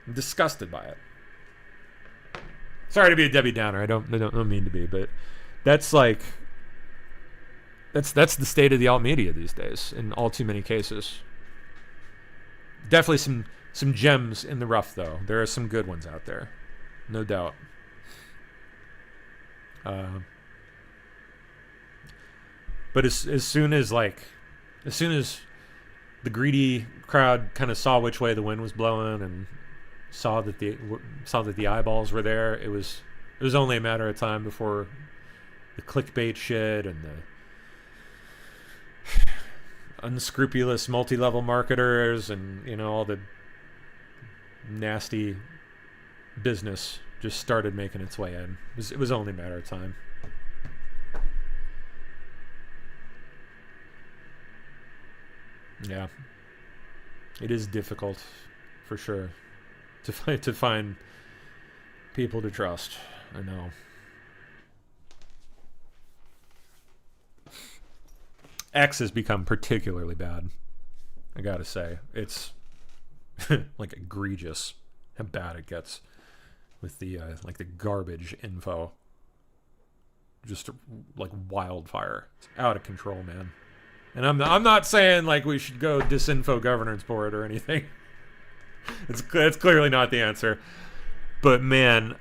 I'm disgusted by it. Sorry to be a Debbie Downer. I don't mean to be, but that's like that's the state of the alt media these days in all too many cases. Definitely some gems in the rough though. There are some good ones out there. No doubt. But as soon as the greedy crowd kind of saw which way the wind was blowing and saw that the eyeballs were there, it was only a matter of time before the clickbait shit and the unscrupulous multi-level marketers and, you know, all the nasty business just started making its way in. It was only a matter of time. Yeah, it is difficult for sure to find people to trust. I know. X has become particularly bad. I gotta say, it's like egregious how bad it gets with the like the garbage info. Just like wildfire. It's out of control, man. And I'm not saying like we should go disinfo governance board or anything. It's clearly not the answer. But man,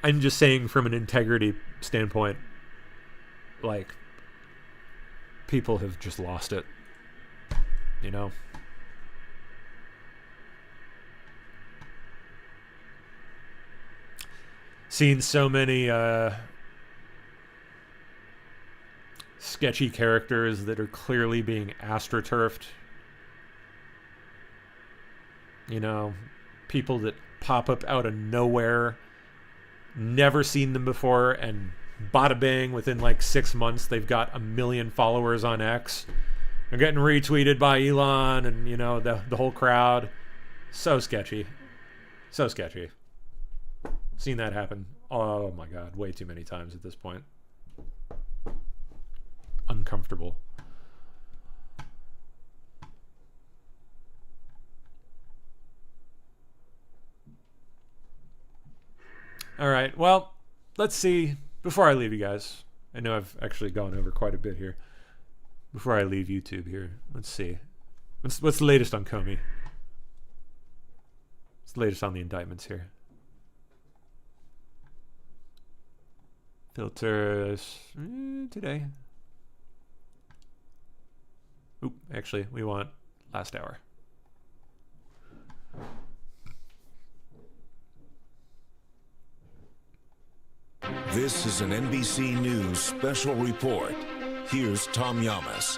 I'm just saying from an integrity standpoint, like people have just lost it. You know? Seen so many sketchy characters that are clearly being astroturfed. You know, people that pop up out of nowhere, never seen them before, and bada bang, within like 6 months they've got 1 million followers on X. They're getting retweeted by Elon and, you know, the whole crowd. So sketchy. So sketchy. Seen that happen. Oh my god, way too many times at this point. Uncomfortable. All right, well, let's see. Before I leave you guys, I know I've actually gone over quite a bit here. Before I leave YouTube here, let's see. What's the latest on Comey? What's the latest on the indictments here? Filters today. Oop, actually, we want last hour. This is an NBC News special report. Here's Tom Yamas.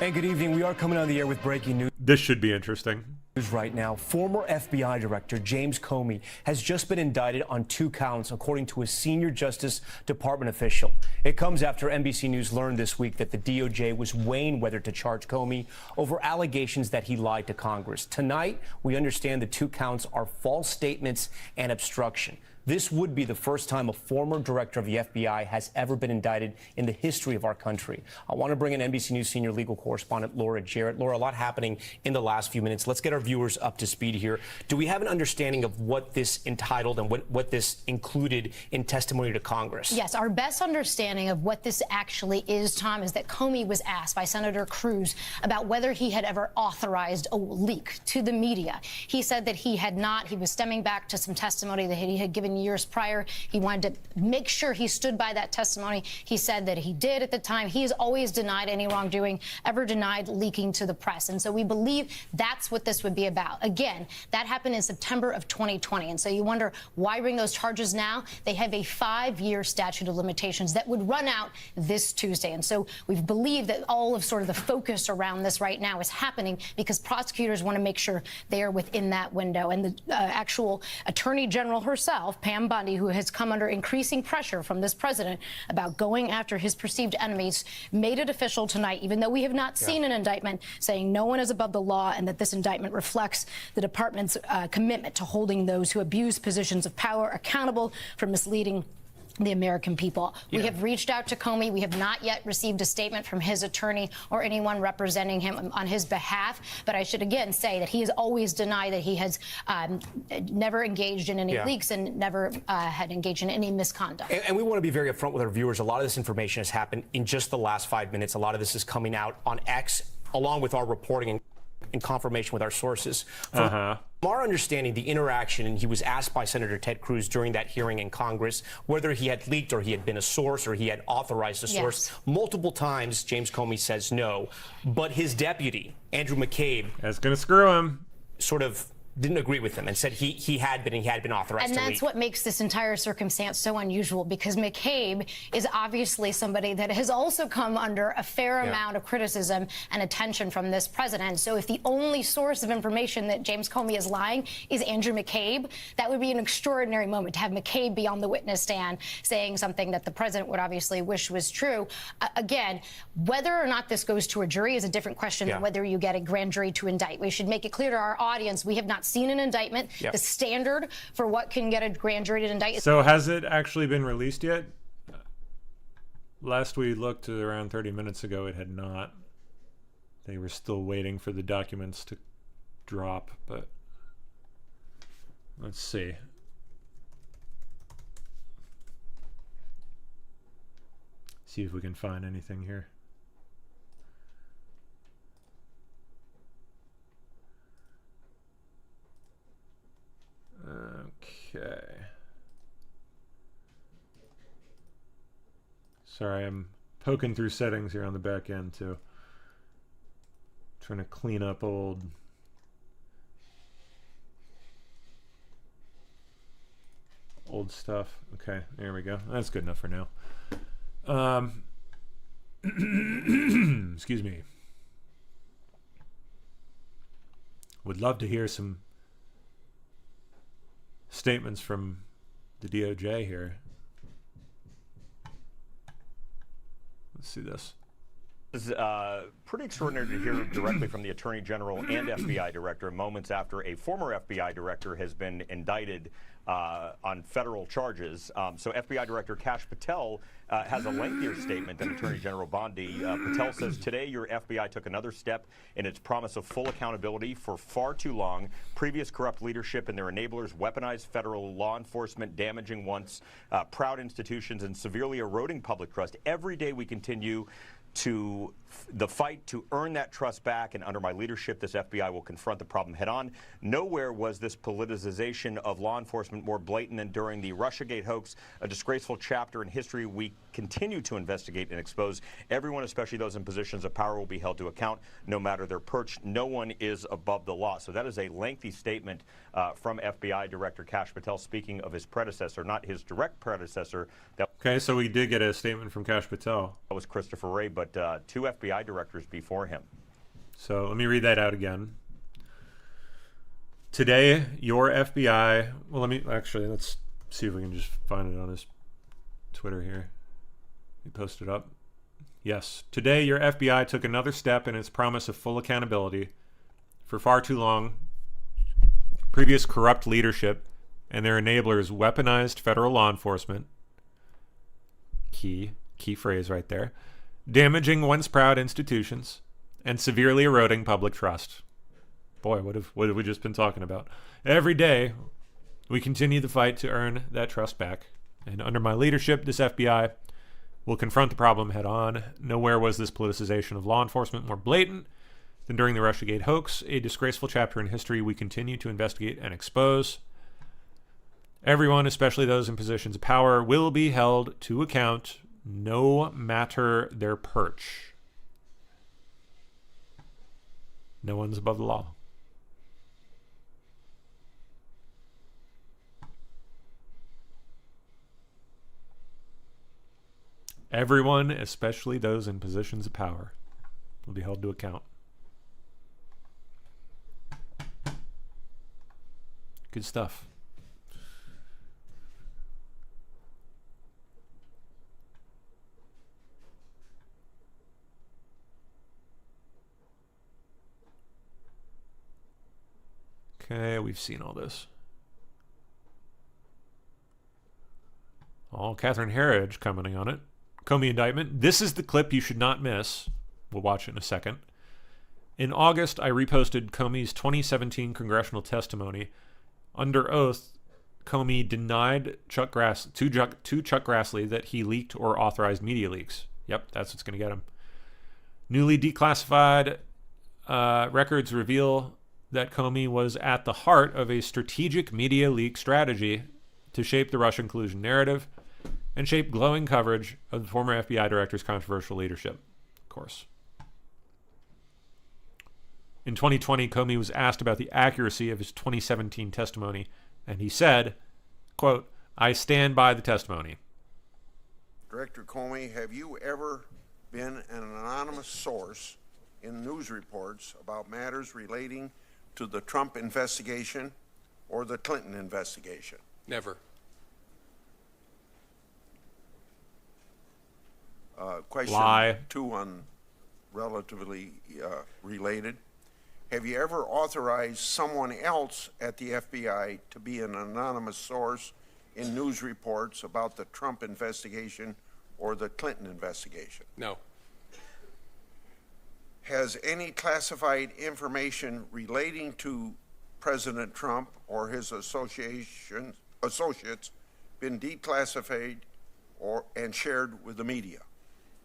And good evening. We are coming on the air with breaking news. This should be interesting. Right now, former FBI Director James Comey has just been indicted on 2 counts, according to a senior Justice Department official. It comes after NBC News learned this week that the DOJ was weighing whether to charge Comey over allegations that he lied to Congress. Tonight, we understand the 2 counts are false statements and obstruction. This would be the first time a former director of the FBI has ever been indicted in the history of our country. I want to bring in NBC News senior legal correspondent Laura Jarrett. Laura, a lot happening in the last few minutes. Let's get our viewers up to speed here. Do we have an understanding of what this entitled and what this included in testimony to Congress? Yes, our best understanding of what this actually is, Tom, is that Comey was asked by Senator Cruz about whether he had ever authorized a leak to the media. He said that he had not. He was stemming back to some testimony that he had given years prior. He wanted to make sure he stood by that testimony. He said that he did at the time. He has always denied any wrongdoing, ever denied leaking to the press. And so we believe that's what this would be about. Again, that happened in September of 2020. And so you wonder, why bring those charges now? They have a 5-year statute of limitations that would run out this Tuesday. And so we believe that all of sort of the focus around this right now is happening because prosecutors want to make sure they are within that window. And the actual Attorney General herself, Pam Bondi, who has come under increasing pressure from this president about going after his perceived enemies, made it official tonight, even though we have not seen an indictment, saying no one is above the law and that this indictment reflects the department's commitment to holding those who abuse positions of power accountable for misleading the American people. We have reached out to Comey. We have not yet received a statement from his attorney or anyone representing him on his behalf. But I should again say that he has always denied that he has never engaged in any leaks and never had engaged in any misconduct. And we want to be very upfront with our viewers. A lot of this information has happened in just the last 5 minutes. A lot of this is coming out on X, along with our reporting and confirmation with our sources. From our understanding, the interaction, and he was asked by Senator Ted Cruz during that hearing in Congress whether he had leaked or he had been a source or he had authorized a source. Multiple times, James Comey says no. But his deputy, Andrew McCabe, that's going to screw him, sort of didn't agree with him and said he had been authorized and to leak. that's what makes this entire circumstance so unusual, because McCabe is obviously somebody that has also come under a fair amount of criticism and attention from this president. So if the only source of information that James Comey is lying is Andrew McCabe, that would be an extraordinary moment to have McCabe be on the witness stand saying something that the president would obviously wish was true. Again, whether or not this goes to a jury is a different question than whether you get a grand jury to indict. We should make it clear to our audience, we have not seen an indictment. The standard for what can get a grand jury to indict. So has it actually been released yet? Last we looked around 30 minutes ago, it had not. They were still waiting for the documents to drop, but let's see. See if we can find anything here. Okay. Sorry, I'm poking through settings here on the back end too. Trying to clean up old stuff. Okay, there we go. That's good enough for now. Excuse me. Would love to hear some statements from the DOJ here. Let's see this. It's pretty extraordinary to hear directly from the Attorney General and FBI Director moments after a former FBI Director has been indicted on federal charges. So FBI Director Kash Patel has a lengthier statement than Attorney General Bondi. Patel says, today your FBI took another step in its promise of full accountability. For far too long, previous corrupt leadership and their enablers weaponized federal law enforcement, damaging once proud institutions and severely eroding public trust. Every day we continue to the fight to earn that trust back, and under my leadership, this FBI will confront the problem head on. Nowhere was this politicization of law enforcement more blatant than during the Russiagate hoax, a disgraceful chapter in history we continue to investigate and expose. Everyone, especially those in positions of power, will be held to account, no matter their perch. No one is above the law. So that is a lengthy statement from FBI Director Kash Patel, speaking of his predecessor, not his direct predecessor. Okay, so we did get a statement from Kash Patel. That was Christopher Wray, but 2 FBI directors before him. So let me read that out again. Today, your FBI... Well, let's see if we can just find it on his Twitter here. He posted up. Yes. Today, your FBI took another step in its promise of full accountability. For far too long, previous corrupt leadership and their enablers weaponized federal law enforcement. Key phrase right there. Damaging once proud institutions and severely eroding public trust. Boy, what have we just been talking about? Every day, we continue the fight to earn that trust back. And under my leadership, this FBI will confront the problem head on. Nowhere was this politicization of law enforcement more blatant than during the Russiagate hoax, a disgraceful chapter in history we continue to investigate and expose. Everyone, especially those in positions of power, will be held to account, no matter their perch. No one's above the law. Everyone, especially those in positions of power, will be held to account. Good stuff. Okay, we've seen all this. Catherine Herridge commenting on it. Comey indictment. This is the clip you should not miss. We'll watch it in a second. In August, I reposted Comey's 2017 congressional testimony. Under oath, Comey denied to Chuck Grassley that he leaked or authorized media leaks. Yep, that's what's going to get him. Newly declassified records reveal that Comey was at the heart of a strategic media leak strategy to shape the Russian collusion narrative and shape glowing coverage of the former FBI director's controversial leadership, of course. In 2020, Comey was asked about the accuracy of his 2017 testimony, and he said, quote, "I stand by the testimony." Director Comey, have you ever been an anonymous source in news reports about matters relating to the Trump investigation or the Clinton investigation? Never. Question Lie. 2 on relatively related. Have you ever authorized someone else at the FBI to be an anonymous source in news reports about the Trump investigation or the Clinton investigation? No. Has any classified information relating to President Trump or his associates been declassified and shared with the media?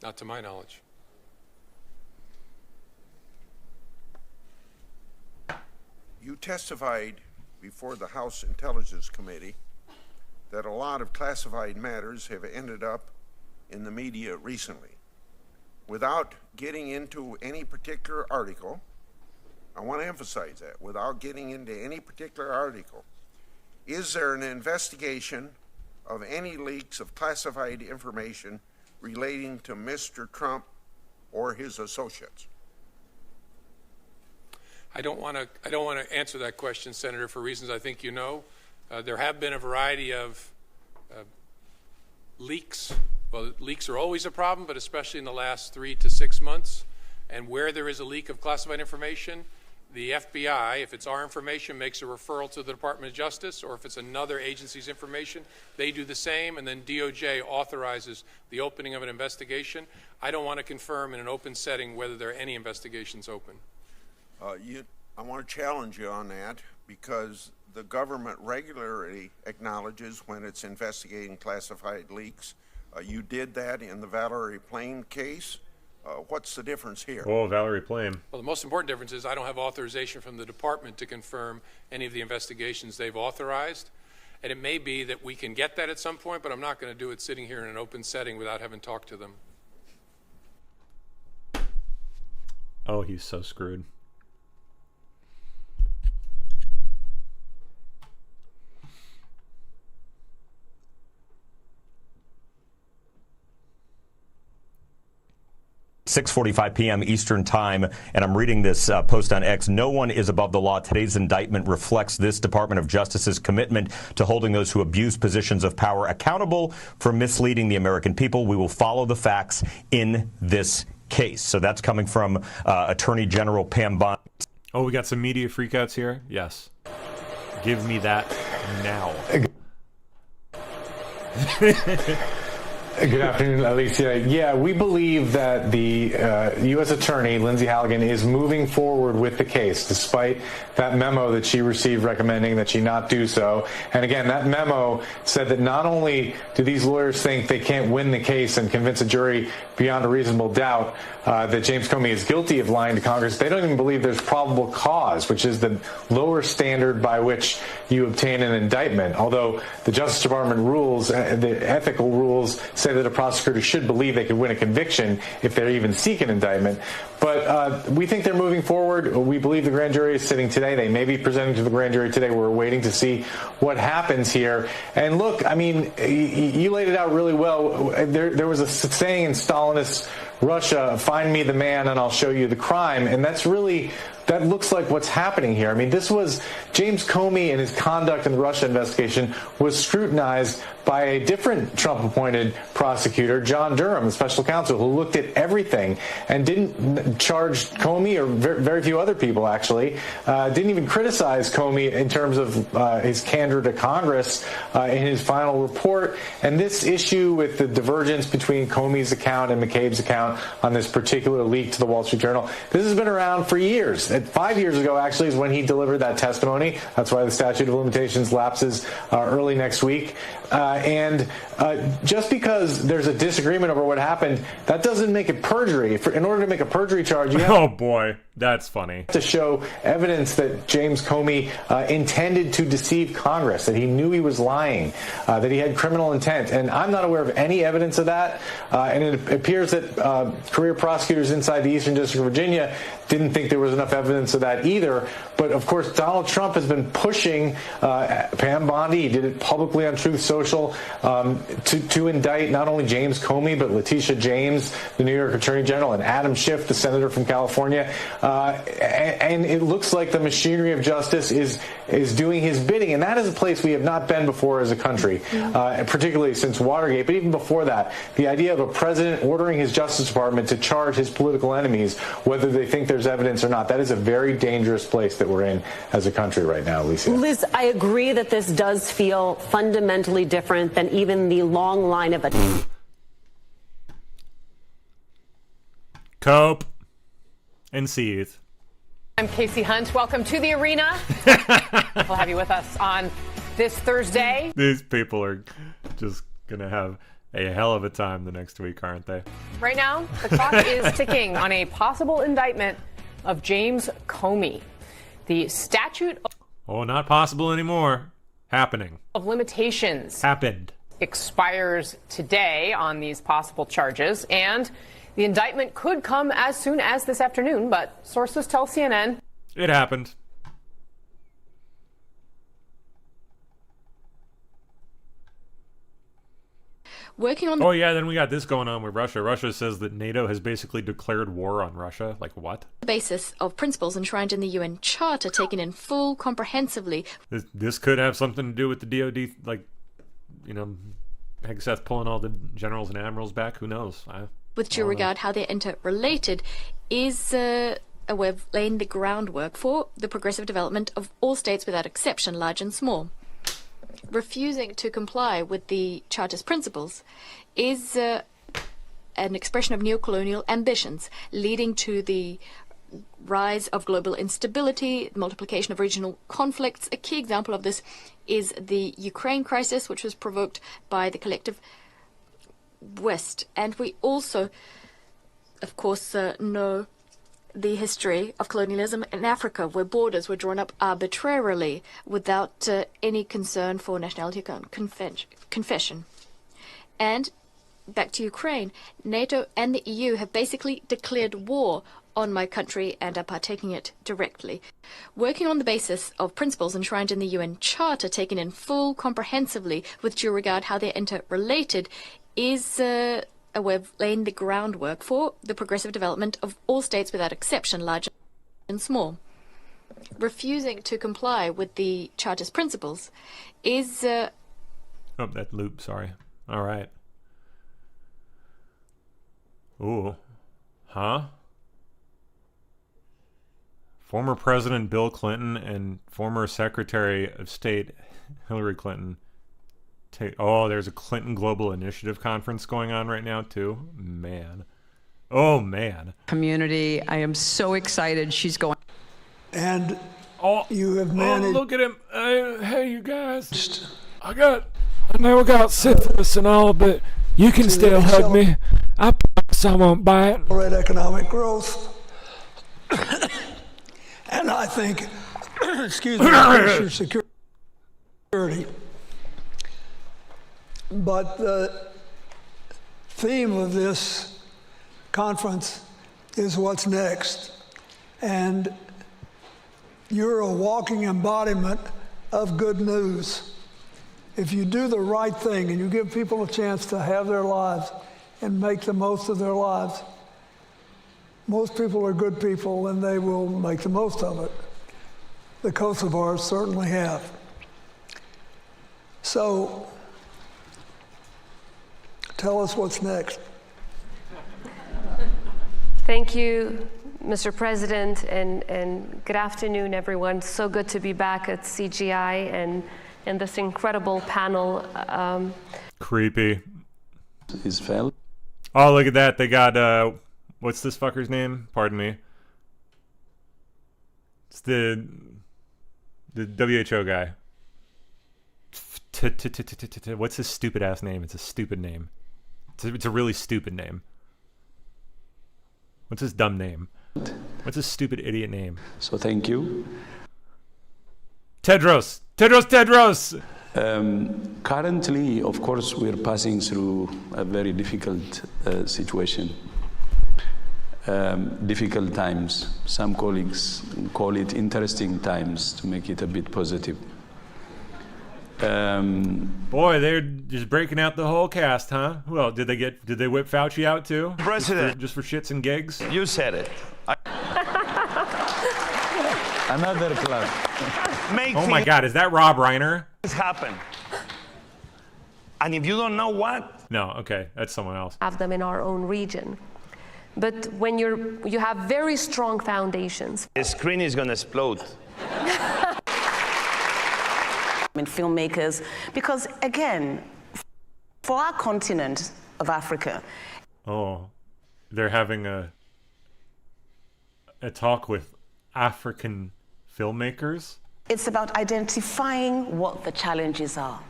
Not to my knowledge. You testified before the House Intelligence Committee that a lot of classified matters have ended up in the media recently. Without getting into any particular article, I want to emphasize that, without getting into any particular article, is there an investigation of any leaks of classified information relating to Mr. Trump or his associates? I don't want to answer that question, Senator, for reasons I think you know. There have been a variety of leaks. Well, leaks are always a problem, but especially in the last 3 to 6 months. And where there is a leak of classified information, the FBI, if it's our information, makes a referral to the Department of Justice, or if it's another agency's information, they do the same, and then DOJ authorizes the opening of an investigation. I don't want to confirm in an open setting whether there are any investigations open. I want to challenge you on that, because the government regularly acknowledges when it's investigating classified leaks. You did that in the Valerie Plame case. What's the difference here? Oh, Valerie Plame. Well, the most important difference is I don't have authorization from the department to confirm any of the investigations they've authorized. And it may be that we can get that at some point, but I'm not going to do it sitting here in an open setting without having talked to them. Oh, he's so screwed. 6:45 p.m. Eastern Time, and I'm reading this post on X. No one is above the law. Today's indictment reflects this Department of Justice's commitment to holding those who abuse positions of power accountable for misleading the American people. We will follow the facts in this case. So that's coming from Attorney General Pam Bondi. Oh, we got some media freakouts here? Yes. Give me that now. Good afternoon, Alicia. Yeah, we believe that the U.S. Attorney, Lindsay Halligan, is moving forward with the case, despite that memo that she received recommending that she not do so. And again, that memo said that not only do these lawyers think they can't win the case and convince a jury beyond a reasonable doubt that James Comey is guilty of lying to Congress, they don't even believe there's probable cause, which is the lower standard by which you obtain an indictment. Although the Justice Department rules, the ethical rules, say that a prosecutor should believe they could win a conviction if they even seek an indictment. But we think they're moving forward. We believe the grand jury is sitting today. They may be presenting to the grand jury today. We're waiting to see what happens here. And look, I mean, you laid it out really well. There was a saying in Stalinist Russia, find me the man and I'll show you the crime. And that's really, that looks like what's happening here. I mean, this was James Comey and his conduct in the Russia investigation was scrutinized by a different Trump-appointed prosecutor, John Durham, the special counsel, who looked at everything and didn't charge Comey, or very few other people actually, didn't even criticize Comey in terms of his candor to Congress in his final report. And this issue with the divergence between Comey's account and McCabe's account on this particular leak to the Wall Street Journal, this has been around for years. 5 years ago, actually, is when he delivered that testimony. That's why the statute of limitations lapses early next week. And just because there's a disagreement over what happened, that doesn't make it perjury. In order to make a perjury charge, you have oh boy, that's funny, to show evidence that James Comey intended to deceive Congress, that he knew he was lying, that he had criminal intent. And I'm not aware of any evidence of that. And it appears that career prosecutors inside the Eastern District of Virginia didn't think there was enough evidence of that either. But of course, Donald Trump has been pushing Pam Bondi. He did it publicly on Truth Social to indict not only James Comey, but Letitia James, the New York Attorney General, and Adam Schiff, the senator from California. And it looks like the machinery of justice is doing his bidding. And that is a place we have not been before as a country, particularly since Watergate. But even before that, the idea of a president ordering his Justice Department to charge his political enemies, whether they think there's evidence or not, that is a very dangerous place that we're in as a country right now, Alicia. Liz, I agree that this does feel fundamentally different than even the long line of Cope and seethe. I'm Casey Hunt. Welcome to the arena. We'll have you with us on this Thursday. These people are just going to have a hell of a time the next week, aren't they? Right now, the clock is ticking on a possible indictment of James Comey. The statute not possible anymore. Happening. Of limitations happened. Expires today on these possible charges, and the indictment could come as soon as this afternoon, but sources tell CNN it happened. Working on oh yeah, then we got this going on with Russia. Russia says that NATO has basically declared war on Russia. Like what? The basis of principles enshrined in the UN Charter taken in full comprehensively. This could have something to do with the DoD, like, you know, Hegseth pulling all the generals and admirals back. Who knows? With due regard how they're interrelated is a way of laying the groundwork for the progressive development of all states without exception, large and small. Refusing to comply with the Charter's principles is an expression of neocolonial ambitions, leading to the rise of global instability, multiplication of regional conflicts. A key example of this is the Ukraine crisis, which was provoked by the collective West. And we also, of course, know the history of colonialism in Africa, where borders were drawn up arbitrarily without any concern for nationality confession. And back to Ukraine, NATO and the EU have basically declared war on my country and are partaking it directly. Working on the basis of principles enshrined in the UN Charter taken in full comprehensively with due regard how they're interrelated is a we've laid the groundwork for the progressive development of all states without exception, large and small. Refusing to comply with the Charter's principles is... Oh, that loop, sorry. All right. Ooh. Huh? Former President Bill Clinton and former Secretary of State Hillary Clinton. Oh, there's a Clinton Global Initiative conference going on right now, too. Man. Oh, man. Community, I am so excited she's going. And you have managed... Oh, look at him. Hey, you guys. I know I got syphilis and all, but you can still hug me. I promise I won't bite. Economic growth. And I think, excuse me, your security. But the theme of this conference is what's next. And you're a walking embodiment of good news. If you do the right thing and you give people a chance to have their lives and make the most of their lives, most people are good people and they will make the most of it. The Kosovars certainly have. So, tell us what's next. Thank you, Mr. President, and good afternoon, everyone. So good to be back at CGI and this incredible panel. Creepy. Is failed. Oh, look at that. They got, what's this fucker's name? Pardon me. It's the WHO guy. What's his stupid ass name? It's a stupid name. It's a really stupid name. What's his dumb name? What's his stupid idiot name? So thank you. Tedros! Currently, of course, we're passing through a very difficult situation. Difficult times. Some colleagues call it interesting times, to make it a bit positive. Boy, they're just breaking out the whole cast, huh? Well, did they whip Fauci out too? President, just for shits and gigs? You said it. Another club. Oh my God, is that Rob Reiner? This happened. And if you don't know what? No, okay, that's someone else. Have them in our own region. But when you have very strong foundations. The screen is going to explode. Filmmakers, because again, for our continent of Africa. Oh, they're having a talk with African filmmakers? It's about identifying what the challenges are.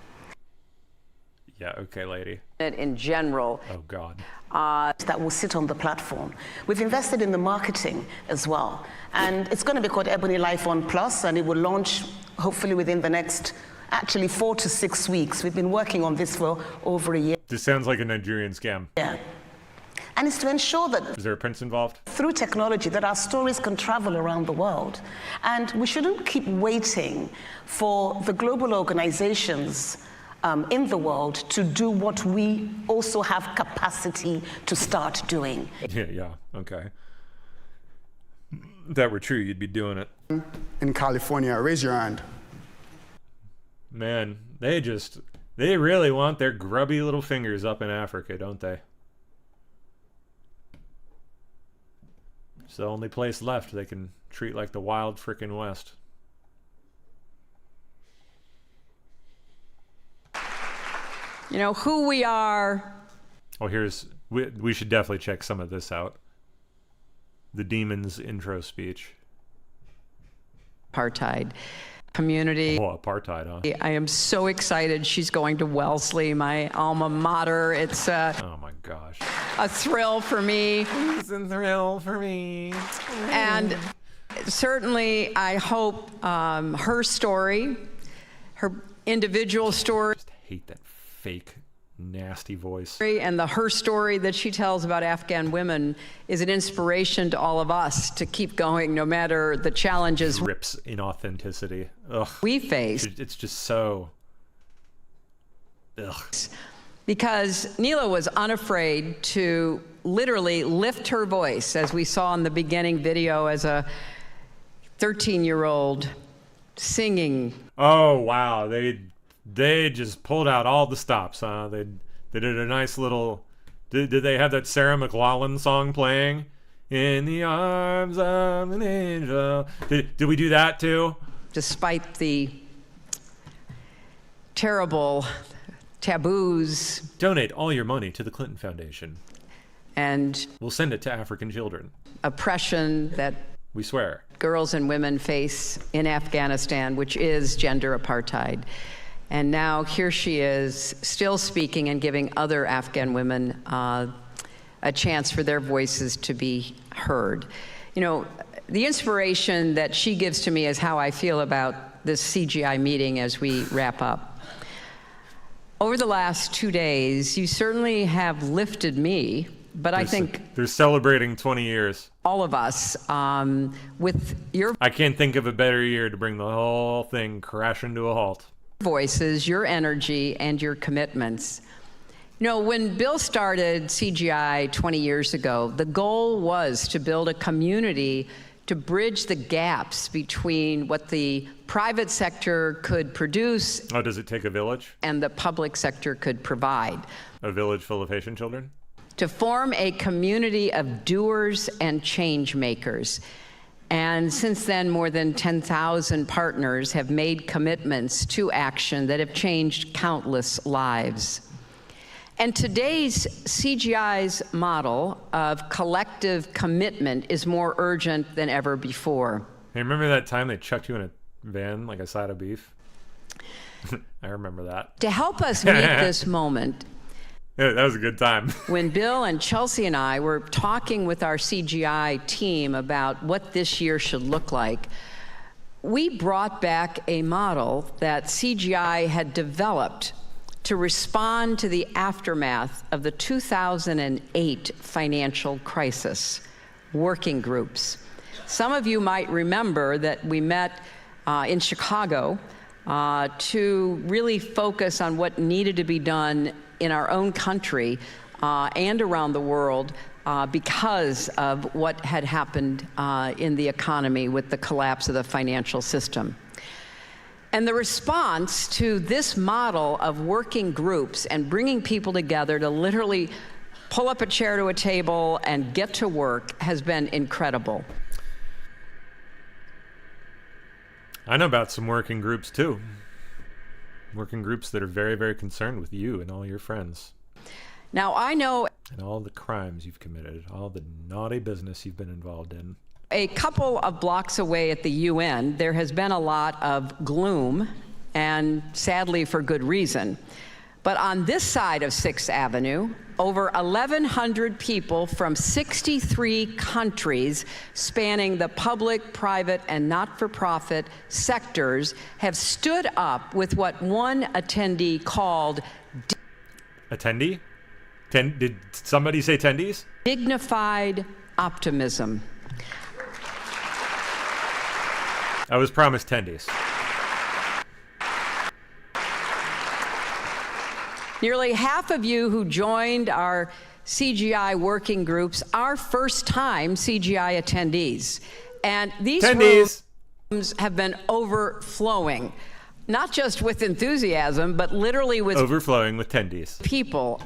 Yeah, okay, lady. In general. Oh, God. That will sit on the platform. We've invested in the marketing as well. And it's going to be called Ebony Life On Plus, and it will launch hopefully within the next, actually 4 to 6 weeks. We've been working on this for over a year. This sounds like a Nigerian scam. Yeah. And it's to ensure that is there a prince involved? Through technology, that our stories can travel around the world. And we shouldn't keep waiting for the global organizations in the world to do what we also have capacity to start doing. Yeah, okay. If that were true, you'd be doing it. In California, raise your hand. Man, they really want their grubby little fingers up in Africa, don't they? It's the only place left they can treat like the wild frickin' West. You know, who we are. Oh, we should definitely check some of this out. The Demon's intro speech. Apartheid. Community. Oh, apartheid, huh? I am so excited she's going to Wellesley, my alma mater. It's oh my gosh. A thrill for me. It's a thrill for me. And certainly I hope her story, her individual story. I just hate that fake, nasty voice. And her story that she tells about Afghan women is an inspiration to all of us to keep going no matter the challenges. Rips inauthenticity. Ugh. We face. It's just so. Ugh. because Neela was unafraid to literally lift her voice, as we saw in the beginning video, as a 13-year-old singing. Oh, wow. They just pulled out all the stops, huh? They did a nice little... Did they have that Sarah McLachlan song playing? In the arms of an angel. Did we do that too? Despite the terrible taboos. Donate all your money to the Clinton Foundation. And we'll send it to African children. Oppression that we swear girls and women face in Afghanistan, which is gender apartheid. And now here she is, still speaking and giving other Afghan women a chance for their voices to be heard. You know, the inspiration that she gives to me is how I feel about this CGI meeting as we wrap up. Over the last 2 days, you certainly have lifted me, but I think they're celebrating 20 years. All of us, with your... I can't think of a better year to bring the whole thing crashing to a halt. Voices, your energy, and your commitments. You know, when Bill started CGI 20 years ago, the goal was to build a community to bridge the gaps between what the private sector could produce. Oh, does it take a village? And the public sector could provide. A village full of Haitian children? To form a community of doers and change makers. And since then, more than 10,000 partners have made commitments to action that have changed countless lives. And today's CGI's model of collective commitment is more urgent than ever before. Hey, remember that time they chucked you in a van like a side of beef? I remember that. To help us meet this moment, yeah, that was a good time. When Bill and Chelsea and I were talking with our CGI team about what this year should look like, we brought back a model that CGI had developed to respond to the aftermath of the 2008 financial crisis, working groups. Some of you might remember that we met in Chicago to really focus on what needed to be done in our own country and around the world because of what had happened in the economy with the collapse of the financial system. And the response to this model of working groups and bringing people together to literally pull up a chair to a table and get to work has been incredible. I know about some working groups too. Working groups that are very, very concerned with you and all your friends. Now I know... And all the crimes you've committed, all the naughty business you've been involved in. A couple of blocks away at the UN, there has been a lot of gloom, and sadly for good reason. But on this side of 6th Avenue, over 1,100 people from 63 countries spanning the public, private, and not-for-profit sectors have stood up with what one attendee called... Attendee? Did somebody say tendies? Dignified optimism. I was promised tendies. Nearly half of you who joined our CGI working groups are first-time CGI attendees. And these rooms have been overflowing, not just with enthusiasm, but literally with... Overflowing with tendies. People.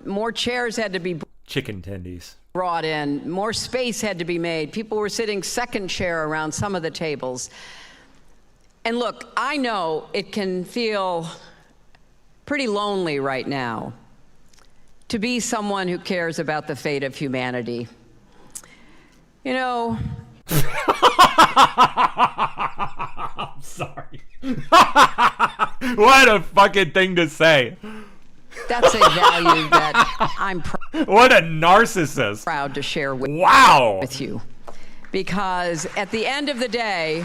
More chairs had to be... Chicken tendies. Brought in. More space had to be made. People were sitting second chair around some of the tables. And look, I know it can feel pretty lonely right now to be someone who cares about the fate of humanity. You know... I'm sorry. What a fucking thing to say. That's a value that I'm what a narcissist. Proud to share with you. Because at the end of the day,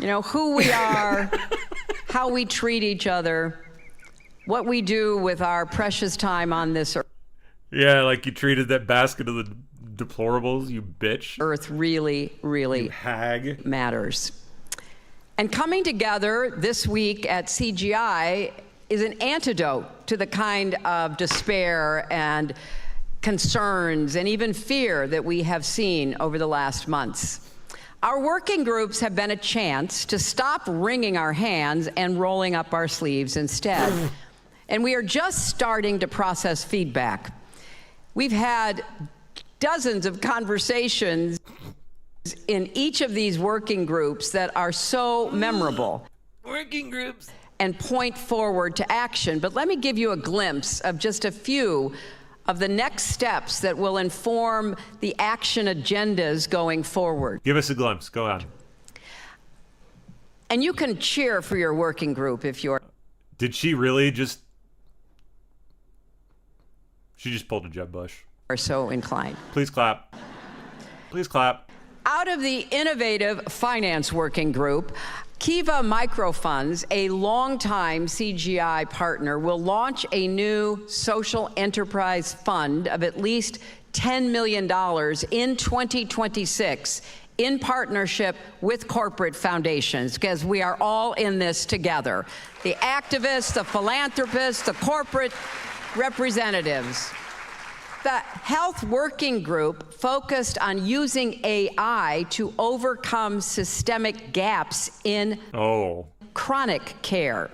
you know, who we are, how we treat each other, what we do with our precious time on this earth. Yeah, like you treated that basket of the deplorables, you bitch. Earth really, really you hag. Matters. And coming together this week at CGI is an antidote to the kind of despair and concerns and even fear that we have seen over the last months. Our working groups have been a chance to stop wringing our hands and rolling up our sleeves instead. And we are just starting to process feedback. We've had dozens of conversations in each of these working groups that are so memorable. Working groups. And point forward to action. But let me give you a glimpse of just a few of the next steps that will inform the action agendas going forward. Give us a glimpse. Go on. And you can cheer for your working group if you're... Did she really just... She just pulled a Jeb Bush. ...are so inclined. Please clap. Please clap. Out of the innovative finance working group, Kiva Microfunds, a longtime CGI partner, will launch a new social enterprise fund of at least $10 million in 2026 in partnership with corporate foundations, because we are all in this together. The activists, the philanthropists, the corporate representatives. The health working group focused on using AI to overcome systemic gaps in chronic care.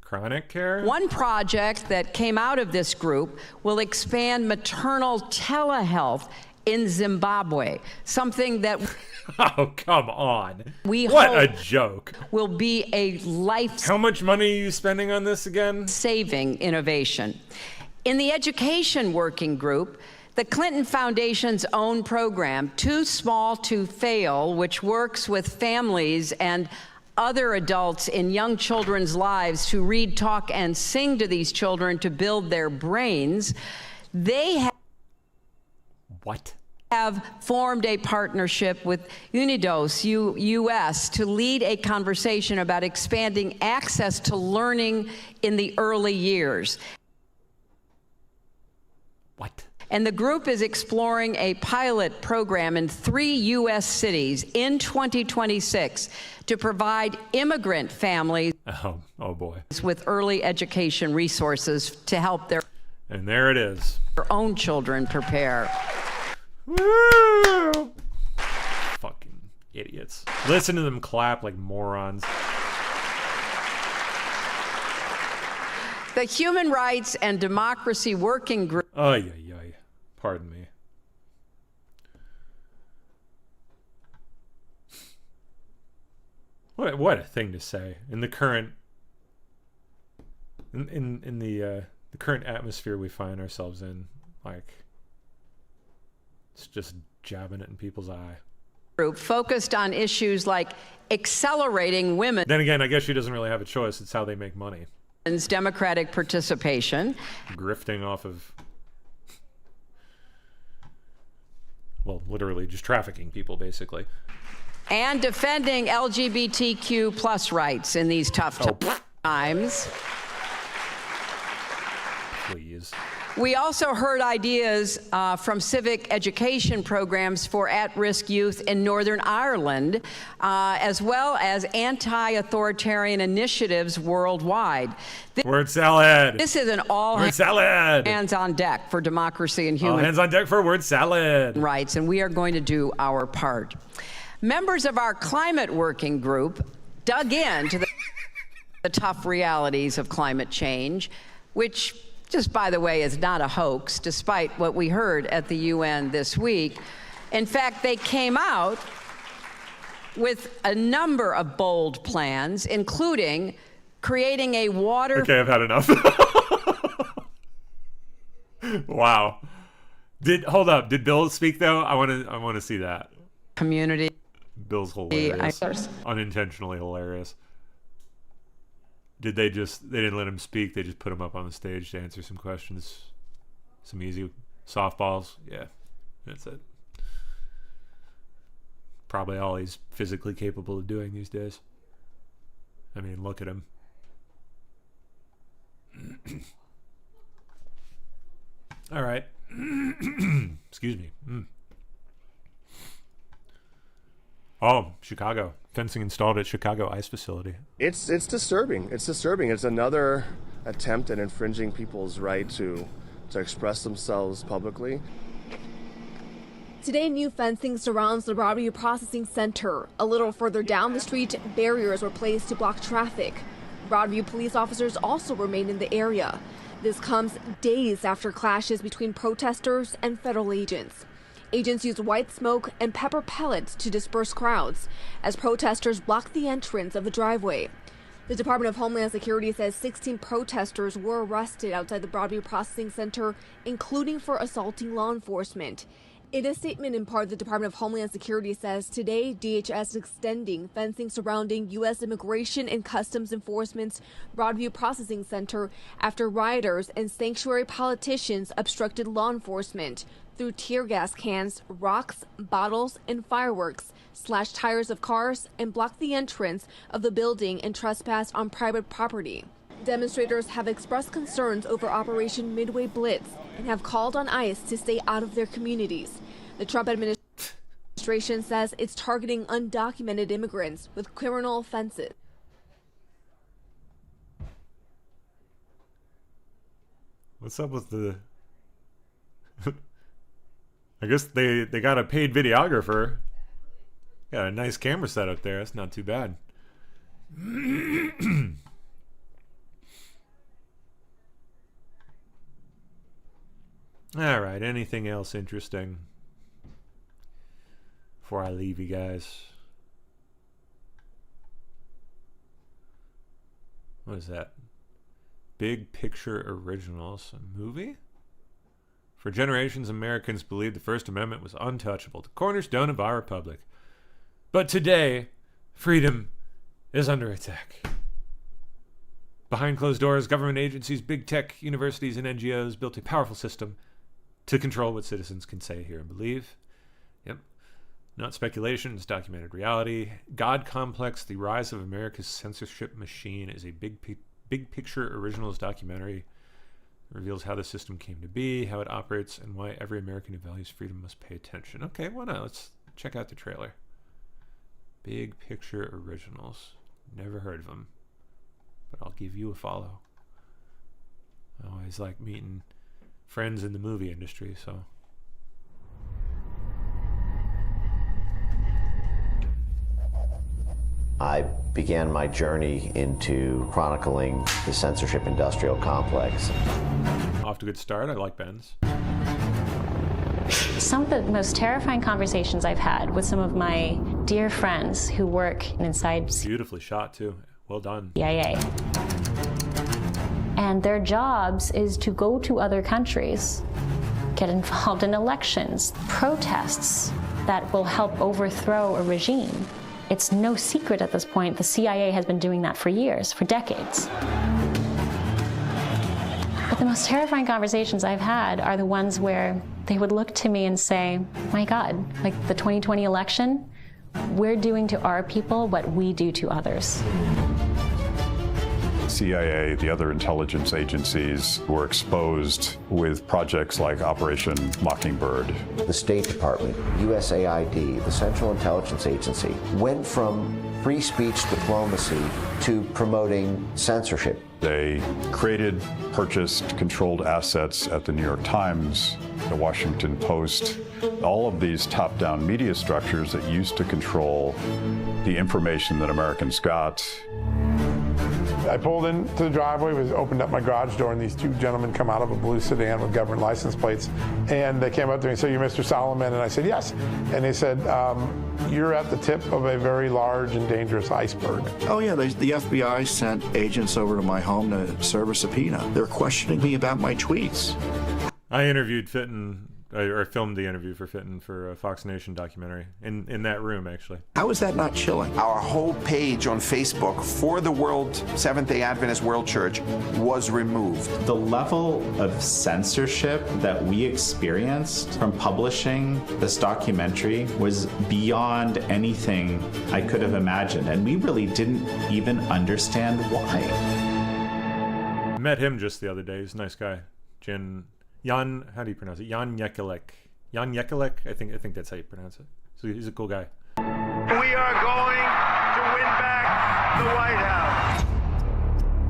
Chronic care? One project that came out of this group will expand maternal telehealth in Zimbabwe, something that oh, come on. What a joke. Will be a life... How much money are you spending on this again? ...saving innovation. In the education working group, the Clinton Foundation's own program, Too Small to Fail, which works with families and other adults in young children's lives to read, talk, and sing to these children to build their brains, they have... What? Have formed a partnership with Unidos US to lead a conversation about expanding access to learning in the early years. What? And the group is exploring a pilot program in 3 U.S. cities in 2026 to provide immigrant families oh boy. with early education resources to help their own children prepare. Woo! Fucking idiots. Listen to them clap like morons. The Human Rights and Democracy Working Group. Pardon me. What a thing to say in the current in the current atmosphere we find ourselves in. Like, it's just jabbing it in people's eye. Group focused on issues like accelerating women. Then again, I guess she doesn't really have a choice. It's how they make money. Democratic participation. Grifting off of, well, literally just trafficking people, basically. And defending LGBTQ plus rights in these tough times. Please. We also heard ideas from civic education programs for at-risk youth in Northern Ireland, as well as anti-authoritarian initiatives worldwide. Word salad. This is an all hands on deck for democracy and human all hands on deck for word salad rights, and we are going to do our part. Members of our climate working group dug into the tough realities of climate change, which, just by the way, is not a hoax, despite what we heard at the UN this week. In fact, they came out with a number of bold plans, including creating a water... Okay, I've had enough. Wow. Hold up. Did Bill speak, though? I want to see that. Community. Bill's hilarious. Unintentionally hilarious. They didn't let him speak, they just put him up on the stage to answer some questions. Some easy softballs. Yeah, that's it. Probably all he's physically capable of doing these days. I mean, look at him. All right. Excuse me. Oh, Chicago. Fencing installed at Chicago ICE facility. It's disturbing. It's disturbing. It's another attempt at infringing people's right to express themselves publicly. Today, new fencing surrounds the Broadview Processing Center. A little further down the street, barriers were placed to block traffic. Broadview police officers also remain in the area. This comes days after clashes between protesters and federal agents. Agents used white smoke and pepper pellets to disperse crowds as protesters blocked the entrance of the driveway. The Department of Homeland Security says 16 protesters were arrested outside the Broadview Processing Center, including for assaulting law enforcement. In a statement in part, the Department of Homeland Security says today DHS is extending fencing surrounding U.S. Immigration and Customs Enforcement's Broadview Processing Center after rioters and sanctuary politicians obstructed law enforcement through tear gas cans, rocks, bottles, and fireworks, slashed tires of cars, and blocked the entrance of the building and trespassed on private property. Demonstrators have expressed concerns over Operation Midway Blitz and have called on ICE to stay out of their communities. The Trump administration says it's targeting undocumented immigrants with criminal offenses. What's up with the... I guess they got a paid videographer. Got a nice camera set up there. That's not too bad. All right. Anything else interesting before I leave you guys? What is that? Big Picture Originals, a movie? For generations, Americans believed the First Amendment was untouchable, the cornerstone of our republic. But today, freedom is under attack. Behind closed doors, government agencies, big tech, universities, and NGOs built a powerful system to control what citizens can say, hear, and believe. Yep. Not speculation, it's documented reality. God Complex, The Rise of America's Censorship Machine is a Big Picture Originals documentary. It reveals how the system came to be, how it operates, and why every American who values freedom must pay attention. Okay, why not? Let's check out the trailer. Big Picture Originals. Never heard of them, but I'll give you a follow. I always like meeting friends in the movie industry, so... I began my journey into chronicling the censorship industrial complex. Off to a good start. I like Ben's. Some of the most terrifying conversations I've had with some of my dear friends who work inside... Beautifully shot, too. Well done. CIA. And their jobs is to go to other countries, get involved in elections, protests that will help overthrow a regime. It's no secret at this point, the CIA has been doing that for years, for decades. But the most terrifying conversations I've had are the ones where they would look to me and say, my God, like the 2020 election, we're doing to our people what we do to others. CIA, the other intelligence agencies were exposed with projects like Operation Mockingbird. The State Department, USAID, the Central Intelligence Agency, went from free speech diplomacy to promoting censorship. They created, purchased, controlled assets at the New York Times, the Washington Post, all of these top-down media structures that used to control the information that Americans got. I pulled into the driveway, opened up my garage door, and these two gentlemen come out of a blue sedan with government license plates. And they came up to me and said, "You're Mr. Solomon?" And I said, "Yes." And they said, "You're at the tip of a very large and dangerous iceberg." Oh, yeah, the FBI sent agents over to my home to serve a subpoena. They're questioning me about my tweets. I interviewed Fitton, or filmed the interview for Fitton for a Fox Nation documentary in that room, actually. How is that not chilling? Our whole page on Facebook for the Seventh-day Adventist World Church was removed. The level of censorship that we experienced from publishing this documentary was beyond anything I could have imagined, and we really didn't even understand why. I met him just the other day. He's a nice guy. Jan, how do you pronounce it? Jan Jekelek. Jan Jekelek? I think that's how you pronounce it. So he's a cool guy. We are going to win back the White House.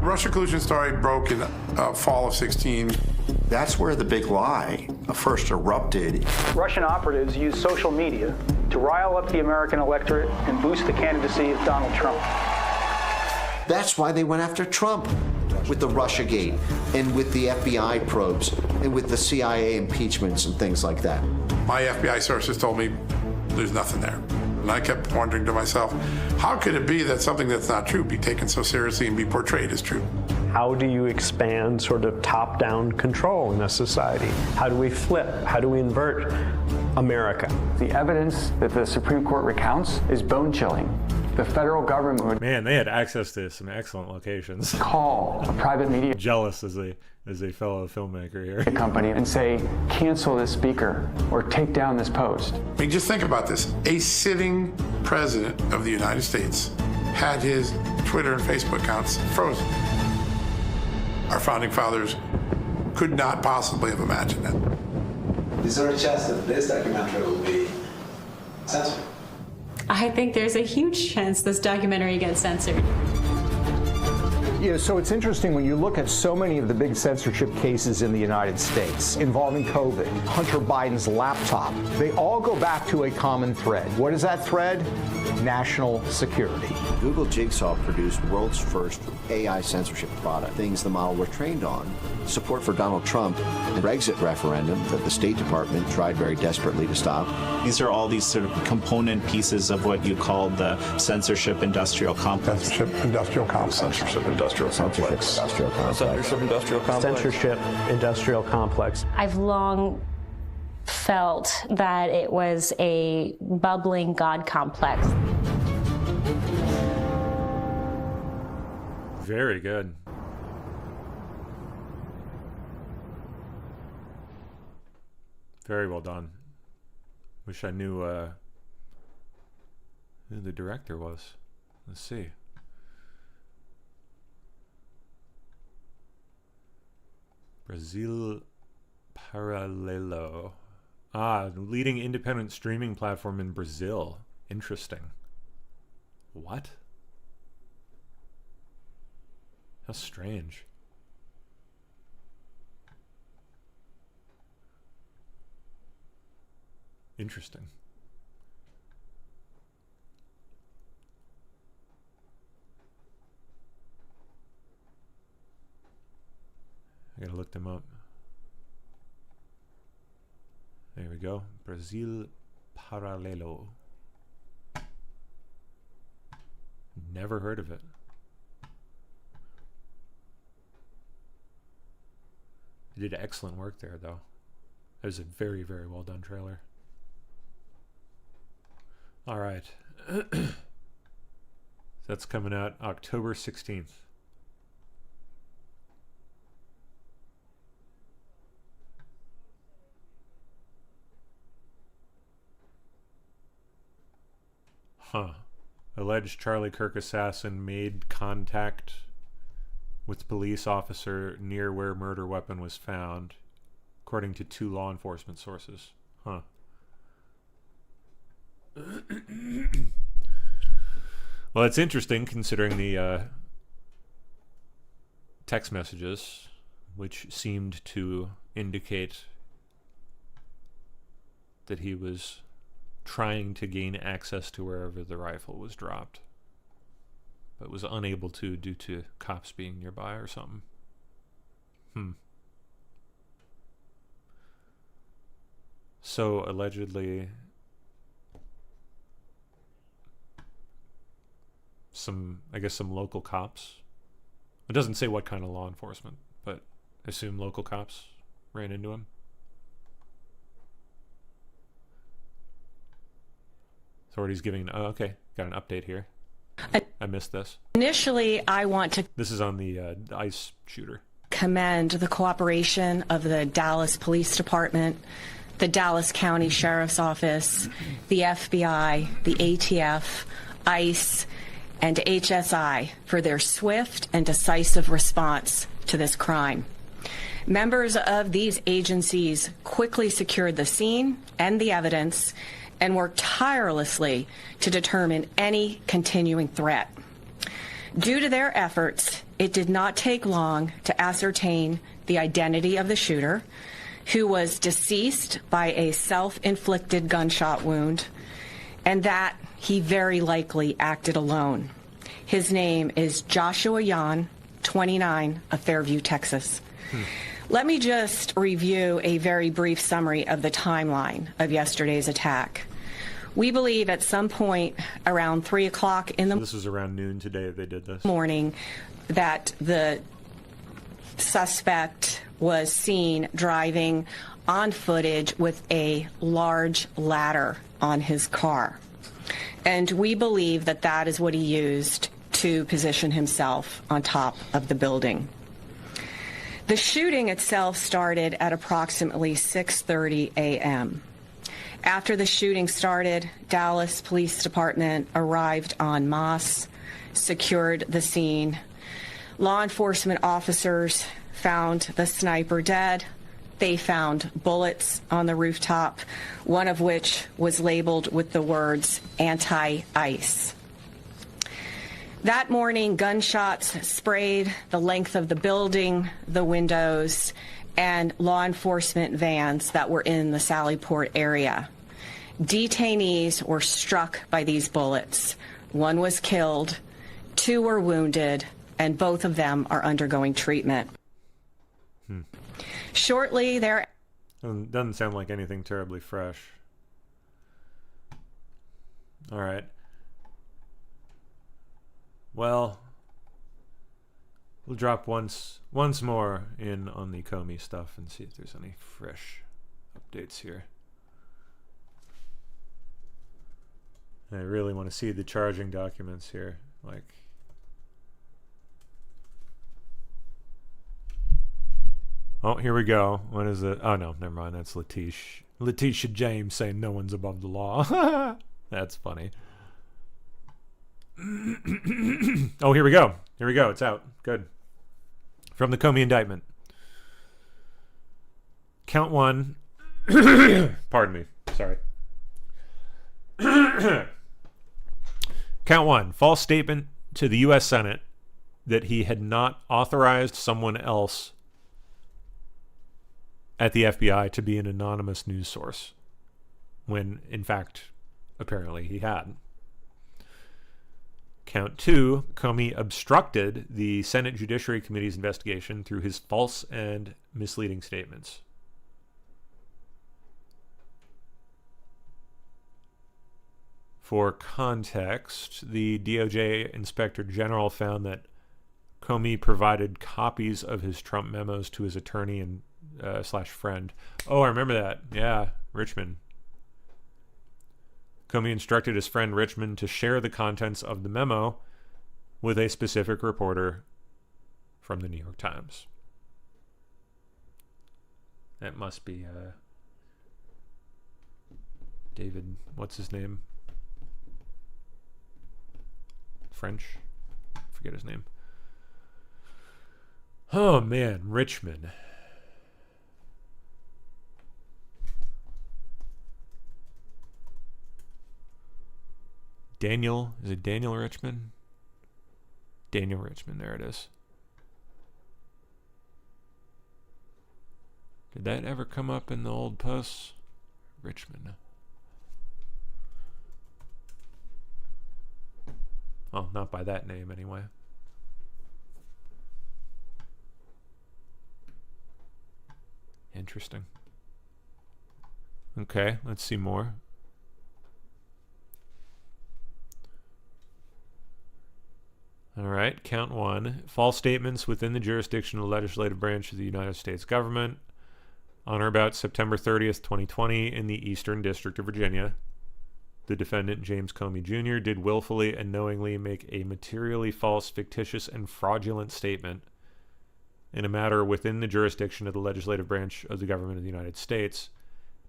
Russia collusion story broke in fall of 16. That's where the big lie first erupted. Russian operatives use social media to rile up the American electorate and boost the candidacy of Donald Trump. That's why they went after Trump with the Russiagate and with the FBI probes and with the CIA impeachments and things like that. My FBI sources told me there's nothing there. And I kept wondering to myself, how could it be that something that's not true be taken so seriously and be portrayed as true? How do you expand sort of top-down control in a society? How do we flip? How do we invert America? The evidence that the Supreme Court recounts is bone-chilling. The federal government would... Man, they had access to some excellent locations. ...call a private media... Jealous as a fellow filmmaker here. ...company and say, cancel this speaker or take down this post. I mean, just think about this. A sitting president of the United States had his Twitter and Facebook accounts frozen. Our founding fathers could not possibly have imagined that. Is there a chance that this documentary will be censored? I think there's a huge chance this documentary gets censored. Yeah, so it's interesting when you look at so many of the big censorship cases in the United States involving COVID, Hunter Biden's laptop, they all go back to a common thread. What is that thread? National security. Google Jigsaw produced world's first AI censorship product, things the model were trained on. Support for Donald Trump, the Brexit referendum that the State Department tried very desperately to stop. These are all these sort of component pieces of what you call the censorship industrial complex. Censorship industrial complex. Censorship industrial complex. Censorship industrial complex. Censorship industrial complex. I've long felt that it was a bubbling God complex. Very good. Very well done. Wish I knew who the director was. Let's see. Brazil Paralelo. Leading independent streaming platform in Brazil. Interesting. What? How strange. Interesting. I gotta look them up. There we go. Brazil Paralelo. Never heard of it. They did excellent work there, though. It was a very, very well done trailer. All right. That's coming out October 16th. Alleged Charlie Kirk assassin made contact with police officer near where murder weapon was found, according to 2 law enforcement sources. Well, it's interesting considering the text messages, which seemed to indicate that he was trying to gain access to wherever the rifle was dropped, but was unable to due to cops being nearby or something. So allegedly some local cops, it doesn't say what kind of law enforcement, but I assume local cops ran into him. Authorities giving, okay, got an update here. I missed this. Initially, I want to... This is on the ICE shooter. ...commend the cooperation of the Dallas Police Department, the Dallas County Sheriff's Office, the FBI, the ATF, ICE, and HSI for their swift and decisive response to this crime. Members of these agencies quickly secured the scene and the evidence, and worked tirelessly to determine any continuing threat. Due to their efforts, it did not take long to ascertain the identity of the shooter, who was deceased by a self-inflicted gunshot wound, and that he very likely acted alone. His name is Joshua Yan, 29, of Fairview, Texas. Let me just review a very brief summary of the timeline of yesterday's attack. We believe at some point around 3 o'clock in the This was around noon today they did this. morning that the suspect was seen driving on footage with a large ladder on his car. And we believe that that is what he used to position himself on top of the building. The shooting itself started at approximately 6:30 a.m. After the shooting started, Dallas Police Department arrived en masse, secured the scene. Law enforcement officers found the sniper dead. They found bullets on the rooftop, one of which was labeled with the words anti-ICE. That morning, gunshots sprayed the length of the building, the windows, and law enforcement vans that were in the Sallyport area. Detainees were struck by these bullets. One was killed, 2 were wounded, and both of them are undergoing treatment. Shortly there... Doesn't sound like anything terribly fresh. All right. Well, we'll drop once more in on the Comey stuff and see if there's any fresh updates here. I really want to see the charging documents here. Like, oh, here we go. What is it? Oh, no, never mind. That's Letitia James saying no one's above the law. That's funny. Oh, here we go. Here we go. It's out. Good. From the Comey indictment. Count 1. Pardon me. Sorry. Count 1. False statement to the U.S. Senate that he had not authorized someone else at the FBI to be an anonymous news source, when, in fact, apparently he had. Count 2, Comey obstructed the Senate Judiciary Committee's investigation through his false and misleading statements. For context, the DOJ Inspector General found that Comey provided copies of his Trump memos to his attorney and / friend. Oh, I remember that. Yeah, Richmond. Comey instructed his friend Richmond to share the contents of the memo with a specific reporter from the New York Times. That must be David, what's his name? French? Forget his name. Oh man, Richmond. Daniel, is it Daniel Richmond? Daniel Richmond, there it is. Did that ever come up in the old posts? Richmond. Well, not by that name anyway. Interesting. Okay, let's see more. All right, count 1. False statements within the jurisdiction of the legislative branch of the United States government on or about September 30th, 2020 in the Eastern District of Virginia. The defendant, James Comey Jr., did willfully and knowingly make a materially false, fictitious, and fraudulent statement in a matter within the jurisdiction of the legislative branch of the government of the United States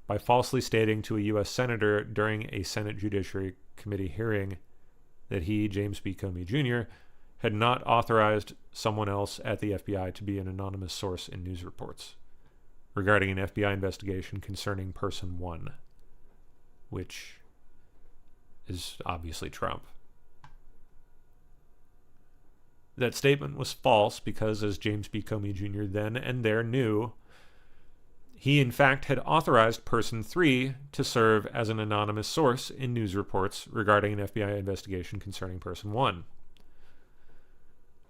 by falsely stating to a U.S. Senator during a Senate Judiciary Committee hearing that he, James B. Comey Jr., had not authorized someone else at the FBI to be an anonymous source in news reports regarding an FBI investigation concerning Person 1, which is obviously Trump. That statement was false because, as James B. Comey Jr. then and there knew, he in fact had authorized Person 3 to serve as an anonymous source in news reports regarding an FBI investigation concerning Person 1.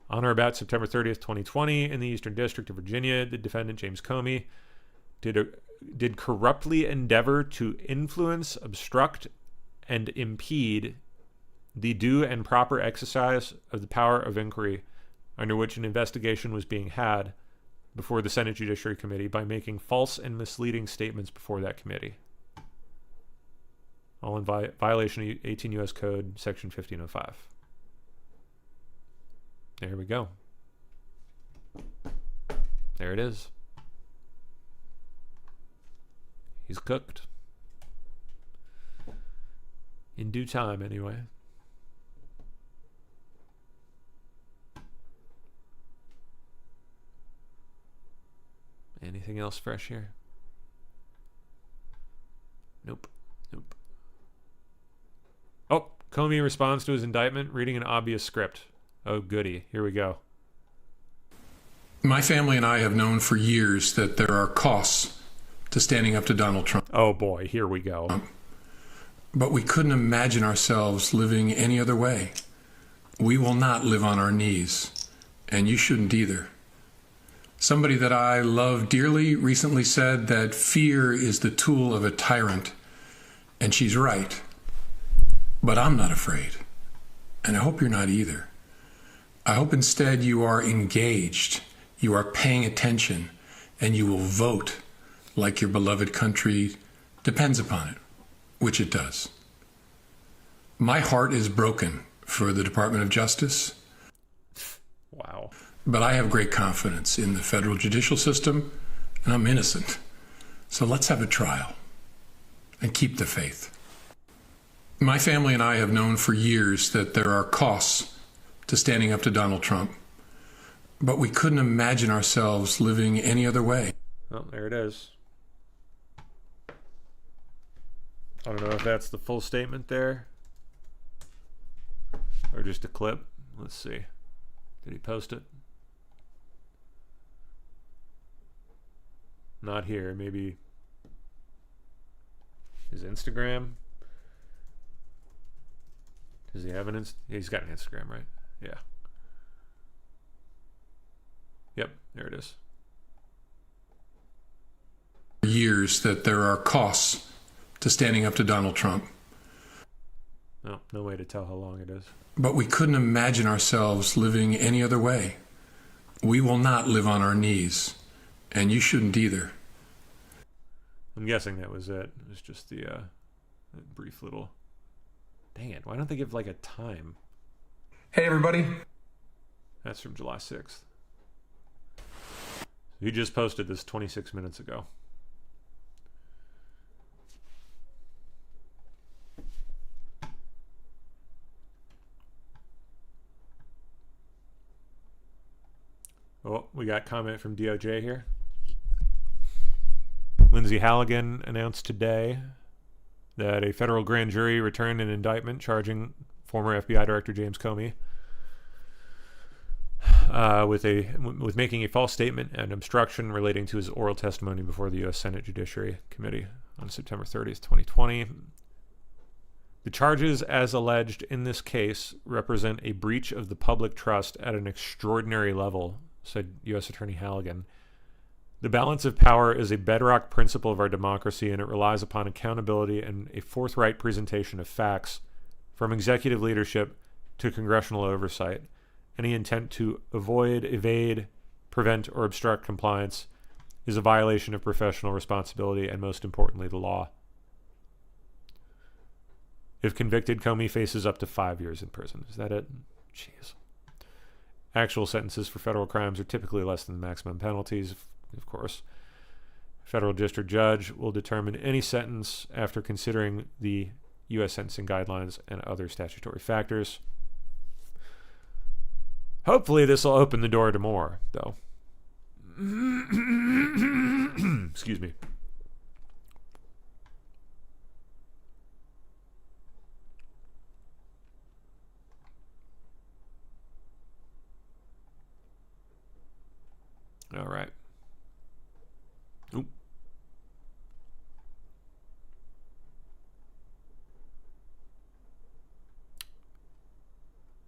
On or about September 30th, 2020, in the Eastern District of Virginia, the defendant, James Comey, did corruptly endeavor to influence, obstruct, and impede the due and proper exercise of the power of inquiry under which an investigation was being had before the Senate Judiciary Committee by making false and misleading statements before that committee. All in violation of 18 U.S. Code, Section 1505. There we go. There it is. He's cooked. In due time, anyway. Anything else fresh here? Nope. Nope. Oh, Comey responds to his indictment reading an obvious script. Oh, goody. Here we go. My family and I have known for years that there are costs to standing up to Donald Trump. Oh, boy. Here we go. But we couldn't imagine ourselves living any other way. We will not live on our knees, and you shouldn't either. Somebody that I love dearly recently said that fear is the tool of a tyrant, and she's right. But I'm not afraid, and I hope you're not either. I hope instead you are engaged, you are paying attention, and you will vote like your beloved country depends upon it, which it does. My heart is broken for the Department of Justice. Wow. But I have great confidence in the federal judicial system, and I'm innocent. So let's have a trial and keep the faith. My family and I have known for years that there are costs to standing up to Donald Trump, but we couldn't imagine ourselves living any other way. Well, there it is. I don't know if that's the full statement there or just a clip. Let's see. Did he post it? Not here. Maybe his Instagram. Does he have an he's got an Instagram, right? Yeah. Yep, there it is. Years that there are costs to standing up to Donald Trump. No, no way to tell how long it is. But we couldn't imagine ourselves living any other way. We will not live on our knees, and you shouldn't either. I'm guessing that was it. It was just the brief little... Dang it, why don't they give like a time? Hey everybody. That's from July 6th. He just posted this 26 minutes ago. Oh, we got comment from DOJ here. Lindsay Halligan announced today that a federal grand jury returned an indictment charging former FBI Director James Comey with making a false statement and obstruction relating to his oral testimony before the U.S. Senate Judiciary Committee on September 30th, 2020. The charges, as alleged in this case, represent a breach of the public trust at an extraordinary level, said U.S. Attorney Halligan. The balance of power is a bedrock principle of our democracy, and it relies upon accountability and a forthright presentation of facts from executive leadership to congressional oversight. Any intent to avoid, evade, prevent, or obstruct compliance is a violation of professional responsibility and, most importantly, the law. If convicted, Comey faces up to 5 years in prison. Is that it? Jeez. Actual sentences for federal crimes are typically less than the maximum penalties, of course. Federal district judge will determine any sentence after considering the U.S. sentencing guidelines and other statutory factors. Hopefully this will open the door to more, though. Excuse me.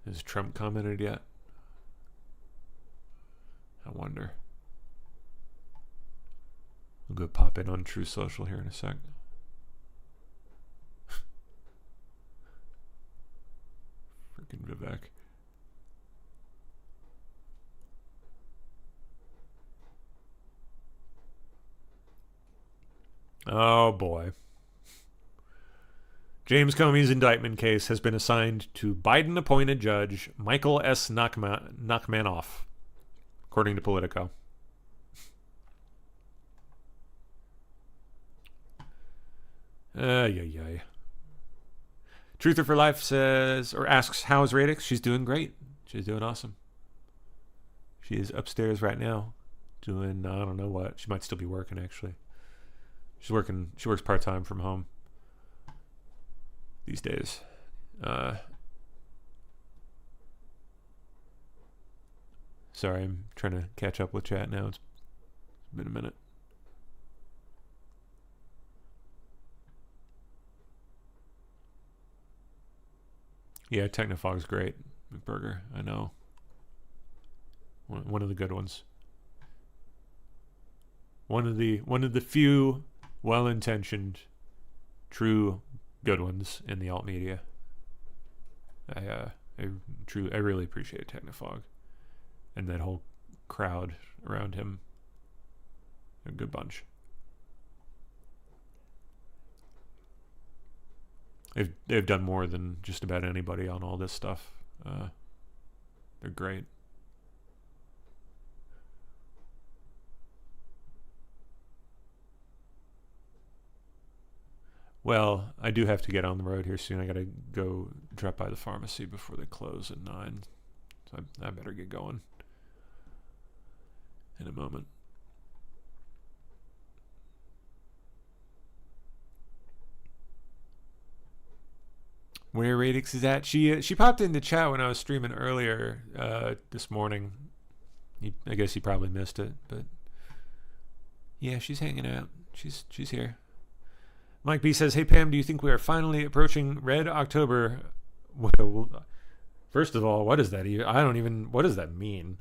Has Trump commented yet? I wonder. I'll go pop in on True Social here in a sec. Freaking Vivek. Oh boy. James Comey's indictment case has been assigned to Biden-appointed judge Michael S. Nachmanoff, according to Politico. Yay. Truther for Life says, or asks, how's Radix? She's doing great. She's doing awesome. She is upstairs right now doing, I don't know what. She might still be working, actually. She works part-time from home these days. Sorry, I'm trying to catch up with chat now. It's been a minute. Yeah, Technofog's great. McBurger, I know. One of the good ones. One of the few well-intentioned, true good ones in the alt media. I really appreciate Technofog and that whole crowd around him. A good bunch. They've done more than just about anybody on all this stuff. They're great. Well, I do have to get on the road here soon. I gotta go drop by the pharmacy before they close at 9. So I better get going in a moment. Where Radix is at? She popped into chat when I was streaming earlier this morning. I guess he probably missed it, but yeah, she's hanging out. She's here. Mike B says, "Hey Pam, do you think we are finally approaching Red October?" Well, first of all, what is that? What does that mean?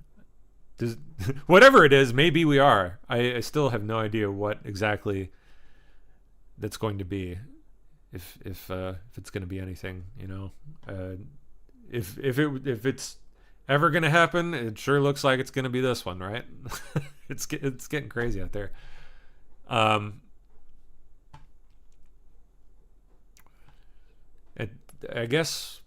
Whatever it is, maybe we are. I still have no idea what exactly that's going to be. If it's going to be anything, you know, if it's ever going to happen, it sure looks like it's going to be this one, right? It's getting crazy out there. I guess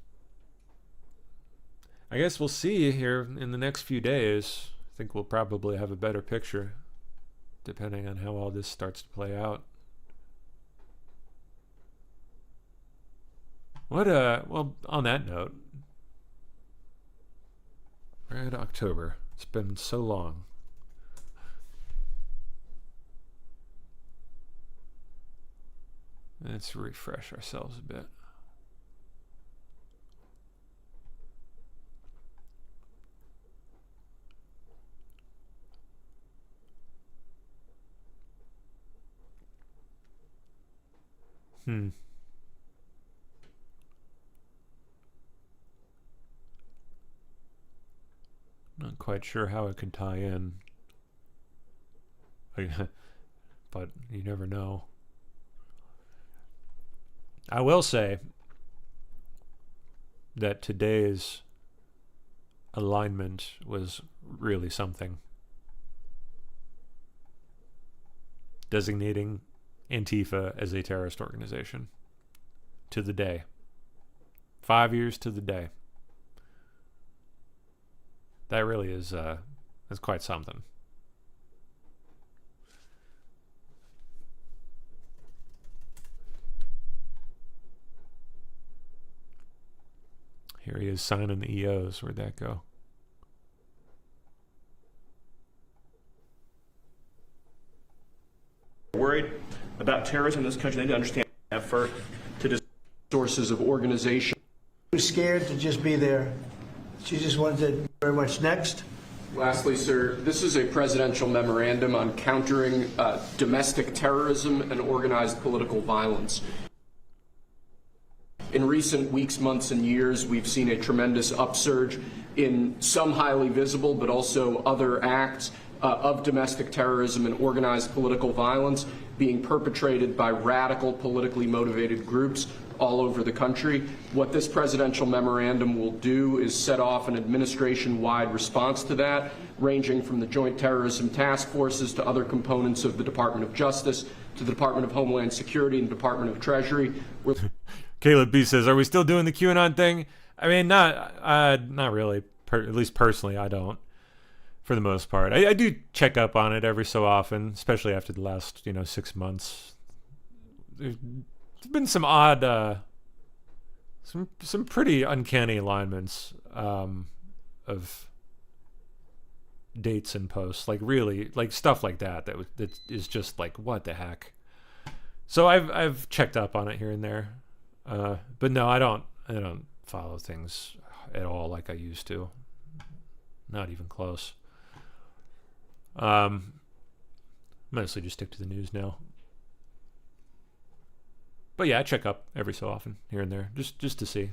we'll see here in the next few days. I think we'll probably have a better picture, depending on how all this starts to play out. Well, on that note, Red October. It's been so long. Let's refresh ourselves a bit. Not quite sure how it can tie in, but you never know. I will say that today's alignment was really something. Designating Antifa as a terrorist organization to the day. 5 years to the day. That really is quite something. Here he is signing the EOs. Where'd that go? Worried about terrorism in this country. They need to understand the effort to sources of organization. She was scared to just be there. She just wanted to very much next. Lastly, sir, this is a presidential memorandum on countering domestic terrorism and organized political violence. In recent weeks, months, and years, we've seen a tremendous upsurge in some highly visible, but also other acts of domestic terrorism and organized political violence being perpetrated by radical, politically motivated groups all over the country. What this presidential memorandum will do is set off an administration-wide response to that, ranging from the Joint Terrorism Task Forces to other components of the Department of Justice, to the Department of Homeland Security and Department of Treasury. Caleb B says, "Are we still doing the QAnon thing?" I mean, not really. At least personally, I don't. For the most part, I do check up on it every so often, especially after the last 6 months. There's been some odd, some pretty uncanny alignments of dates and posts, like really, like stuff like that is just like, what the heck. So I've checked up on it here and there, but no, I don't follow things at all like I used to. Not even close. Mostly just stick to the news now. But yeah, I check up every so often, here and there, just to see.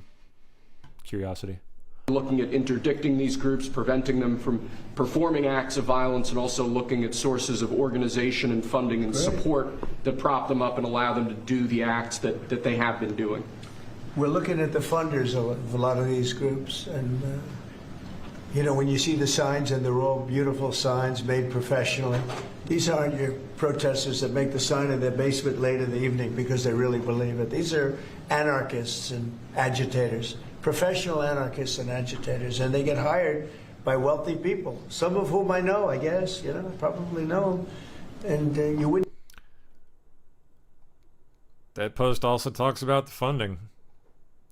Curiosity. Looking at interdicting these groups, preventing them from performing acts of violence, and also looking at sources of organization and funding and support that prop them up and allow them to do the acts that they have been doing. We're looking at the funders of a lot of these groups, and when you see the signs, and they're all beautiful signs made professionally, these aren't your protesters that make the sign in their basement late in the evening because they really believe it. These are anarchists and agitators, professional anarchists and agitators, and they get hired by wealthy people, some of whom I know, I guess, probably know them, and you wouldn't. That post also talks about the funding.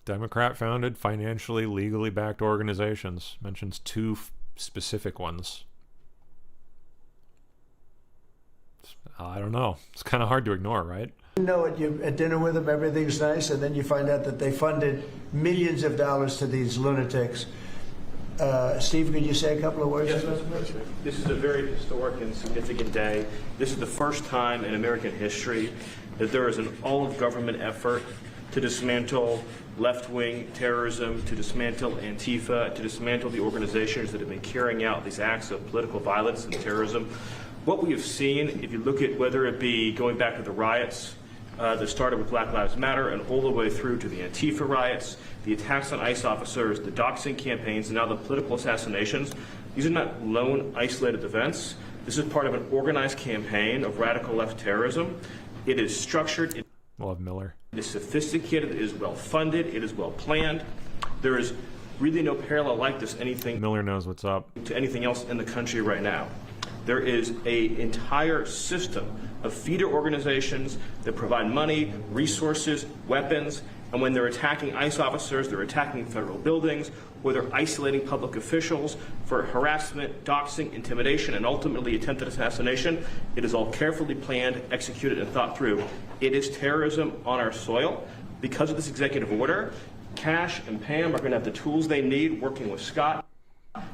Democrat-founded, financially, legally backed organizations. Mentions 2 specific ones. I don't know. It's kind of hard to ignore, right? You're at dinner with them, everything's nice, and then you find out that they funded millions of dollars to these lunatics. Steve, could you say a couple of words? Yes, Mr. President. This is a very historic and significant day. This is the first time in American history that there is an all-of-government effort to dismantle left-wing terrorism, to dismantle Antifa, to dismantle the organizations that have been carrying out these acts of political violence and terrorism. What we have seen, if you look at whether it be going back to the riots that started with Black Lives Matter and all the way through to the Antifa riots, the attacks on ICE officers, the doxing campaigns, and now the political assassinations, these are not lone, isolated events. This is part of an organized campaign of radical left terrorism. It is structured. Love Miller. It is sophisticated, it is well funded, it is well planned. There is really no parallel like this Miller knows what's up to anything else in the country right now. There is an entire system of feeder organizations that provide money, resources, weapons, and when they're attacking ICE officers, they're attacking federal buildings, or they're isolating public officials for harassment, doxing, intimidation, and ultimately attempted assassination. It is all carefully planned, executed, and thought through. It is terrorism on our soil. Because of this executive order, Cash and Pam are going to have the tools they need, working with Scott,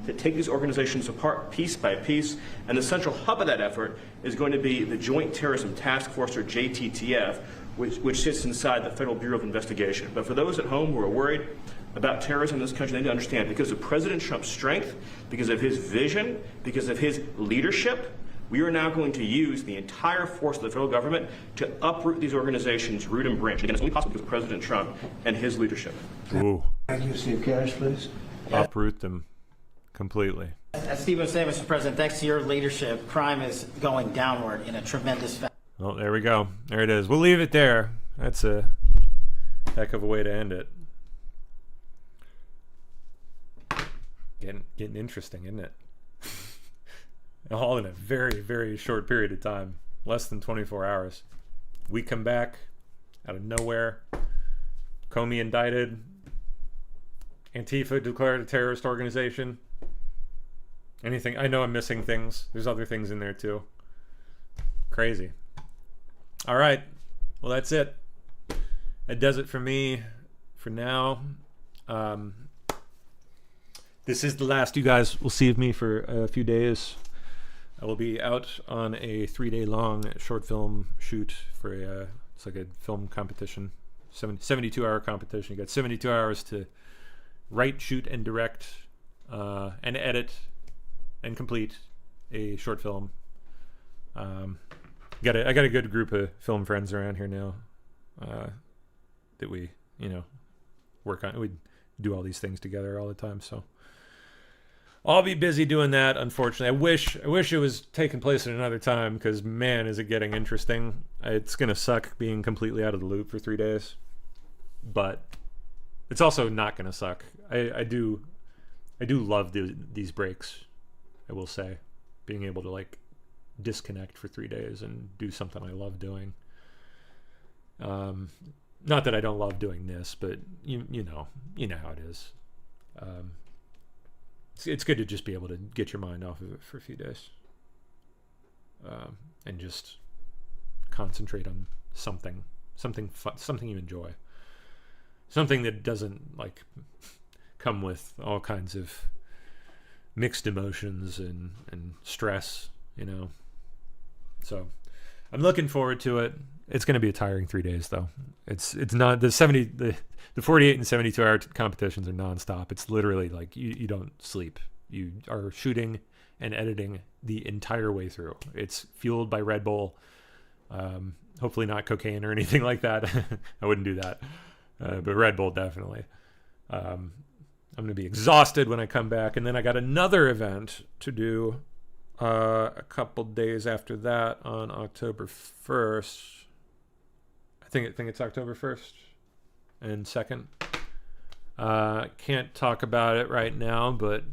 to take these organizations apart piece by piece, and the central hub of that effort is going to be the Joint Terrorism Task Force, or JTTF, which sits inside the Federal Bureau of Investigation. But for those at home who are worried about terrorism in this country, they need to understand, because of President Trump's strength, because of his vision, because of his leadership, we are now going to use the entire force of the federal government to uproot these organizations, root and branch. Again, it's only possible because of President Trump and his leadership. Ooh. Thank you, Steve. Cash, please. Uproot them completely. As Steve was saying, Mr. President, thanks to your leadership, crime is going downward in a tremendous fashion. Well, there we go. There it is. We'll leave it there. That's a heck of a way to end it. Getting interesting, isn't it? All in a very, very short period of time. Less than 24 hours. We come back out of nowhere. Comey indicted. Antifa declared a terrorist organization. Anything? I know I'm missing things. There's other things in there too. Crazy. All right. Well, that's it. That does it for me for now. This is the last you guys will see of me for a few days. I will be out on a 3-day long short film shoot for it's like a film competition 72-hour competition. You got 72 hours to write, shoot, and direct, and edit, and complete a short film. I got a good group of film friends around here now that we, work on. We do all these things together all the time. So I'll be busy doing that. Unfortunately, I wish it was taking place at another time, because man, is it getting interesting. It's gonna suck being completely out of the loop for 3 days, but it's also not gonna suck. I do love these breaks. I will say, being able to like disconnect for 3 days and do something I love doing. Not that I don't love doing this, but you know how it is. It's good to just be able to get your mind off of it for a few days, and just concentrate on something fun, something you enjoy, something that doesn't like come with all kinds of mixed emotions and stress, So I'm looking forward to it. It's going to be a tiring 3 days, though. It's not the 48 and 72 hour competitions are nonstop. It's literally like you don't sleep. You are shooting and editing the entire way through. It's fueled by Red Bull. Hopefully not cocaine or anything like that. I wouldn't do that. But Red Bull definitely. I'm going to be exhausted when I come back, and then I got another event to do a couple days after that on October 1st. I think it's October 1st and 2nd. Can't talk about it right now, but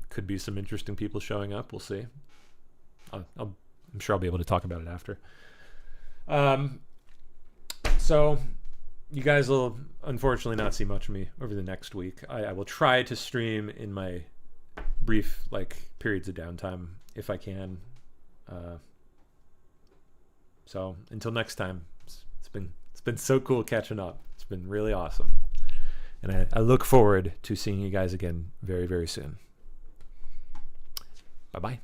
could be some interesting people showing up. We'll see. I'm sure I'll be able to talk about it after. So you guys will unfortunately not see much of me over the next week. I will try to stream in my brief periods of downtime if I can. So until next time, it's been so cool catching up. It's been really awesome, and I look forward to seeing you guys again very, very soon. Bye bye.